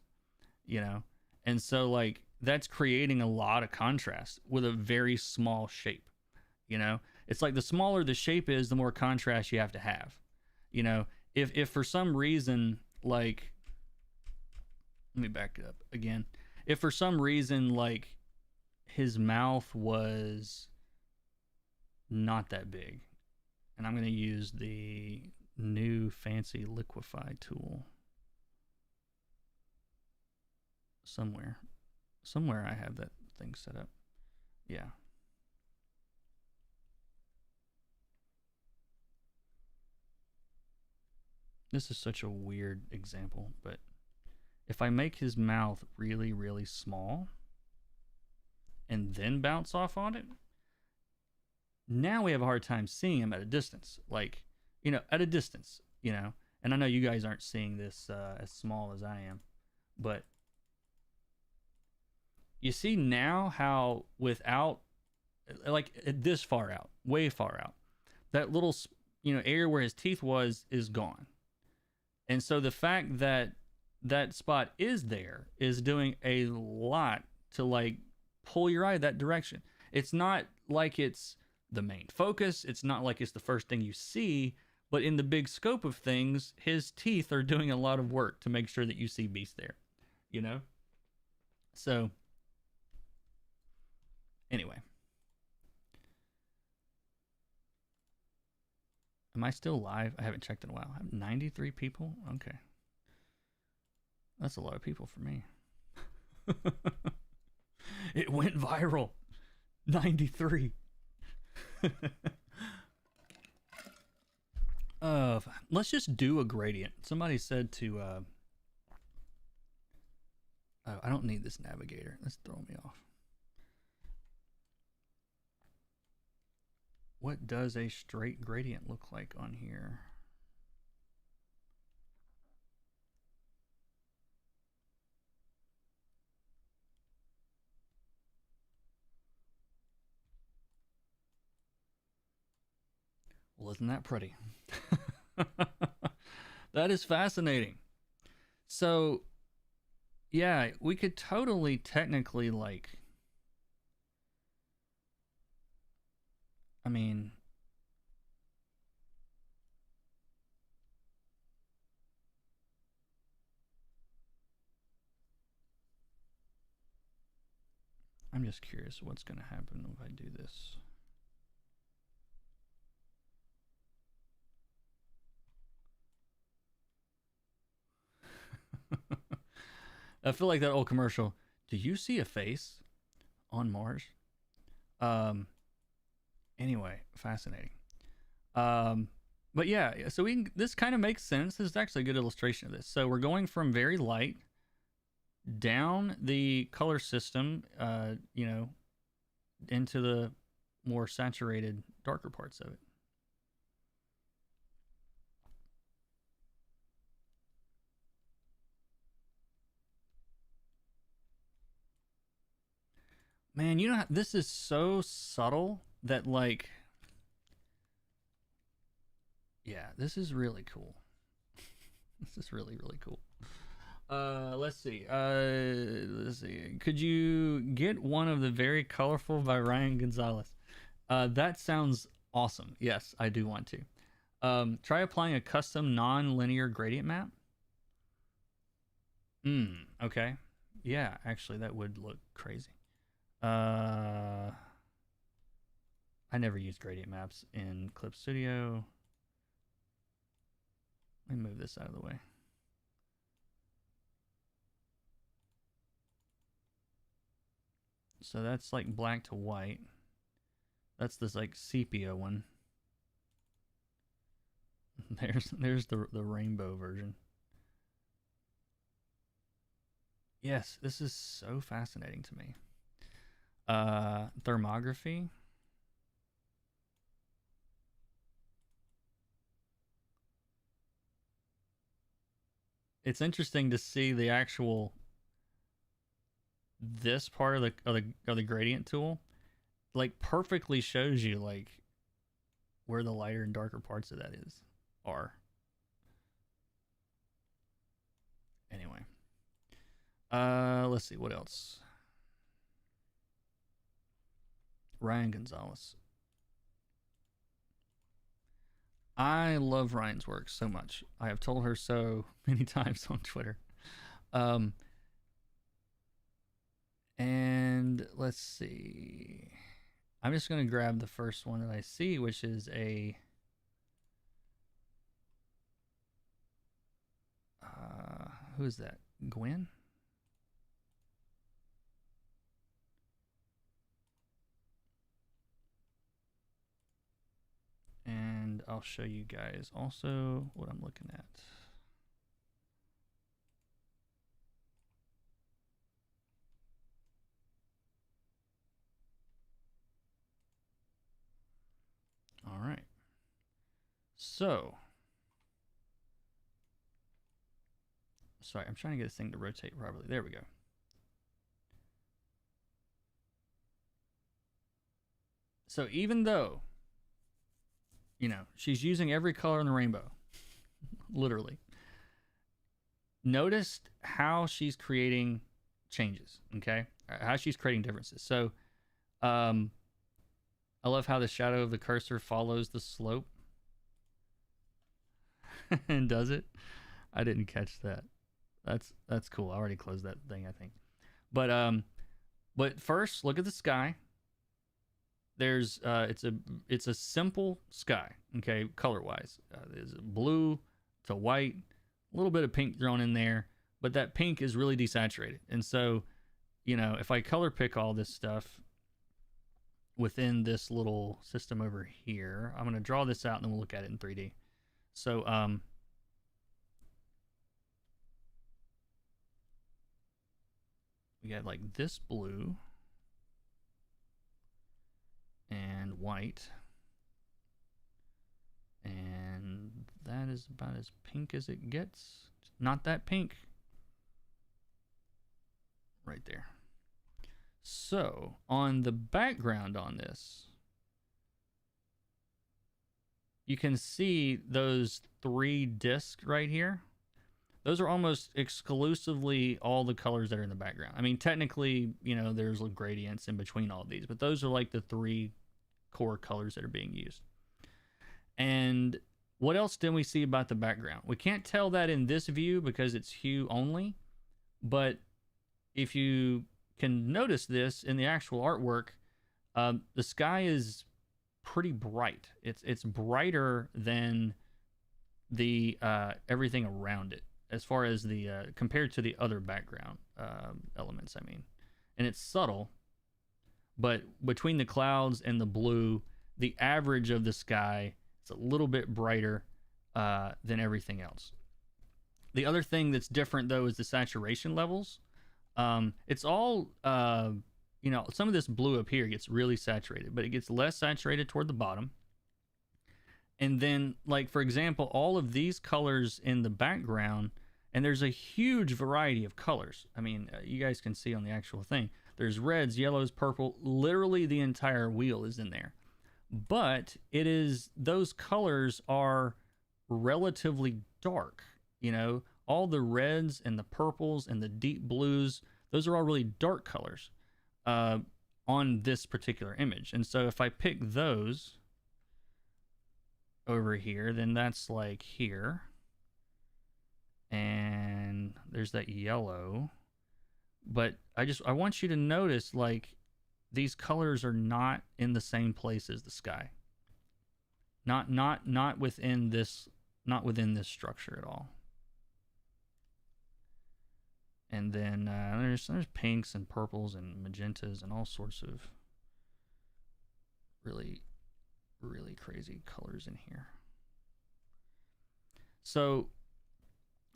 you know? And so, like, that's creating a lot of contrast with a very small shape, you know? It's like the smaller the shape is, the more contrast you have to have, you know? If for some reason, like, let me back it up again. If for some reason, like, his mouth was not that big, and I'm going to use the new fancy liquify tool somewhere I have that thing set up. Yeah. This is such a weird example, but if I make his mouth really, really small and then bounce off on it, now we have a hard time seeing him at a distance. Like, you know, at a distance, you know. And I know you guys aren't seeing this as small as I am, but you see now how without, like, this far out, way far out, that little, you know, area where his teeth was is gone. And so the fact that that spot is there is doing a lot to, like, pull your eye that direction. It's not like it's the main focus. It's not like it's the first thing you see, but in the big scope of things, his teeth are doing a lot of work to make sure that you see Beast there, you know? So, anyway. Am I still live? I haven't checked in a while. I have 93 people? Okay. That's a lot of people for me. It went viral. 93. Let's just do a gradient. Somebody said to I don't need this navigator. That's throwing me off. What does a straight gradient look like on here? Well, isn't that pretty? That is fascinating. So, yeah, we could totally technically, like, I mean, I'm just curious what's going to happen if I do this. I feel like that old commercial. Do you see a face on Mars? Um. Anyway, fascinating. Um. But yeah, so this kind of makes sense. This is actually a good illustration of this. So we're going from very light down the color system, into the more saturated, darker parts of it. Man, this is so subtle that, like, yeah, this is really cool. This is really, really cool. Let's see. Let's see. Could you get one of the very colorful by Ryan Gonzalez? That sounds awesome. Yes, I do want to. Try applying a custom non-linear gradient map. Okay. Yeah, actually, that would look crazy. I never use gradient maps in Clip Studio. Let me move this out of the way. So that's like black to white. That's this like sepia one. There's the rainbow version. Yes, this is so fascinating to me. Thermography. It's interesting to see the actual this part of the gradient tool, like, perfectly shows you like where the lighter and darker parts of that are. Anyway, let's see what else. Ryan Gonzalez. I love Ryan's work so much. I have told her so many times on Twitter. And let's see. I'm just going to grab the first one that I see, which is a who is that? Gwen? And I'll show you guys also what I'm looking at. All right. So, sorry, I'm trying to get this thing to rotate properly. There we go. So even though, she's using every color in the rainbow, literally, notice how she's creating changes, okay? How she's creating differences. So, I love how the shadow of the cursor follows the slope. And does it? I didn't catch that. That's cool. I already closed that thing, I think. But first, look at the sky. There's it's a simple sky, okay, color wise. There's blue to white, a little bit of pink thrown in there, but that pink is really desaturated. And so, if I color pick all this stuff within this little system over here, I'm going to draw this out and then we'll look at it in 3D. So we got like this blue and white, and that is about as pink as it gets. Not that pink. Right there. So on the background on this, you can see those 3 discs right here. Those are almost exclusively all the colors that are in the background. I mean, technically, there's gradients in between all of these, but those are like the 3 core colors that are being used. And what else did we see about the background? We can't tell that in this view because it's hue only, but if you can notice this in the actual artwork, the sky is pretty bright. It's brighter than the everything around it, as far as the compared to the other background elements, I mean. And it's subtle, but between the clouds and the blue, the average of the sky is a little bit brighter than everything else. The other thing that's different, though, is the saturation levels. It's all, some of this blue up here gets really saturated, but it gets less saturated toward the bottom. And then, like, for example, all of these colors in the background, and there's a huge variety of colors. I mean, you guys can see on the actual thing. There's reds, yellows, purple. Literally the entire wheel is in there. But those colors are relatively dark. All the reds and the purples and the deep blues, those are all really dark colors on this particular image. And so if I pick those over here, then that's like here. And there's that yellow. But I want you to notice, like, these colors are not in the same place as the sky. Not within this structure at all. And then there's pinks and purples and magentas and all sorts of really, really crazy colors in here. So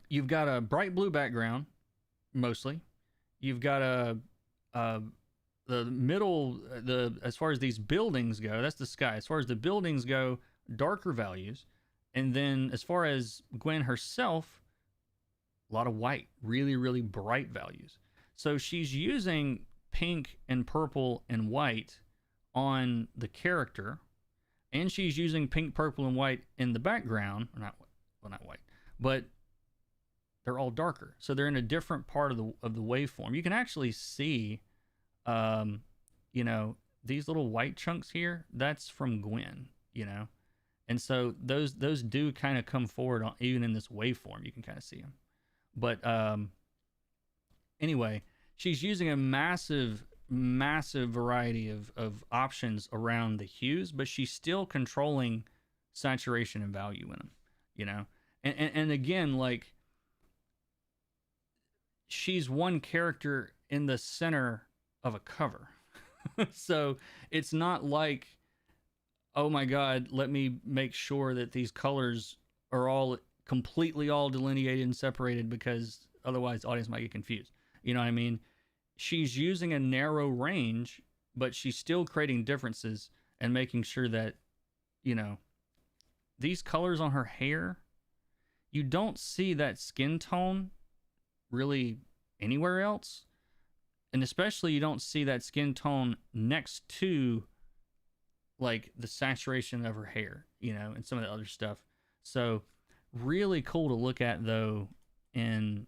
you've got a bright blue background, mostly. You've got the middle, as far as these buildings go, that's the sky. As far as the buildings go, darker values. And then as far as Gwen herself, a lot of white, really, really bright values. So she's using pink and purple and white on the character, and she's using pink, purple, and white in the background. Not white, but they're all darker. So they're in a different part of the waveform. You can actually see, these little white chunks here. That's from Gwen, and so those do kind of come forward even in this waveform. You can kind of see them. But anyway, she's using a massive variety of options around the hues, but she's still controlling saturation and value in them, and again, like, she's one character in the center of a cover. So it's not like, oh my God, let me make sure that these colors are all completely all delineated and separated, because otherwise the audience might get confused. You know what I mean? She's using a narrow range, but she's still creating differences and making sure that, these colors on her hair, you don't see that skin tone really anywhere else. And especially you don't see that skin tone next to, like, the saturation of her hair, and some of the other stuff. So really cool to look at, though, in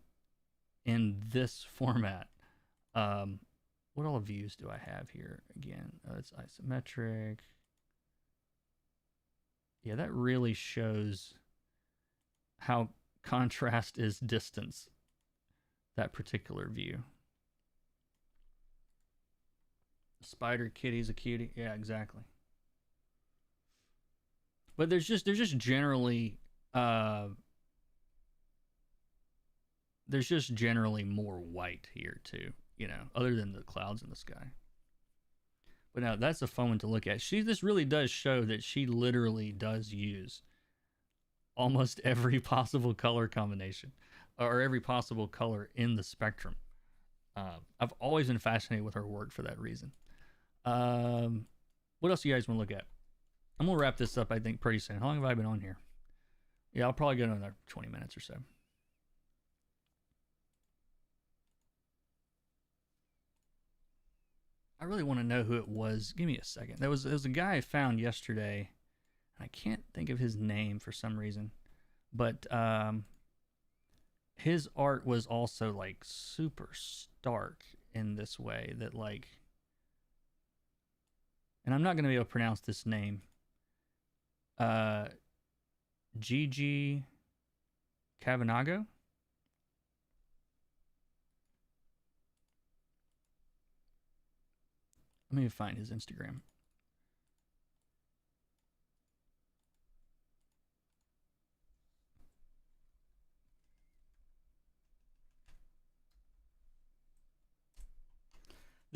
this format. What all views do I have here? Again, it's isometric. Yeah, that really shows how contrast is distance, that particular view. Spider kitty's a cutie. Yeah, exactly. But there's just generally more white here too, other than the clouds in the sky. But now that's a fun one to look at. This really does show that she literally does use almost every possible color combination, or every possible color in the spectrum. I've always been fascinated with her work for that reason. What else do you guys want to look at? I'm gonna wrap this up, I think, pretty soon. How long have I been on here? Yeah, I'll probably go another 20 minutes or so. I really want to know who it was. Give me a second. There was a guy I found yesterday, and I can't think of his name for some reason, but his art was also, like, super stark in this way that, like, and I'm not going to be able to pronounce this name. Gigi Cavanago. Let me find his Instagram.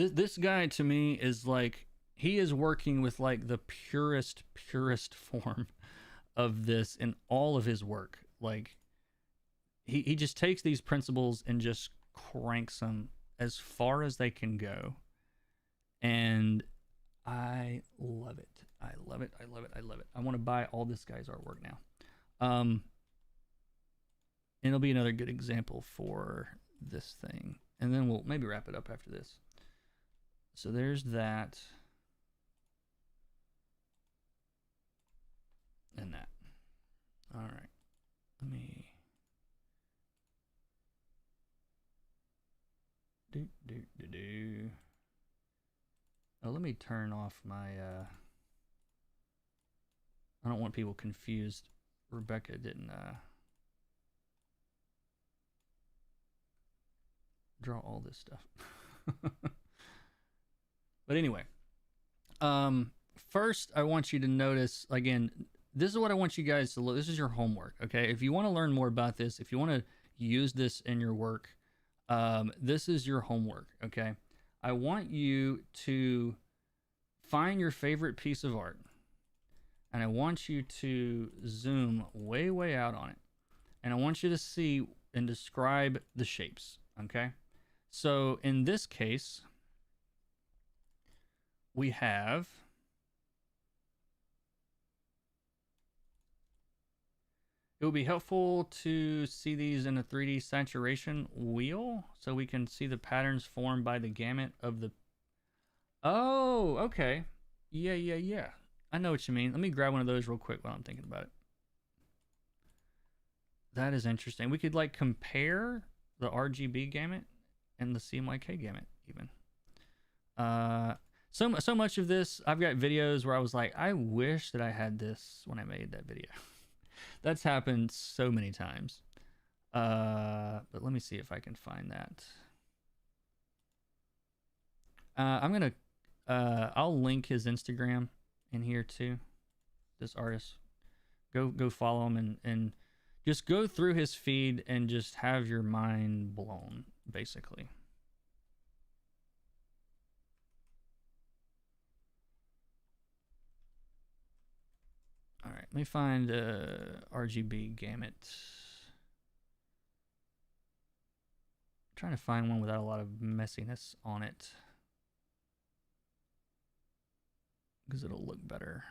This guy to me is like, he is working with like the purest form of this in all of his work. Like he just takes these principles and just cranks them as far as they can go. And I love it. I love it. I love it. I love it. I want to buy all this guy's artwork now. And it'll be another good example for this thing. And then we'll maybe wrap it up after this. So there's that. And that. All right. Let me Oh, let me turn off my I don't want people confused. Rebecca didn't draw all this stuff. But anyway, first I want you to notice, again, this is what I want you guys to look. This is your homework, okay? If you want to learn more about this, if you want to use this in your work, this is your homework, okay? I want you to find your favorite piece of art, and I want you to zoom way, way out on it. And I want you to see and describe the shapes, okay? So in this case, we have it would be helpful to see these in a 3D saturation wheel so we can see the patterns formed by the gamut of the... Oh, okay. Yeah. I know what you mean. Let me grab one of those real quick while I'm thinking about it. That is interesting. We could like compare the RGB gamut and the CMYK gamut even. So much of this, I've got videos where I was like, I wish that I had this when I made that video. That's happened so many times. But let me see if I can find that. I'll link his Instagram in here too. This artist. Go follow him and just go through his feed and just have your mind blown, basically. All right, let me find RGB gamut. I'm trying to find one without a lot of messiness on it, because it'll look better.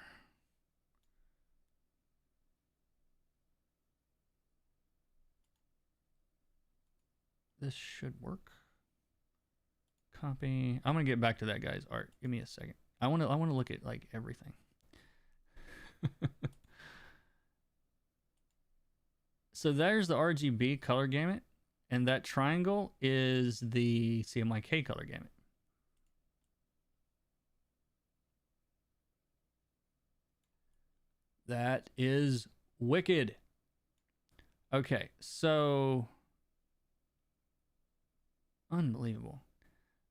This should work. Copy. I'm gonna get back to that guy's art. Give me a second. I want to look at like everything. So there's the RGB color gamut, and that triangle is the CMYK color gamut. That is wicked. Okay, so unbelievable.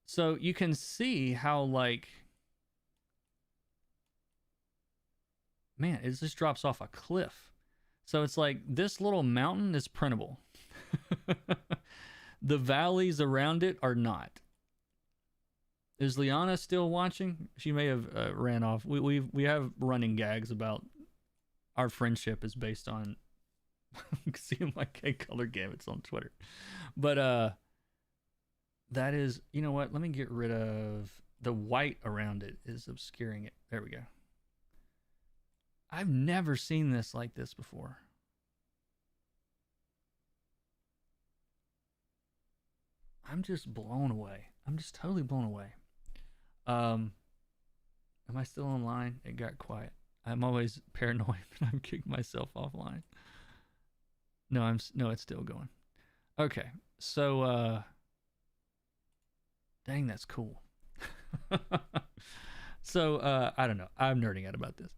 So you can see how, like, man, it just drops off a cliff. So it's like this little mountain is printable. The valleys around it are not. Is Liana still watching? She may have ran off. We have running gags about our friendship is based on CMYK color gamuts on Twitter. But that is, you know what? Let me get rid of the white around it is obscuring it. There we go. I've never seen this like this before. I'm just blown away. I'm just totally blown away. Am I still online? It got quiet. I'm always paranoid that I'm kicking myself offline. No, it's still going. Okay. So dang, that's cool. So I don't know. I'm nerding out about this.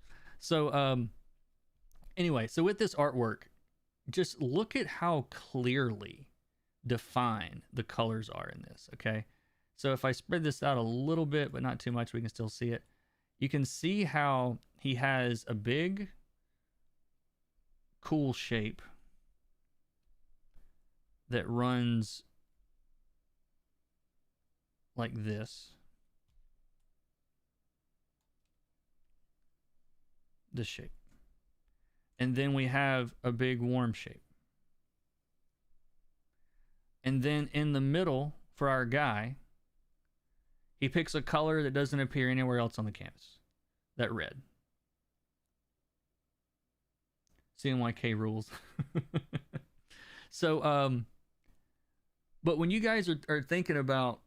So anyway, so with this artwork, just look at how clearly defined the colors are in this, okay? So if I spread this out a little bit, but not too much, we can still see it. You can see how he has a big, cool shape that runs like this. this shape. And then we have a big warm shape. And then in the middle, for our guy, he picks a color that doesn't appear anywhere else on the canvas. That red. CMYK rules. So, but when you guys are thinking about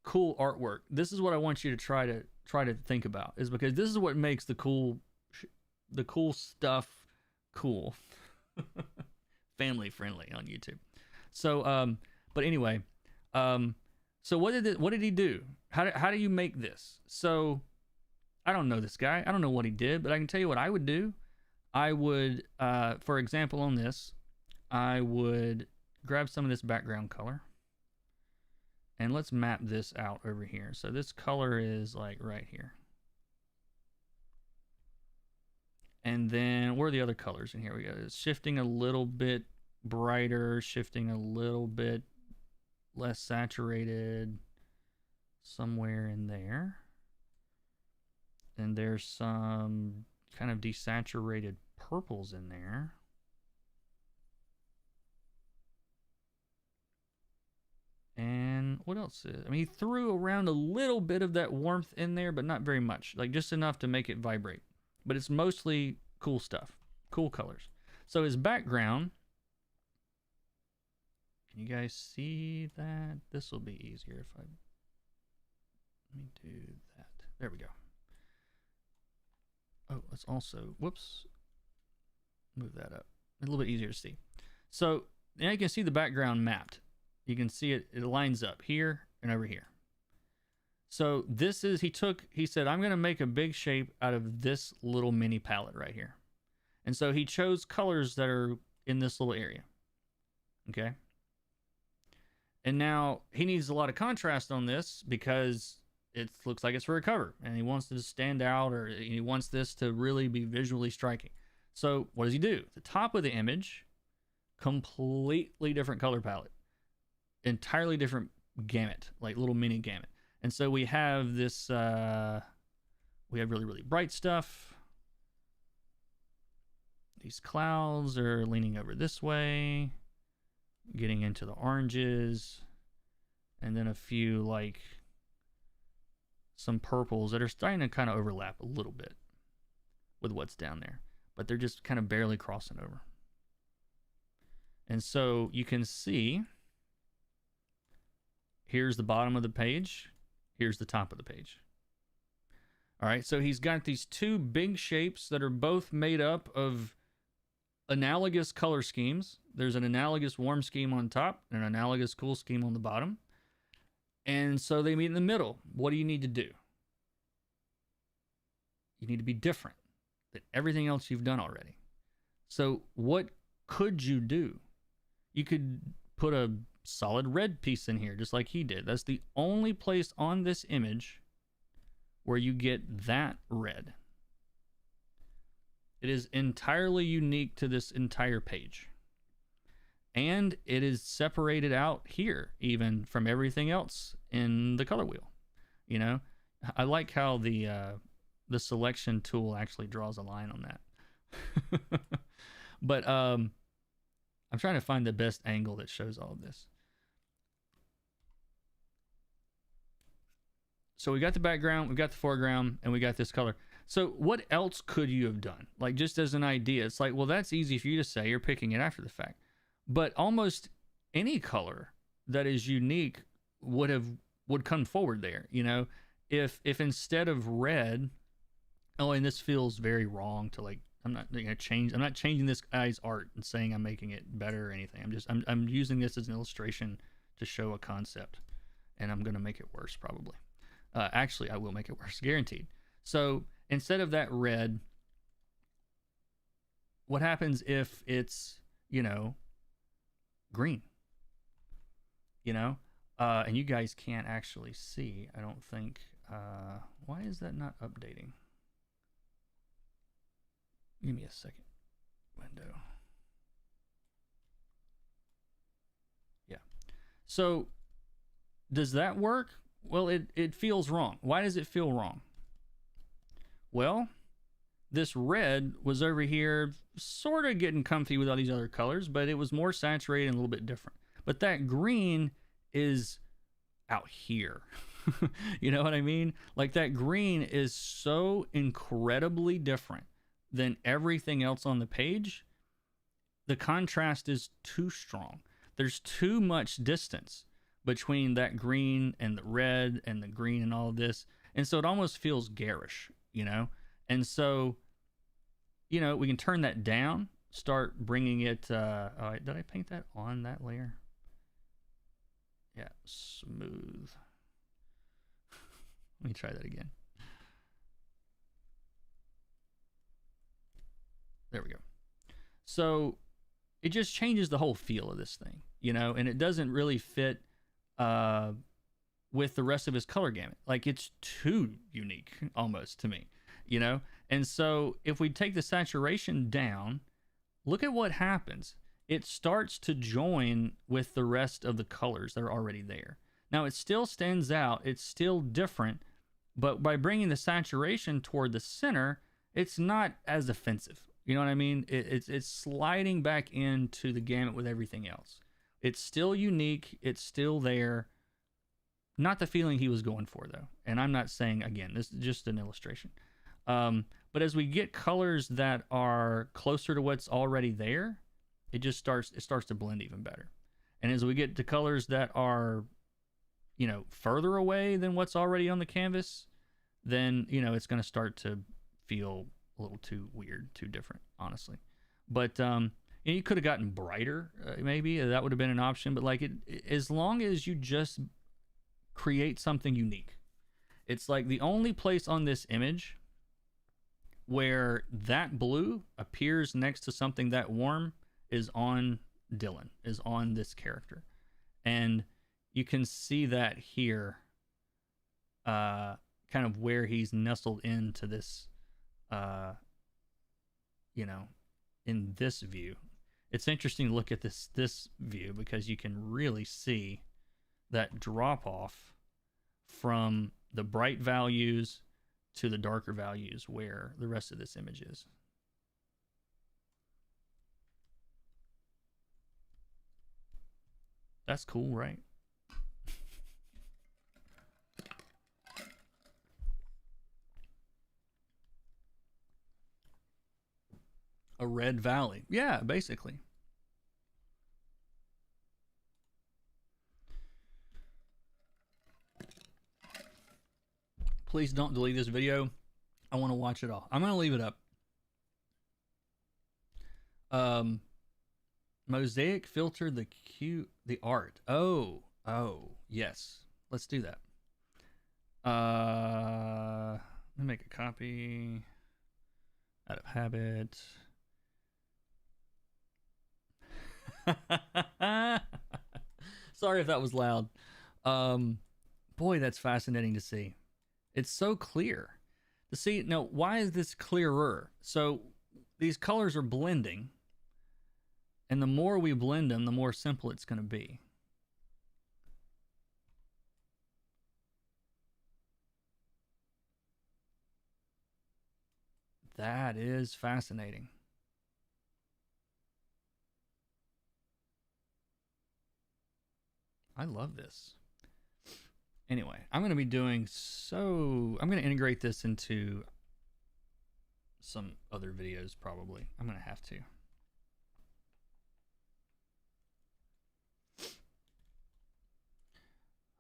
cool artwork, this is what I want you to try to think about, is because this is what makes the cool stuff cool. Family friendly on YouTube. So, but anyway, so what did he do? How do you make this? So, I don't know this guy. I don't know what he did, but I can tell you what I would do. I would, for example, on this, I would grab some of this background color, and let's map this out over here. So this color is like right here. And then where are the other colors in here? We go. It's shifting a little bit brighter, shifting a little bit less saturated, somewhere in there. And there's some kind of desaturated purples in there. And what else is? I mean, he threw around a little bit of that warmth in there, but not very much. Like just enough to make it vibrate. But it's mostly cool stuff, cool colors. So his background, can you guys see that? This will be easier if I, let me do that. There we go. Oh, let's also, whoops, move that up. A little bit easier to see. So now you can see the background mapped. You can see it lines up here and over here. So this is, he said, I'm going to make a big shape out of this little mini palette right here. And so he chose colors that are in this little area. Okay. And now he needs a lot of contrast on this because it looks like it's for a cover and he wants to stand out, or he wants this to really be visually striking. So what does he do? The top of the image, completely different color palette, entirely different gamut, like little mini gamut. And so we have this, we have really, really bright stuff. These clouds are leaning over this way, getting into the oranges, and then a few like some purples that are starting to kind of overlap a little bit with what's down there, but they're just kind of barely crossing over. And so you can see, here's the bottom of the page, here's the top of the page. All right, so he's got these two big shapes that are both made up of analogous color schemes. There's an analogous warm scheme on top and an analogous cool scheme on the bottom. And so they meet in the middle. What do you need to do? You need to be different than everything else you've done already. So what could you do? You could put a solid red piece in here, just like he did. That's the only place on this image where you get that red. It is entirely unique to this entire page. And it is separated out here, even from everything else in the color wheel. You know, I like how the selection tool actually draws a line on that. But I'm trying to find the best angle that shows all of this. So we got the background, we got the foreground, and we got this color. So what else could you have done? Like, just as an idea, it's like, well, that's easy for you to say. You're picking it after the fact. But almost any color that is unique would come forward there. You know, if instead of red, oh, and this feels very wrong to like, I'm not changing this guy's art and saying I'm making it better or anything. I'm using this as an illustration to show a concept, and I'm going to make it worse probably. Actually, I will make it worse, guaranteed. So instead of that red, what happens if it's, you know, green? You know, and you guys can't actually see, I don't think. Why is that not updating? Give me a second. Window. Yeah. So does that work? Well, it feels wrong. Why does it feel wrong? Well, this red was over here sort of getting comfy with all these other colors, but it was more saturated and a little bit different. But that green is out here. You know what I mean? Like that green is so incredibly different than everything else on the page. The contrast is too strong. There's too much distance between that green and the red and the green and all of this. And so it almost feels garish, you know? And so, you know, we can turn that down, start bringing it, did I paint that on that layer? Yeah, smooth. Let me try that again. There we go. So it just changes the whole feel of this thing, you know, and it doesn't really fit with the rest of his color gamut. Like it's too unique almost to me, you know? And so if we take the saturation down, look at what happens. It starts to join with the rest of the colors that are already there. Now it still stands out. It's still different, but by bringing the saturation toward the center, it's not as offensive. You know what I mean? It's sliding back into the gamut with everything else. It's still unique. It's still there. Not the feeling he was going for, though. And I'm not saying, again, this is just an illustration. But as we get colors that are closer to what's already there, it starts to blend even better. And as we get to colors that are, you know, further away than what's already on the canvas, then, you know, it's going to start to feel a little too weird, too different, honestly. But you could have gotten brighter, maybe that would have been an option. But like as long as you just create something unique, it's like the only place on this image where that blue appears next to something that warm is on Dylan, is on this character, and you can see that here, kind of where he's nestled into this. You know, in this view, it's interesting to look at this view because you can really see that drop off from the bright values to the darker values where the rest of this image is. That's cool, right? A red valley. Yeah, basically. Please don't delete this video. I want to watch it all. I'm going to leave it up. Mosaic filter the art. Oh, yes. Let's do that. Let me make a copy. Out of habit. Sorry if that was loud. Boy, that's fascinating to see. It's so clear. To see, now, why is this clearer? So these colors are blending, and the more we blend them, the more simple it's going to be. That is fascinating. I love this. Anyway, I'm going to integrate this into some other videos probably. I'm going to have to.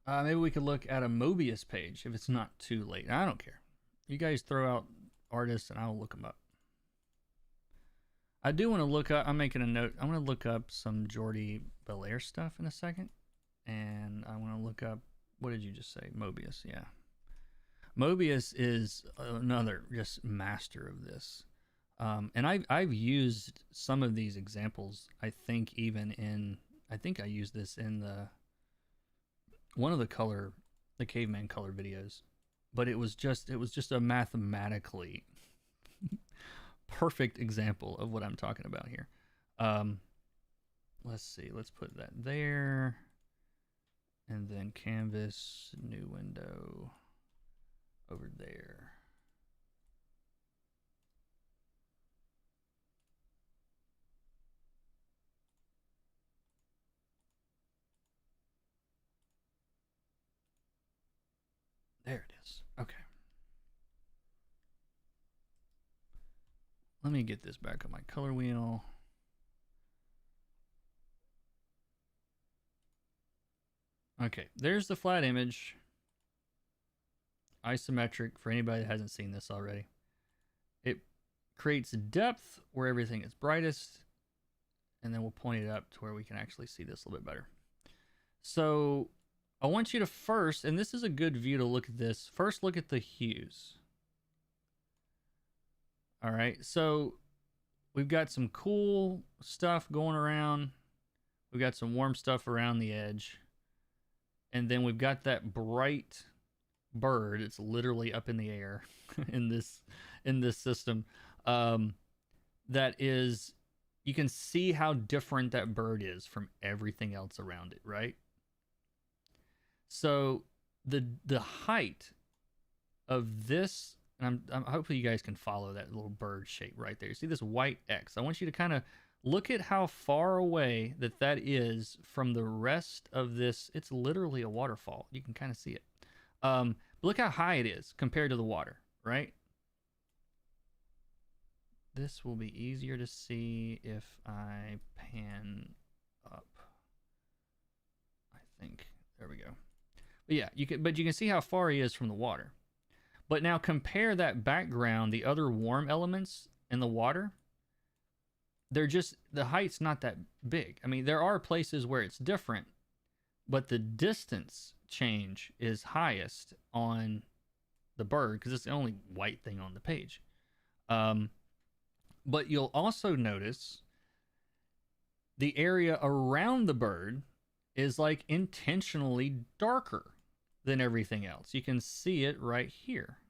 Maybe we could look at a Mobius page if it's not too late. I don't care. You guys throw out artists and I'll look them up. I do want to look up, I'm making a note, I'm going to look up some Jordi Belair stuff in a second. And I want to look up, what did you just say? Mobius, yeah. Mobius is another just master of this. And I've used some of these examples, I think I used this in one of the Caveman Color videos. But it was just a mathematically perfect example of what I'm talking about here. Let's see, let's put that there. And then canvas, new window, over there. this. Okay. Let me get this back on my color wheel. Okay, there's the flat image. Isometric for anybody that hasn't seen this already. It creates depth where everything is brightest, and then we'll point it up to where we can actually see this a little bit better. So I want you to first, and this is a good view to look at this, first look at the hues. All right, so we've got some cool stuff going around. We've got some warm stuff around the edge. And then we've got that bright bird. It's literally up in the air in this system. That is, you can see how different that bird is from everything else around it, right? So the height of this, and I'm hopefully you guys can follow that little bird shape right there. You see this white X? I want you to kind of look at how far away that is from the rest of this. It's literally a waterfall. You can kind of see it. Look how high it is compared to the water, right? This will be easier to see if I pan up. I think. There we go. But yeah, you can see how far he is from the water. But now compare that background, the other warm elements in the water. They're just, the height's not that big. I mean, there are places where it's different, but the distance change is highest on the bird because it's the only white thing on the page. But you'll also notice the area around the bird is like intentionally darker than everything else. You can see it right here.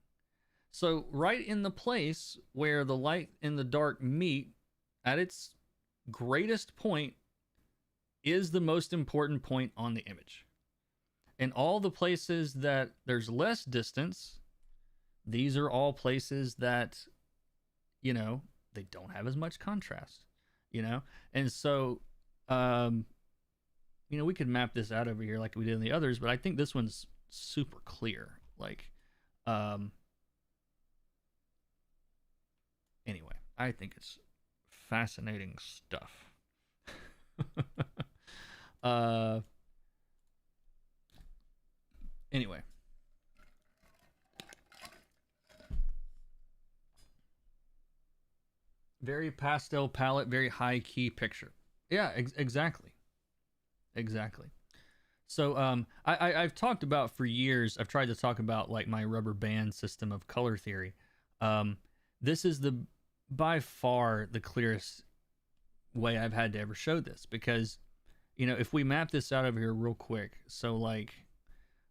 So right in the place where the light and the dark meet, at its greatest point, is the most important point on the image. And all the places that there's less distance, these are all places that, you know, they don't have as much contrast, you know? And so, you know, we could map this out over here like we did in the others, but I think this one's super clear. Like, anyway, I think it's fascinating stuff. Anyway. Very pastel palette, very high key picture. Yeah, exactly. Exactly. So I've talked about for years, I've tried to talk about like my rubber band system of color theory. This is by far the clearest way I've had to ever show this, because, you know, if we map this out over here real quick, so like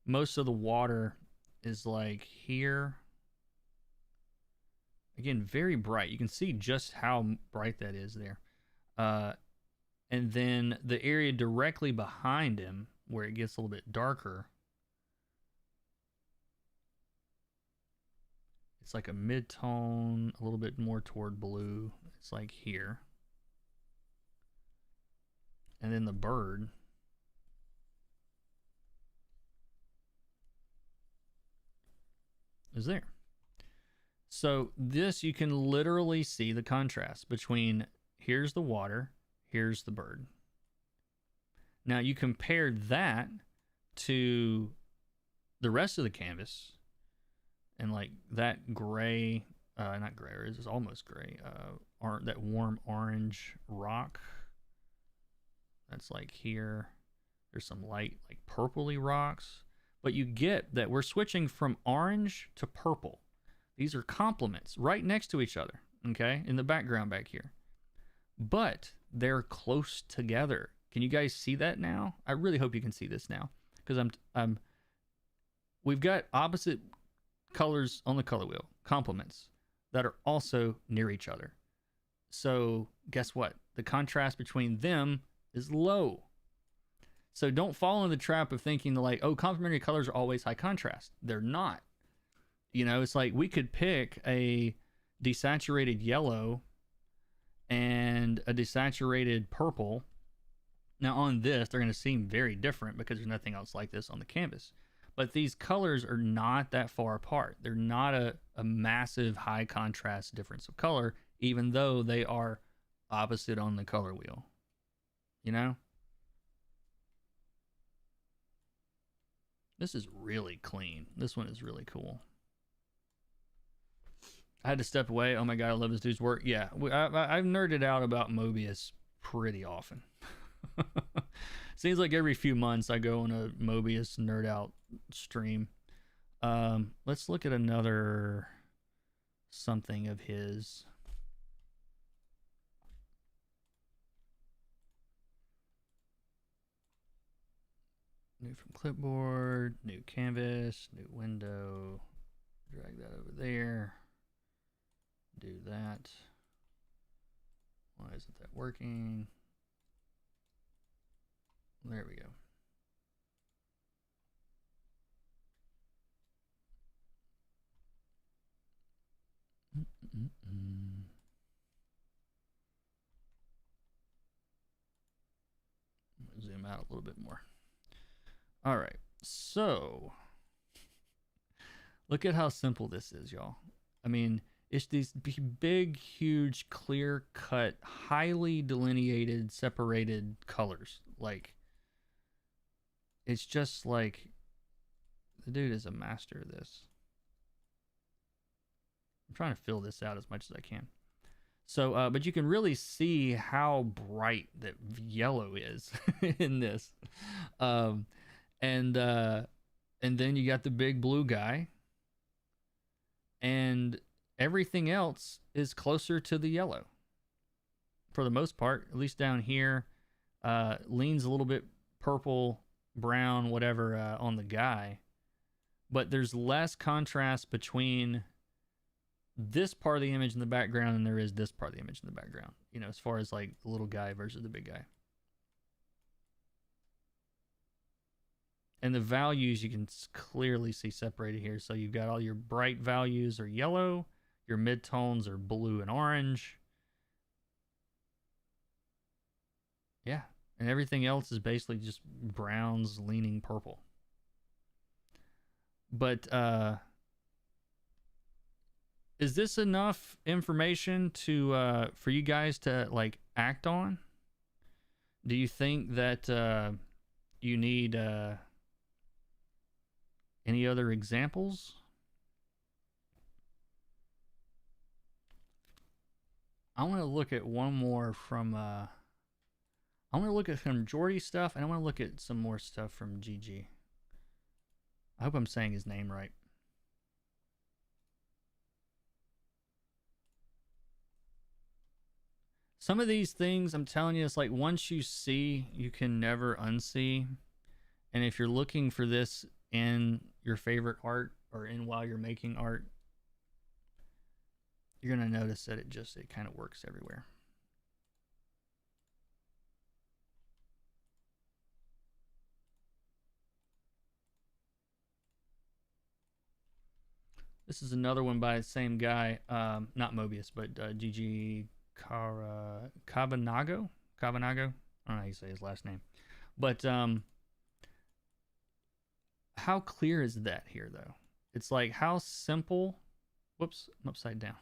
most of the water is like here. Again, very bright. You can see just how bright that is there. And then the area directly behind him, where it gets a little bit darker, it's like a mid-tone, a little bit more toward blue. It's like here. And then the bird is there. So this, you can literally see the contrast between here's the water, here's the bird. Now you compare that to the rest of the canvas, and like that gray, not gray, or is almost gray, that warm orange rock. That's like here. There's some light, like purpley rocks. But you get that we're switching from orange to purple. These are complements right next to each other, okay, in the background back here. But they're close together. Can you guys see that now? I really hope you can see this now, because we've got opposite colors on the color wheel, complements that are also near each other. So guess what? The contrast between them is low. So don't fall into the trap of thinking like, oh, complementary colors are always high contrast. They're not. You know, it's like we could pick a desaturated yellow and a desaturated purple. Now on this, they're going to seem very different because there's nothing else like this on the canvas. But these colors are not that far apart. They're not a massive high contrast difference of color, even though they are opposite on the color wheel. You know? This is really clean. This one is really cool. I had to step away. Oh my god, I love this dude's work. Yeah, I've nerded out about Mobius pretty often. Seems like every few months I go on a Mobius nerd out stream. Let's look at another something of his. New from clipboard, new canvas, new window. Drag that over there. Do that. Why isn't that working? There we go. Zoom out a little bit more. All right, so look at how simple this is, y'all. I mean, it's these big, huge, clear-cut, highly delineated, separated colors. Like, it's just like the dude is a master of this. I'm trying to fill this out as much as I can. So, but you can really see how bright that yellow is in this. And then you got the big blue guy. And everything else is closer to the yellow. For the most part, at least down here, leans a little bit purple, brown, whatever on the guy. But there's less contrast between this part of the image in the background than there is this part of the image in the background. You know, as far as like the little guy versus the big guy. And the values you can clearly see separated here. So you've got all your bright values are yellow. Your midtones are blue and orange. Yeah. And everything else is basically just browns leaning purple. But is this enough information to for you guys to like act on? Do you think that you need any other examples? I want to look at one more from I want to look at some Jordy stuff, and I want to look at some more stuff from GG. I hope I'm saying his name right. Some of these things, I'm telling you, it's like once you see, you can never unsee. And if you're looking for this in your favorite art or in while you're making art, you're going to notice that it kind of works everywhere. This is another one by the same guy, not Mobius, but GG Cabanago. I don't know how you say his last name. But how clear is that here, though? It's like how simple. Whoops, I'm upside down.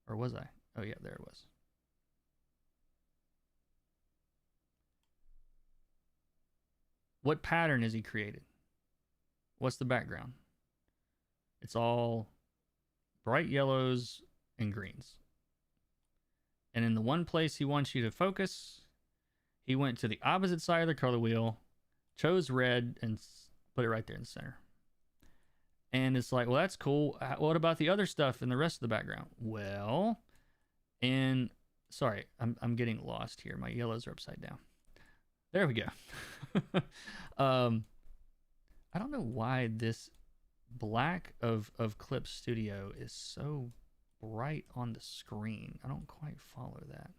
Or was I? Oh, yeah, there it was. What pattern has he created? What's the background? It's all bright yellows and greens. And in the one place he wants you to focus, he went to the opposite side of the color wheel, chose red, and put it right there in the center. And it's like, well, that's cool. What about the other stuff in the rest of the background? Well, and sorry, I'm getting lost here. My yellows are upside down. There we go. I don't know why this black of Clip Studio is so bright on the screen. I don't quite follow that.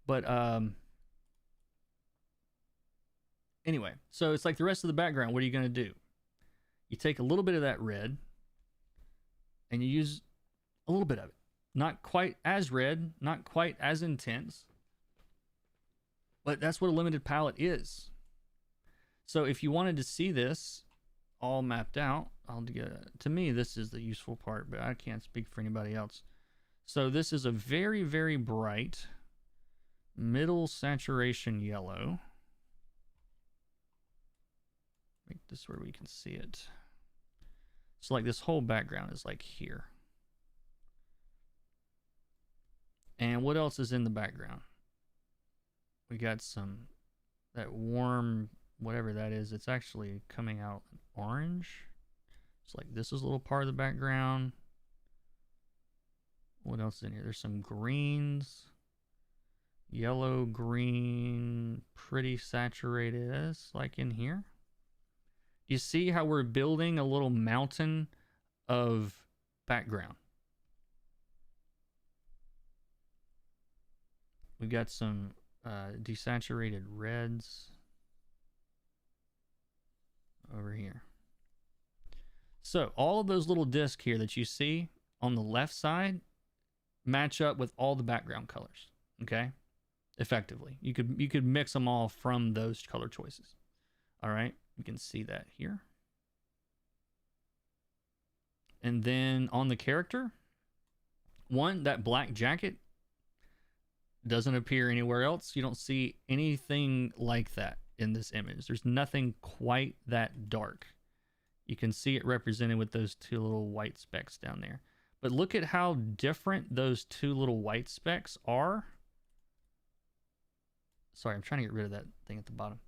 But anyway, so it's like the rest of the background. What are you going to do? You take a little bit of that red and you use a little bit of it. Not quite as red, not quite as intense. But that's what a limited palette is. So if you wanted to see this all mapped out, to me, this is the useful part, but I can't speak for anybody else. So this is a very, very bright middle saturation yellow. Make this where we can see it. So like this whole background is like here. And what else is in the background? We got that warm, whatever that is. It's actually coming out orange. It's like this is a little part of the background. What else is in here? There's some greens. Yellow, green, pretty saturated. It's like in here. You see how we're building a little mountain of background. We got some desaturated reds over here. So all of those little discs here that you see on the left side match up with all the background colors, okay? Effectively. You could mix them all from those color choices. All right? You can see that here. And then on the character, that black jacket doesn't appear anywhere else. You don't see anything like that in this image. There's nothing quite that dark. You can see it represented with those two little white specks down there. But look at how different those two little white specks are. Sorry, I'm trying to get rid of that thing at the bottom.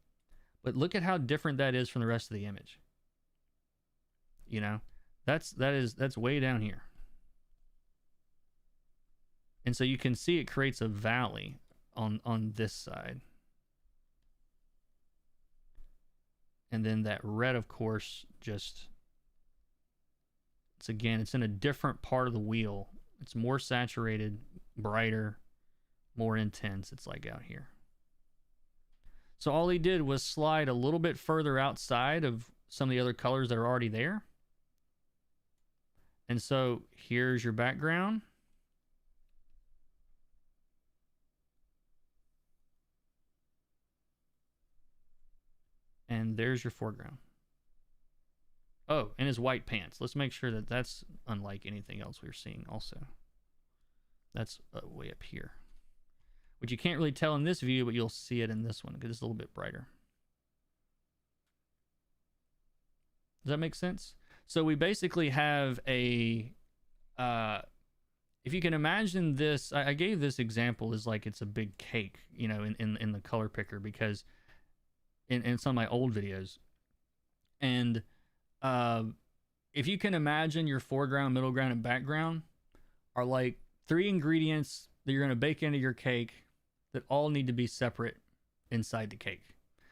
But look at how different that is from the rest of the image. You know, that's way down here. And so you can see it creates a valley on this side. And then that red, of course, it's in a different part of the wheel. It's more saturated, brighter, more intense. It's like out here. So all he did was slide a little bit further outside of some of the other colors that are already there. And so here's your background. And there's your foreground. Oh, and his white pants. Let's make sure that that's unlike anything else we're seeing also. That's way up here. Which you can't really tell in this view, but you'll see it in this one because it's a little bit brighter. Does that make sense? So we basically have if you can imagine this, I gave this example as like it's a big cake, you know, in the color picker, because in some of my old videos. And if you can imagine your foreground, middle ground, and background are like 3 ingredients that you're going to bake into your cake that all need to be separate inside the cake.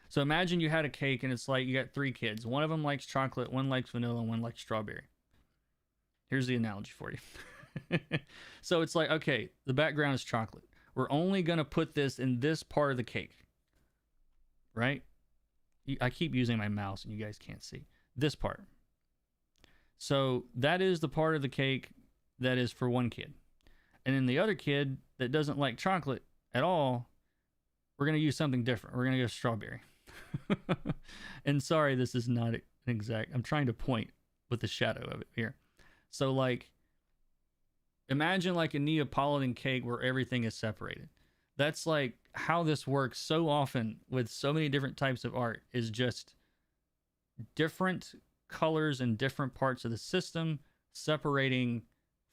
So imagine you had a cake and it's like you got 3 kids. One of them likes chocolate, one likes vanilla, and one likes strawberry. Here's the analogy for you. So it's like, okay, the background is chocolate. We're only going to put this in this part of the cake, right? I keep using my mouse and you guys can't see this part. So that is the part of the cake that is for one kid. And then the other kid that doesn't like chocolate at all, we're going to use something different. We're going to go strawberry. And sorry, this is not an exact, I'm trying to point with the shadow of it here. So like, imagine like a Neapolitan cake where everything is separated. That's like how this works so often with so many different types of art, is just different colors in different parts of the system, separating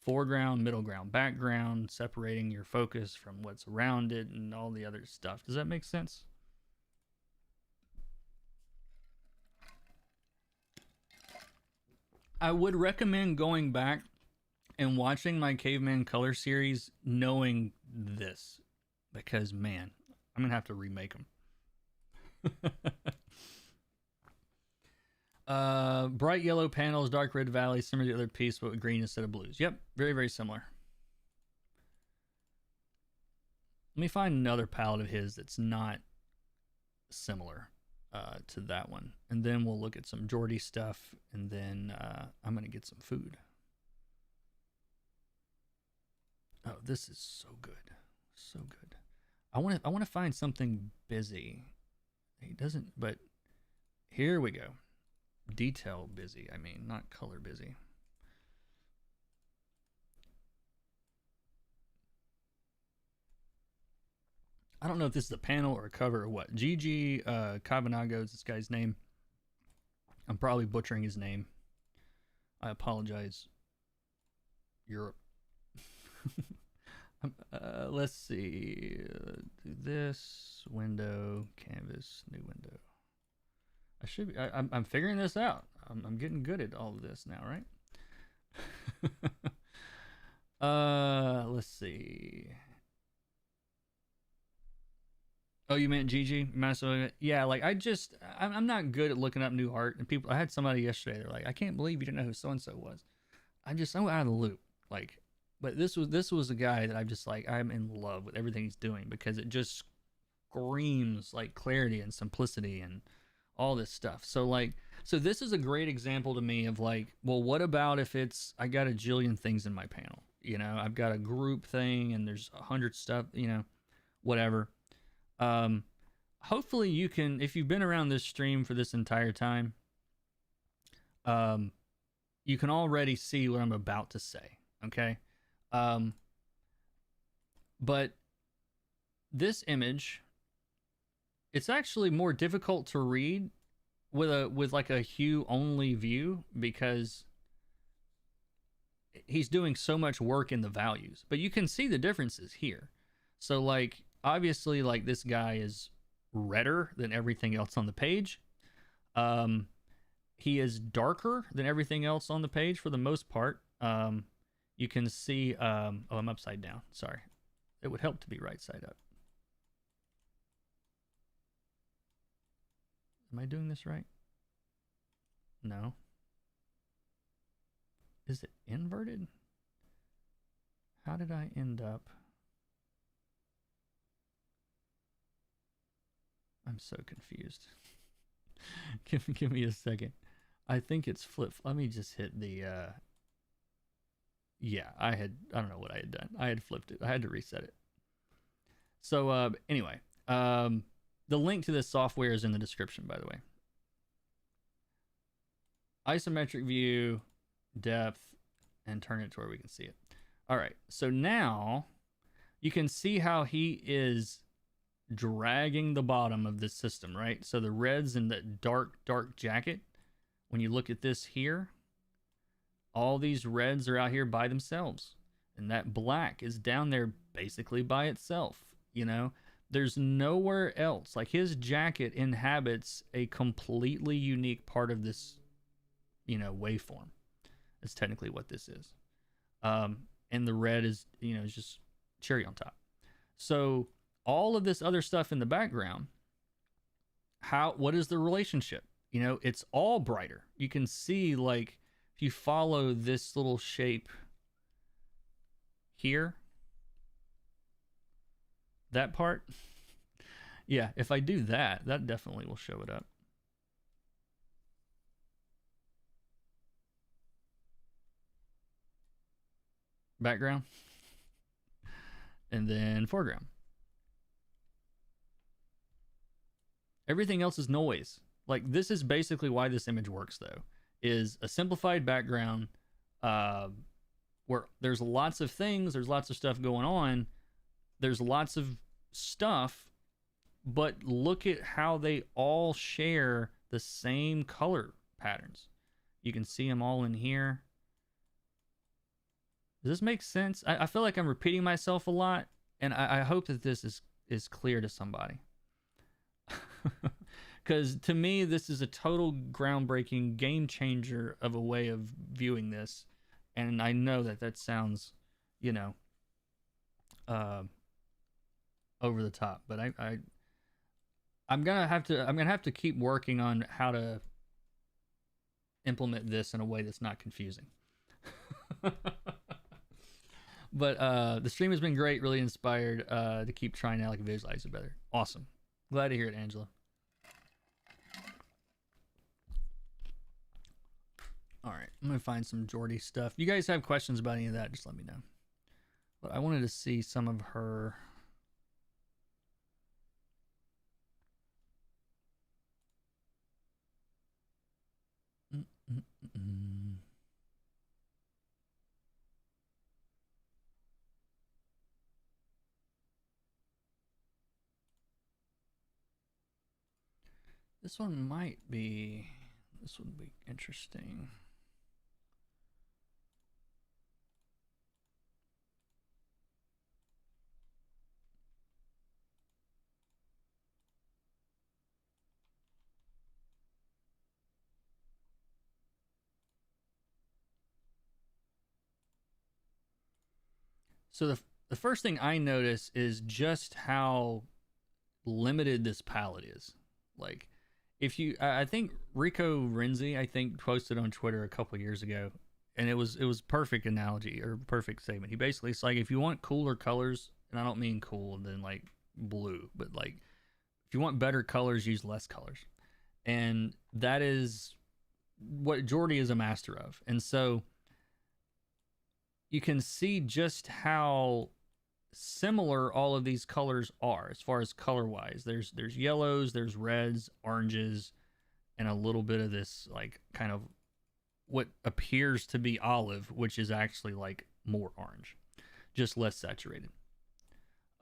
foreground, middle ground, background, separating your focus from what's around it and all the other stuff. Does that make sense? I would recommend going back and watching my Caveman Color series knowing this, because man, I'm gonna have to remake them. Bright yellow panels, dark red valley, similar to the other piece, but with green instead of blues. Yep, very, very similar. Let me find another palette of his that's not similar to that one, and then we'll look at some Jordy stuff, and then I'm gonna get some food. Oh, this is so good, so good. I want to find something busy. He doesn't, but Here we go. Detail busy, I mean, not color busy. I don't know if this is a panel or a cover or what. Gigi Cavanago is this guy's name. I'm probably butchering his name. I apologize, Europe. Let's see. Do this window, canvas, new window. I should be. I'm figuring this out. I'm getting good at all of this now, right? Let's see. Oh, you meant Gigi? Yeah, like I'm not good at looking up new art. And people, I had somebody yesterday. They're like, I can't believe you didn't know who so and so was. I'm out of the loop. Like, but this was a guy that I'm just like, I'm in love with everything he's doing because it just screams like clarity and simplicity and all this stuff. So this is a great example to me of like, well, what about if I got a jillion things in my panel? You know, I've got a group thing and there's 100 stuff. You know, whatever. Hopefully you can, if you've been around this stream for this entire time, you can already see what I'm about to say. Okay. But this image, it's actually more difficult to read with like a hue only view because he's doing so much work in the values, but you can see the differences here. So like, obviously, like this guy is redder than everything else on the page. He is darker than everything else on the page for the most part. You can see, oh, I'm upside down. Sorry. It would help to be right side up. Am I doing this right? No. Is it inverted? How did I end up? I'm so confused. give me a second. I think it's flipped. Let me just hit the yeah, I don't know what I had done. I had flipped it. I had to reset it. So anyway, the link to this software is in the description, by the way. Isometric view, depth, and turn it to where we can see it. All right, so now you can see how he is dragging the bottom of this system, right? So the red's in that dark jacket. When you look at this here, all these reds are out here by themselves. And that black is down there basically by itself, you know? There's nowhere else. Like his jacket inhabits a completely unique part of this, you know, waveform. That's technically what this is. And the red is, you know, is just cherry on top. So all of this other stuff in the background, what is the relationship? You know, it's all brighter. You can see, like, if you follow this little shape here, that part, yeah, if I do that, that definitely will show it up. Background. And then foreground. Everything else is noise. Like, this is basically why this image works, though, is a simplified background where there's lots of things, there's lots of stuff going on, there's lots of stuff, but look at how they all share the same color patterns. You can see them all in here. Does this make sense? I feel like I'm repeating myself a lot, and I hope that this is clear to somebody. Because to me, this is a total groundbreaking game changer of a way of viewing this. And I know that sounds, you know, over the top, but I'm gonna have to keep working on how to implement this in a way that's not confusing. But the stream has been great, really inspired to keep trying to like visualize it better. Awesome. Glad to hear it, Angela. All right, I'm gonna find some Jordy stuff. You guys have questions about any of that, just let me know. But I wanted to see some of her. Mm. This one might be. This would be interesting. So the first thing I notice is just how limited this palette is. Like, if you, I think Rico Renzi, I think posted on Twitter a couple years ago, and it was perfect analogy or perfect statement. He basically, it's like, if you want cooler colors, and I don't mean cool than like blue, but like if you want better colors, use less colors, and that is what Jordy is a master of. And so you can see just how similar all of these colors are as far as color wise. There's yellows, there's reds, oranges, and a little bit of this like kind of what appears to be olive, which is actually like more orange, just less saturated.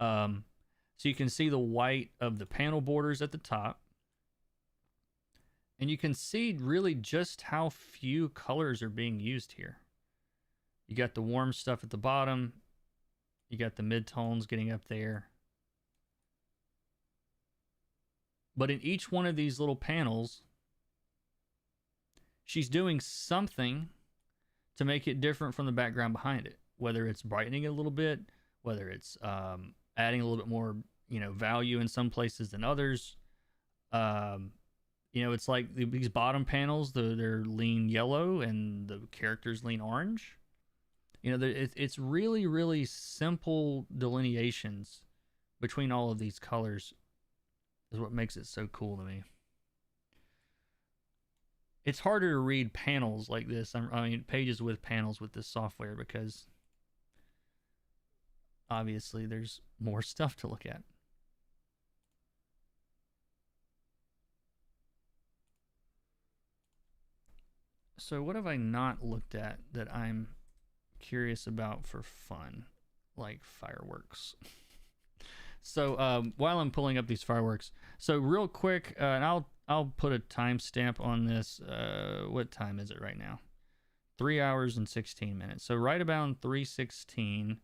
So you can see the white of the panel borders at the top, and you can see really just how few colors are being used here. You got the warm stuff at the bottom. You got the mid-tones getting up there. But in each one of these little panels, she's doing something to make it different from the background behind it. Whether it's brightening it a little bit, whether it's adding a little bit more, value in some places than others. It's like these bottom panels, they're lean yellow and the characters lean orange. It's really, really simple delineations between all of these colors is what makes it so cool to me. It's harder to read panels like this. Pages with panels with this software because obviously there's more stuff to look at. So what have I not looked at that I'm curious about for fun, like fireworks? So while I'm pulling up these fireworks, so real quick, and I'll put a timestamp on this. What time is it right now? 3 hours and 16 minutes. So right about 3:16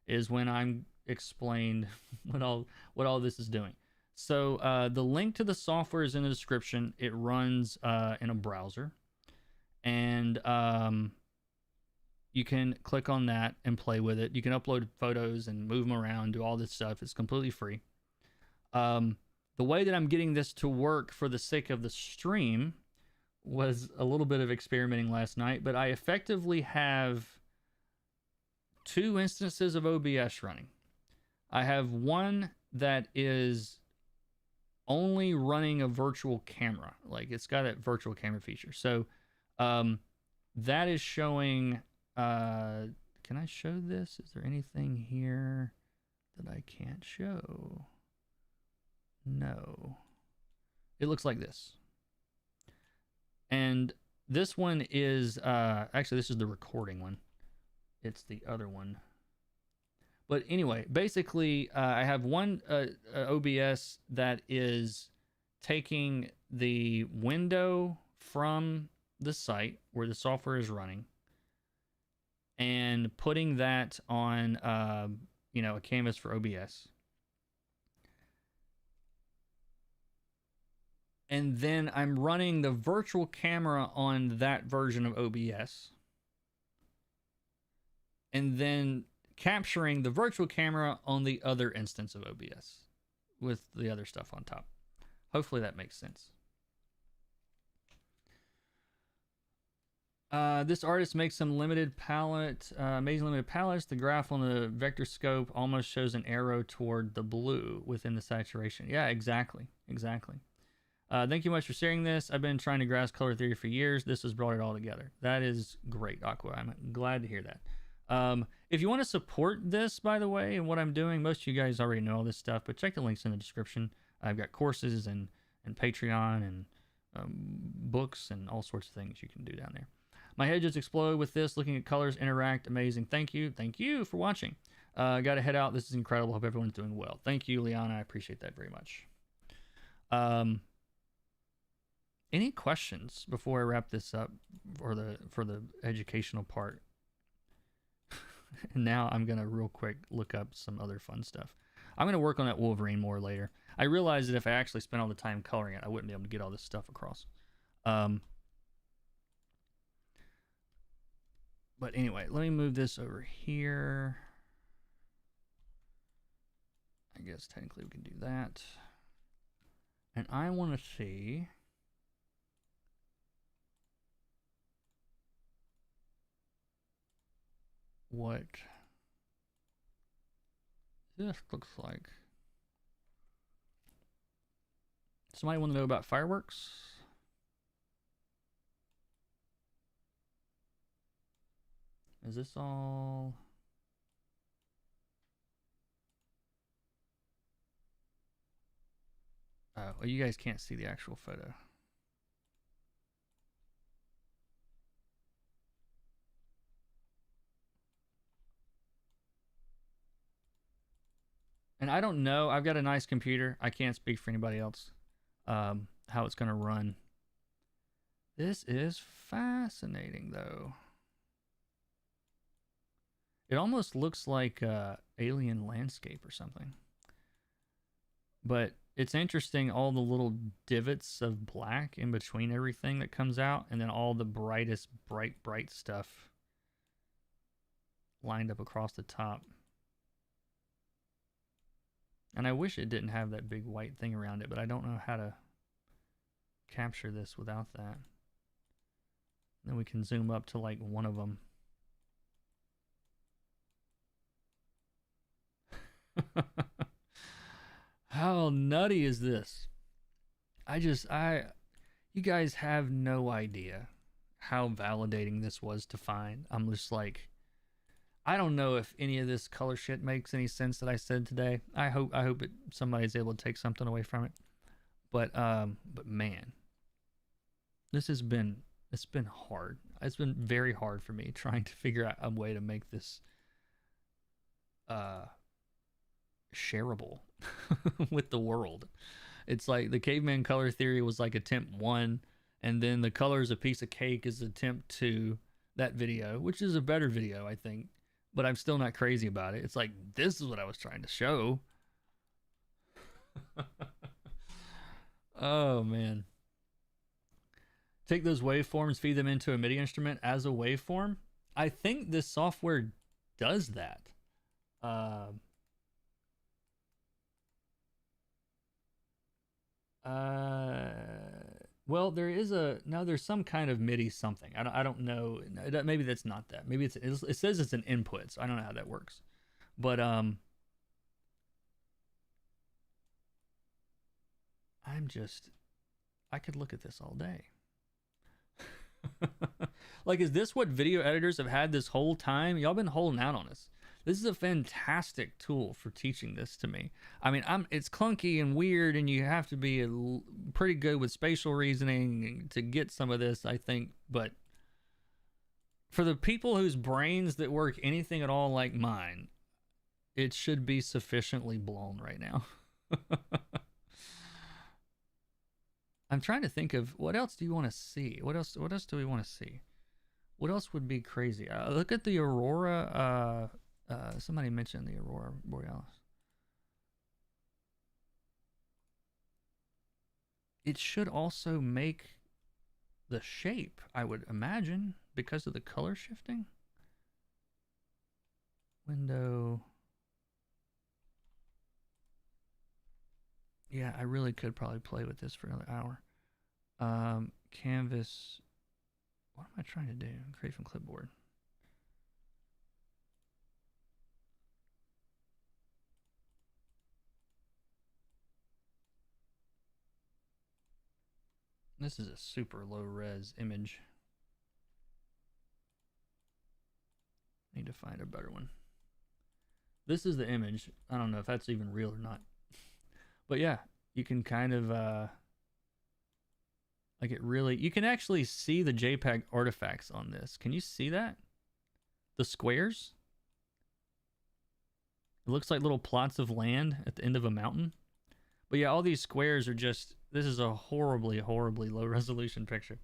is when I'm explained what all this is doing. So the link to the software is in the description. It runs in a browser, and you can click on that and play with it. You can upload photos and move them around, do all this stuff. It's completely free. The way that I'm getting this to work for the sake of the stream was a little bit of experimenting last night, but I effectively have 2 instances of OBS running. I have one that is only running a virtual camera. Like, it's got a virtual camera feature. So that is showing... can I show this? Is there anything here that I can't show? No. It looks like this. And this one is, actually, this is the recording one. It's the other one. But anyway, basically, I have one OBS that is taking the window from the site where the software is running and putting that on, a canvas for OBS. And then I'm running the virtual camera on that version of OBS. And then capturing the virtual camera on the other instance of OBS with the other stuff on top. Hopefully that makes sense. This artist makes some limited palette, amazing limited palettes. The graph on the vector scope almost shows an arrow toward the blue within the saturation. Yeah, exactly. Thank you much for sharing this. I've been trying to grasp color theory for years. This has brought it all together. That is great, Aqua. I'm glad to hear that. If you want to support this, by the way, and what I'm doing, most of you guys already know all this stuff, but check the links in the description. I've got courses and Patreon and books and all sorts of things you can do down there. My head just exploded with this. Looking at colors interact, amazing. Thank you for watching. Got to head out. This is incredible. Hope everyone's doing well. Thank you, Liana. I appreciate that very much. Any questions before I wrap this up for the educational part? And now I'm gonna real quick look up some other fun stuff. I'm gonna work on that Wolverine more later. I realized that if I actually spent all the time coloring it, I wouldn't be able to get all this stuff across. But anyway, let me move this over here. I guess technically we can do that. And I want to see what this looks like. Somebody want to know about fireworks? Is this all? Oh, well, you guys can't see the actual photo. And I don't know. I've got a nice computer. I can't speak for anybody else. How it's going to run. This is fascinating, though. It almost looks like alien landscape or something. But it's interesting, all the little divots of black in between everything that comes out, and then all the brightest, bright stuff lined up across the top. And I wish it didn't have that big white thing around it, but I don't know how to capture this without that. Then we can zoom up to like one of them. How nutty is this? You guys have no idea how validating this was to find. I'm just like, I don't know if any of this color shit makes any sense that I said today. I hope somebody's able to take something away from it. But man, it's been hard. It's been very hard for me trying to figure out a way to make this shareable with the world. It's like the Caveman Color Theory was like attempt 1, and then the Color is a Piece of Cake is attempt 2, that video, which is a better video, I think, but I'm still not crazy about it. It's like, this is what I was trying to show. Oh man. Take those waveforms, feed them into a MIDI instrument as a waveform. I think this software does that. Well, there's some kind of MIDI something. I don't know. Maybe that's not that. Maybe it says it's an input, so I don't know how that works. But I could look at this all day. Like, is this what video editors have had this whole time? Y'all been holding out on us. This is a fantastic tool for teaching this to me. I mean, it's clunky and weird, and you have to be pretty good with spatial reasoning to get some of this, I think. But for the people whose brains that work anything at all like mine, it should be sufficiently blown right now. I'm trying to think of what else do you want to see? What else do we want to see? What else would be crazy? Look at the Aurora. Somebody mentioned the Aurora Borealis. It should also make the shape, I would imagine, because of the color shifting. Window. Yeah, I really could probably play with this for another hour. Canvas. What am I trying to do? Create from clipboard. This is a super low res image. Need to find a better one. This is the image. I don't know if that's even real or not. But yeah, you can kind of Like it really, you can actually see the JPEG artifacts on this. Can you see that? The squares? It looks like little plots of land at the end of a mountain. But yeah, all these squares are just, this is a horribly, horribly low resolution picture.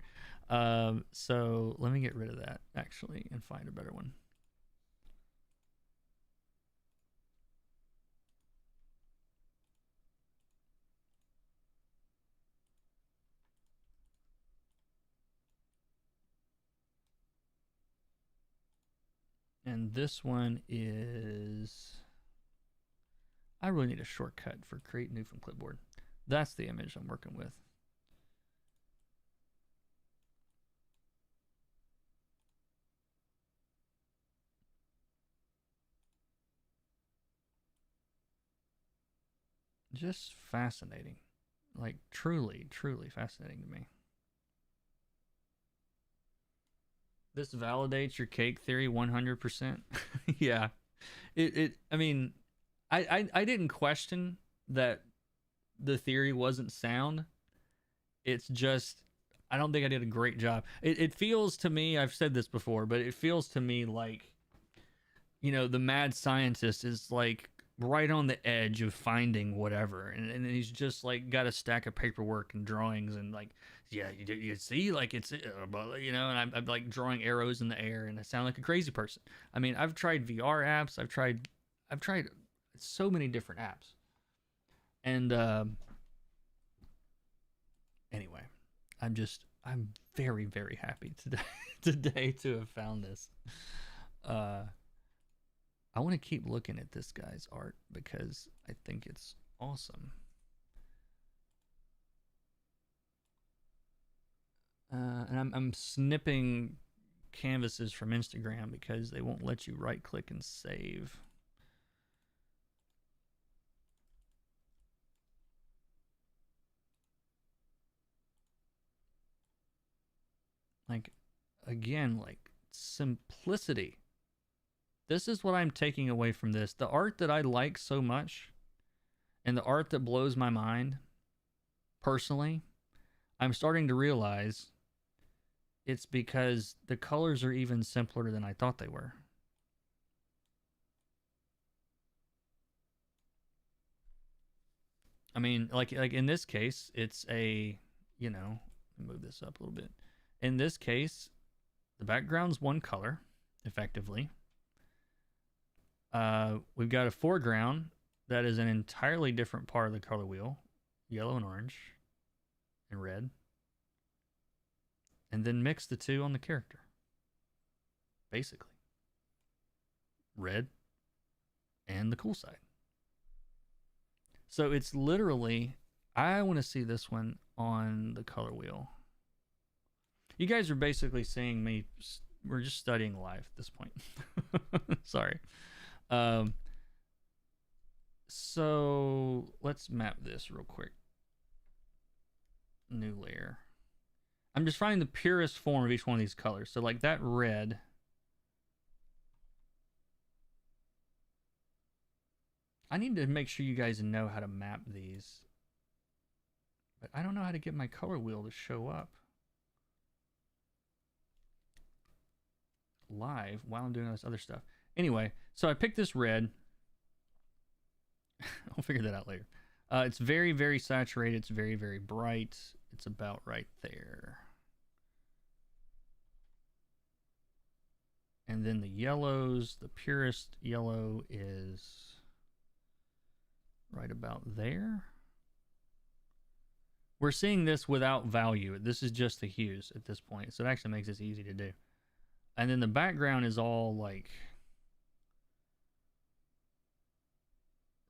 So let me get rid of that actually and find a better one. And this one is, I really need a shortcut for create new from clipboard. That's the image I'm working with. Just fascinating. Like truly, truly fascinating to me. This validates your cake theory 100%. Yeah. I mean, I didn't question that the theory wasn't sound. It's just, I don't think I did a great job. It feels to me, I've said this before, but it feels to me like, you know, the mad scientist is like right on the edge of finding whatever. And he's just like got a stack of paperwork and drawings and like, yeah, you see, like it's, you know, and I'm like drawing arrows in the air and I sound like a crazy person. I mean, I've tried VR apps. I've tried so many different apps. And anyway, I'm very, very happy today to have found this. I want to keep looking at this guy's art because I think it's awesome. And I'm snipping canvases from Instagram because they won't let you right click and save. Like, again, like simplicity. This is what I'm taking away from this. The art that I like so much and the art that blows my mind, personally, I'm starting to realize it's because the colors are even simpler than I thought they were. I mean, like in this case, it's a, you know, move this up a little bit. In this case, the background's one color, effectively. We've got a foreground that is an entirely different part of the color wheel, yellow and orange and red. And then mix the two on the character. Basically. Red and the cool side. So it's literally, I want to see this one on the color wheel. You guys are basically seeing me, we're just studying live at this point. Sorry. So let's map this real quick. New layer. I'm just finding the purest form of each one of these colors. So like that red. I need to make sure you guys know how to map these. But I don't know how to get my color wheel to show up live while I'm doing all this other stuff. Anyway, so I picked this red. I'll figure that out later. It's very, very saturated. It's very, very bright. It's about right there. And then the yellows, the purest yellow is right about there. We're seeing this without value. This is just the hues at this point. So it actually makes this easy to do. And then the background is all like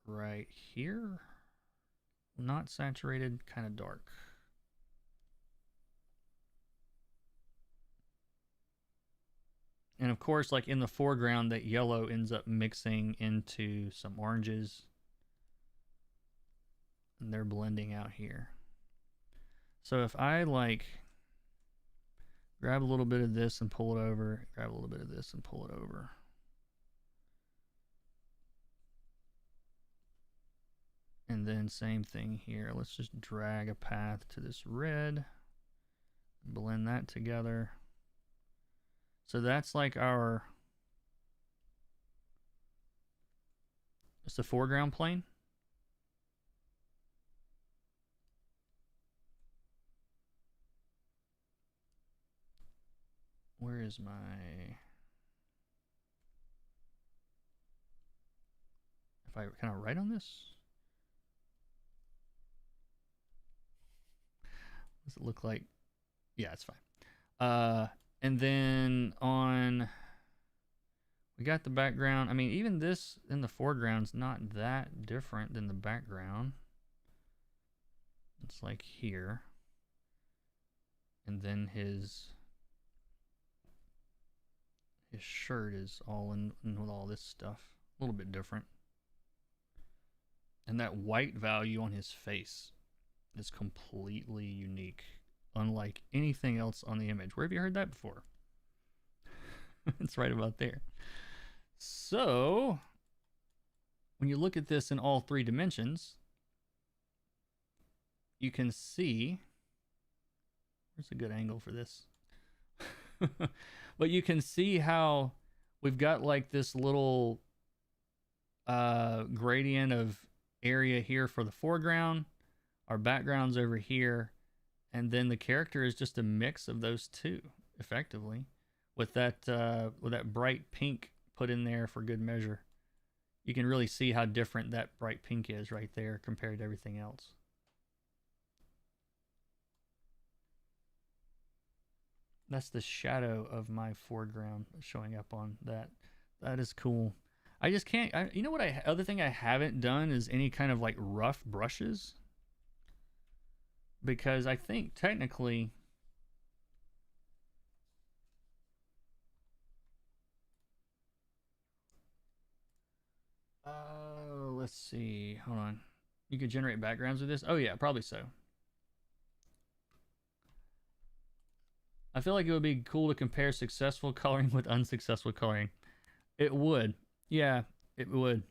right here. Not saturated, kind of dark. And of course, like in the foreground, that yellow ends up mixing into some oranges. And they're blending out here. So if I like grab a little bit of this and pull it over, grab a little bit of this and pull it over. And then same thing here. Let's just drag a path to this red. Blend that together. So that's like our, it's the foreground plane. Where is my, if I kind of write on this? Does it look like, yeah, it's fine. And then on, we got the background. I mean, even this in the foreground's not that different than the background. It's like here. And then his shirt is all in with all this stuff. A little bit different. And that white value on his face is completely unique, unlike anything else on the image. Where have you heard that before? It's right about there. So when you look at this in all three dimensions, you can see, where's a good angle for this? But you can see how we've got like this little gradient of area here for the foreground, our background's over here, and then the character is just a mix of those two, effectively, with that bright pink put in there for good measure. You can really see how different that bright pink is right there compared to everything else. That's the shadow of my foreground showing up on that. That is cool. I just can't, you know what other thing I haven't done is any kind of like rough brushes. Because I think technically, let's see, hold on. You could generate backgrounds with this? Oh yeah, probably so. I feel like it would be cool to compare successful coloring with unsuccessful coloring. It would. Yeah, it would.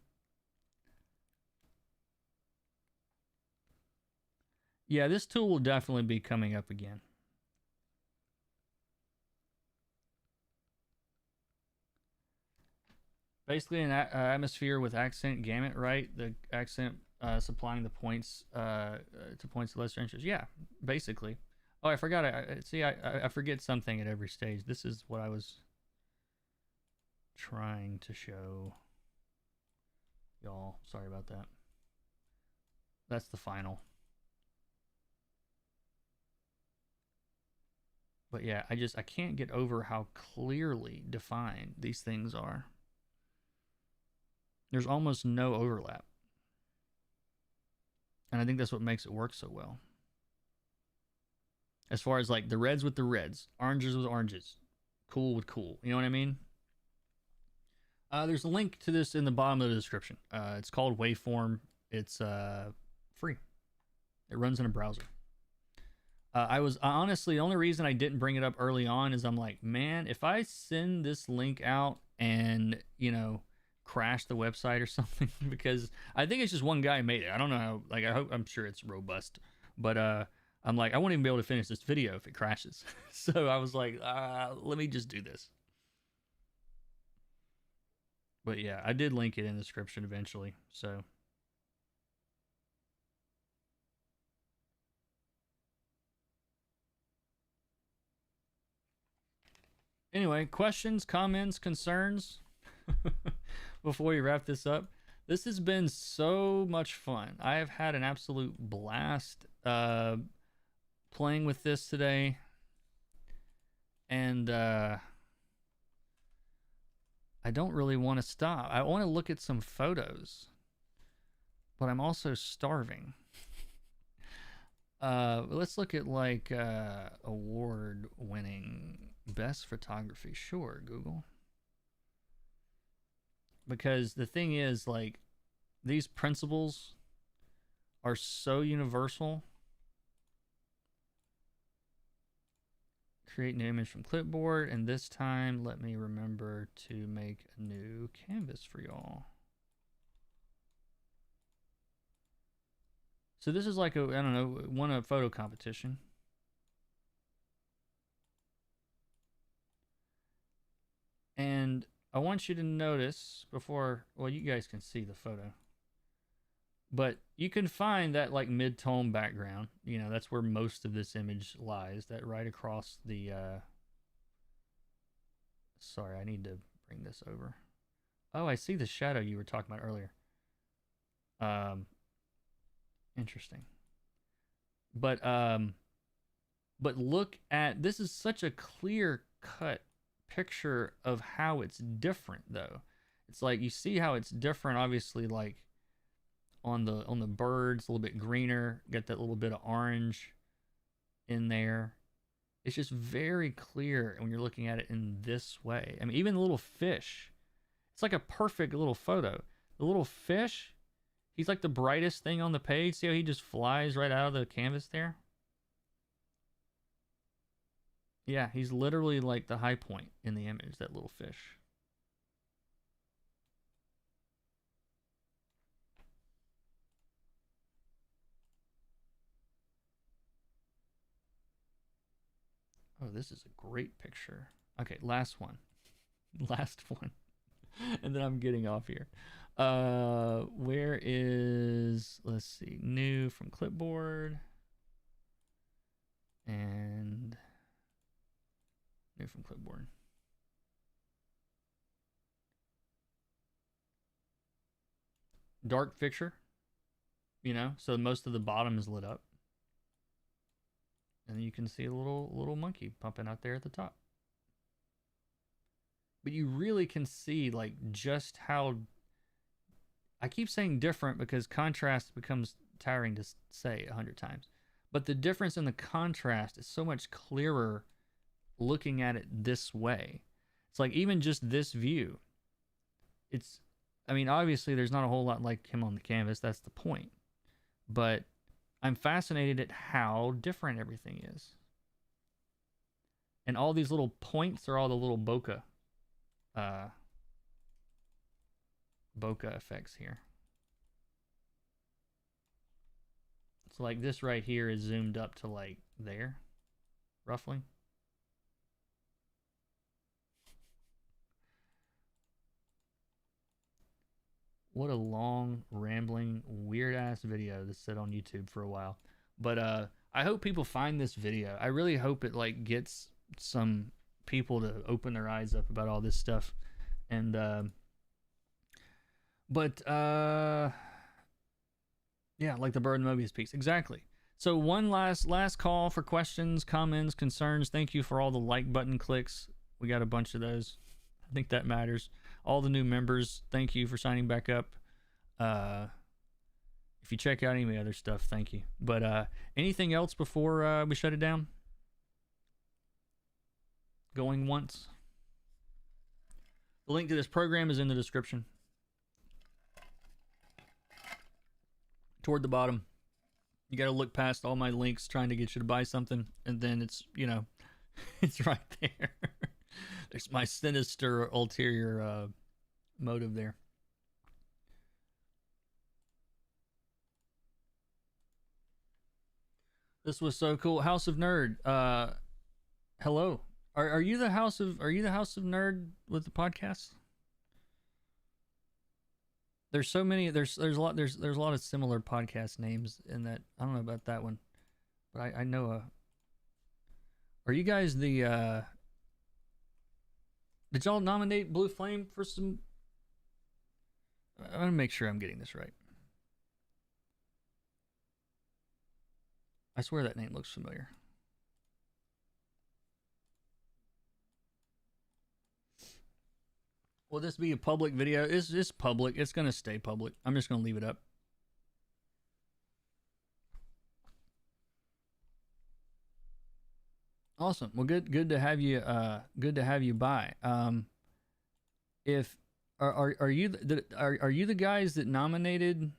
Yeah, this tool will definitely be coming up again. Basically an atmosphere with accent gamut, right? The accent supplying the points to points of lesser interest. Yeah, basically. Oh, I forgot. I forget something at every stage. This is what I was trying to show y'all. Sorry about that. That's the final. But yeah, I can't get over how clearly defined these things are. There's almost no overlap. And I think that's what makes it work so well. As far as like the reds with the reds, oranges with oranges, cool with cool. You know what I mean? There's a link to this in the bottom of the description. It's called Waveform. It's free. It runs in a browser. I was honestly, the only reason I didn't bring it up early on is I'm like, man, if I send this link out and, you know, crash the website or something, because I think it's just one guy made it. I don't know how, like, I'm sure it's robust, but I'm like, I won't even be able to finish this video if it crashes. So I was like, let me just do this. But yeah, I did link it in the description eventually. So anyway, questions, comments, concerns before we wrap this up. This has been so much fun. I have had an absolute blast playing with this today. And I don't really want to stop. I want to look at some photos, but I'm also starving. Let's look at like award-winning best photography. Sure, Google. Because the thing is, like, these principles are so universal. Create new image from clipboard, and this time let me remember to make a new canvas for y'all. So this is like a, I don't know, won a photo competition. And I want you to notice before, well, you guys can see the photo, but you can find that like mid-tone background. You know, that's where most of this image lies. That right across the. Sorry, I need to bring this over. Oh, I see the shadow you were talking about earlier. Interesting. But look at this is such a clear cut picture of how it's different though. It's like you see how it's different obviously like on the birds a little bit greener, get that little bit of orange in there. It's just very clear when you're looking at it in this way. I mean even the little fish. It's like a perfect little photo. The little fish, he's like the brightest thing on the page. See how he just flies right out of the canvas there? Yeah, he's literally like the high point in the image, that little fish. Oh, this is a great picture. Okay, last one. Last one. And then I'm getting off here. Where is, let's see, new from clipboard. And new from clipboard. Dark picture, you know, so most of the bottom is lit up. And you can see a little monkey pumping out there at the top. But you really can see like just how, I keep saying different because contrast becomes tiring to say 100 times. But the difference in the contrast is so much clearer looking at it this way. It's like even just this view. It's, I mean, obviously there's not a whole lot like him on the canvas. That's the point. But I'm fascinated at how different everything is. And all these little points are all the little bokeh effects here. So like this right here is zoomed up to like there, roughly. What a long, rambling, weird-ass video that sit on YouTube for a while. But I hope people find this video. I really hope it like gets some people to open their eyes up about all this stuff. And yeah, like the bird in the Mobius piece. Exactly. So one last call for questions, comments, concerns. Thank you for all the like button clicks. We got a bunch of those. I think that matters. All the new members, thank you for signing back up. If you check out any other stuff, thank you. But anything else before we shut it down? Going once? The link to this program is in the description. Toward the bottom. You got to look past all my links trying to get you to buy something, and then it's, you know, it's right there. There's my sinister ulterior motive there. This was so cool. House of Nerd. Hello. Are you the House of Nerd with the podcast? There's so many. There's a lot of similar podcast names in that. I don't know about that one, but I know are you guys the did y'all nominate Blue Flame for some? I want to make sure I'm getting this right. I swear that name looks familiar. Will this be a public video? It's public. It's going to stay public. I'm just going to leave it up. Awesome. Well, good to have you. Good to have you by. If are you the guys that nominated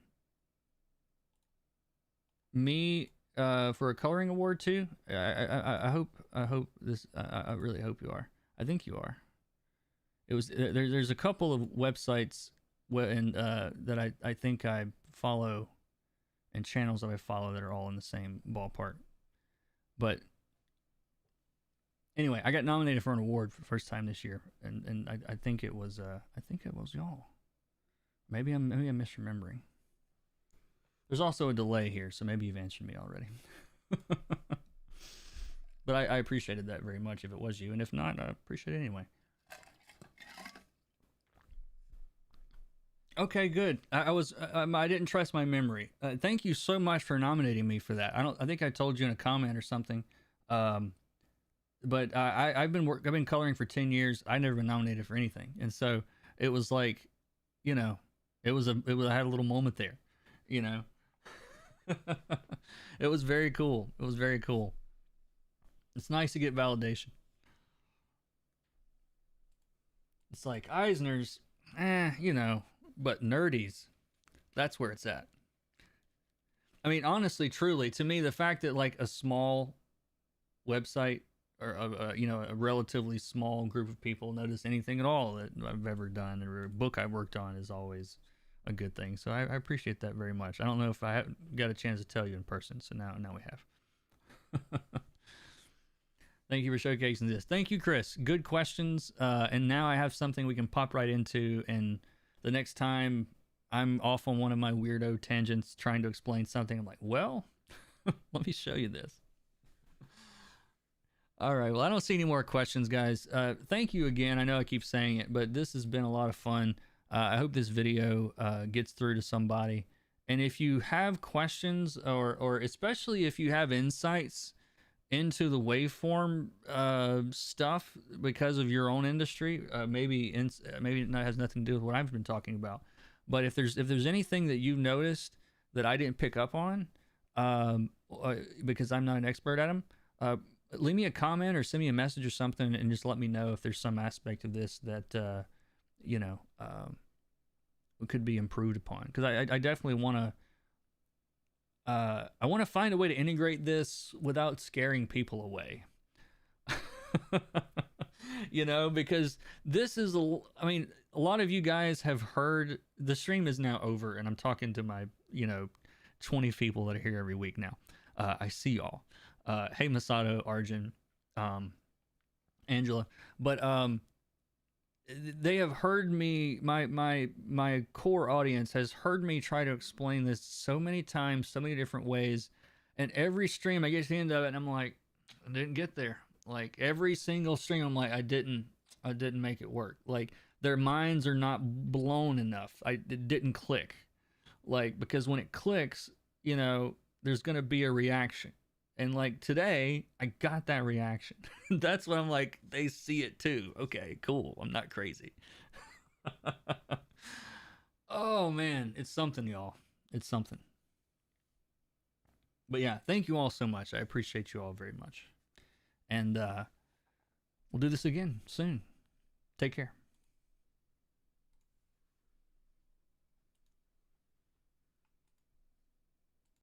me for a coloring award too? I hope this. I really hope you are. I think you are. It was there's a couple of websites that I think I follow, and channels that I follow that are all in the same ballpark. But Anyway, I got nominated for an award for the first time this year, and I think it was y'all. Maybe I'm misremembering. There's also a delay here, so maybe you've answered me already. But I appreciated that very much if it was you, and if not, I appreciate it anyway. Okay, good. I didn't trust my memory. Thank you so much for nominating me for that. I think I told you in a comment or something. But I've been coloring for 10 years. I never been nominated for anything, and so it was like, you know, I had a little moment there, you know. It was very cool. It was very cool. It's nice to get validation. It's like Eisner's, you know, but nerdies, that's where it's at. I mean, honestly, truly, to me, the fact that like a small website or you know, a relatively small group of people notice anything at all that I've ever done or a book I've worked on is always a good thing. So I appreciate that very much. I don't know if I got a chance to tell you in person, so now we have. Thank you for showcasing this. Thank you, Chris. Good questions. And now I have something we can pop right into. And the next time I'm off on one of my weirdo tangents trying to explain something, I'm like, well, let me show you this. All right. Well, I don't see any more questions, guys. Thank you again. I know I keep saying it, but this has been a lot of fun. I hope this video gets through to somebody. And if you have questions or especially if you have insights into the waveform stuff because of your own industry, maybe it has nothing to do with what I've been talking about. But if there's anything that you've noticed that I didn't pick up on, because I'm not an expert at them, leave me a comment or send me a message or something, and just let me know if there's some aspect of this that you know, could be improved upon. Because I definitely want to. I want to find a way to integrate this without scaring people away. You know, because this is I mean, a lot of you guys have heard the stream is now over, and I'm talking to my, you know, 20 people that are here every week now. I see y'all. Hey, Masato, Arjun, Angela, but they have heard me, my core audience has heard me try to explain this so many times, so many different ways, and every stream I get to the end of it and I'm like, I didn't get there. Like every single stream I'm like, I didn't make it work. Like their minds are not blown enough. It didn't click. Like, because when it clicks, you know, there's going to be a reaction. And like today, I got that reaction. That's when I'm like, they see it too. Okay, cool. I'm not crazy. Oh man, it's something, y'all. It's something. But yeah, thank you all so much. I appreciate you all very much. And we'll do this again soon. Take care.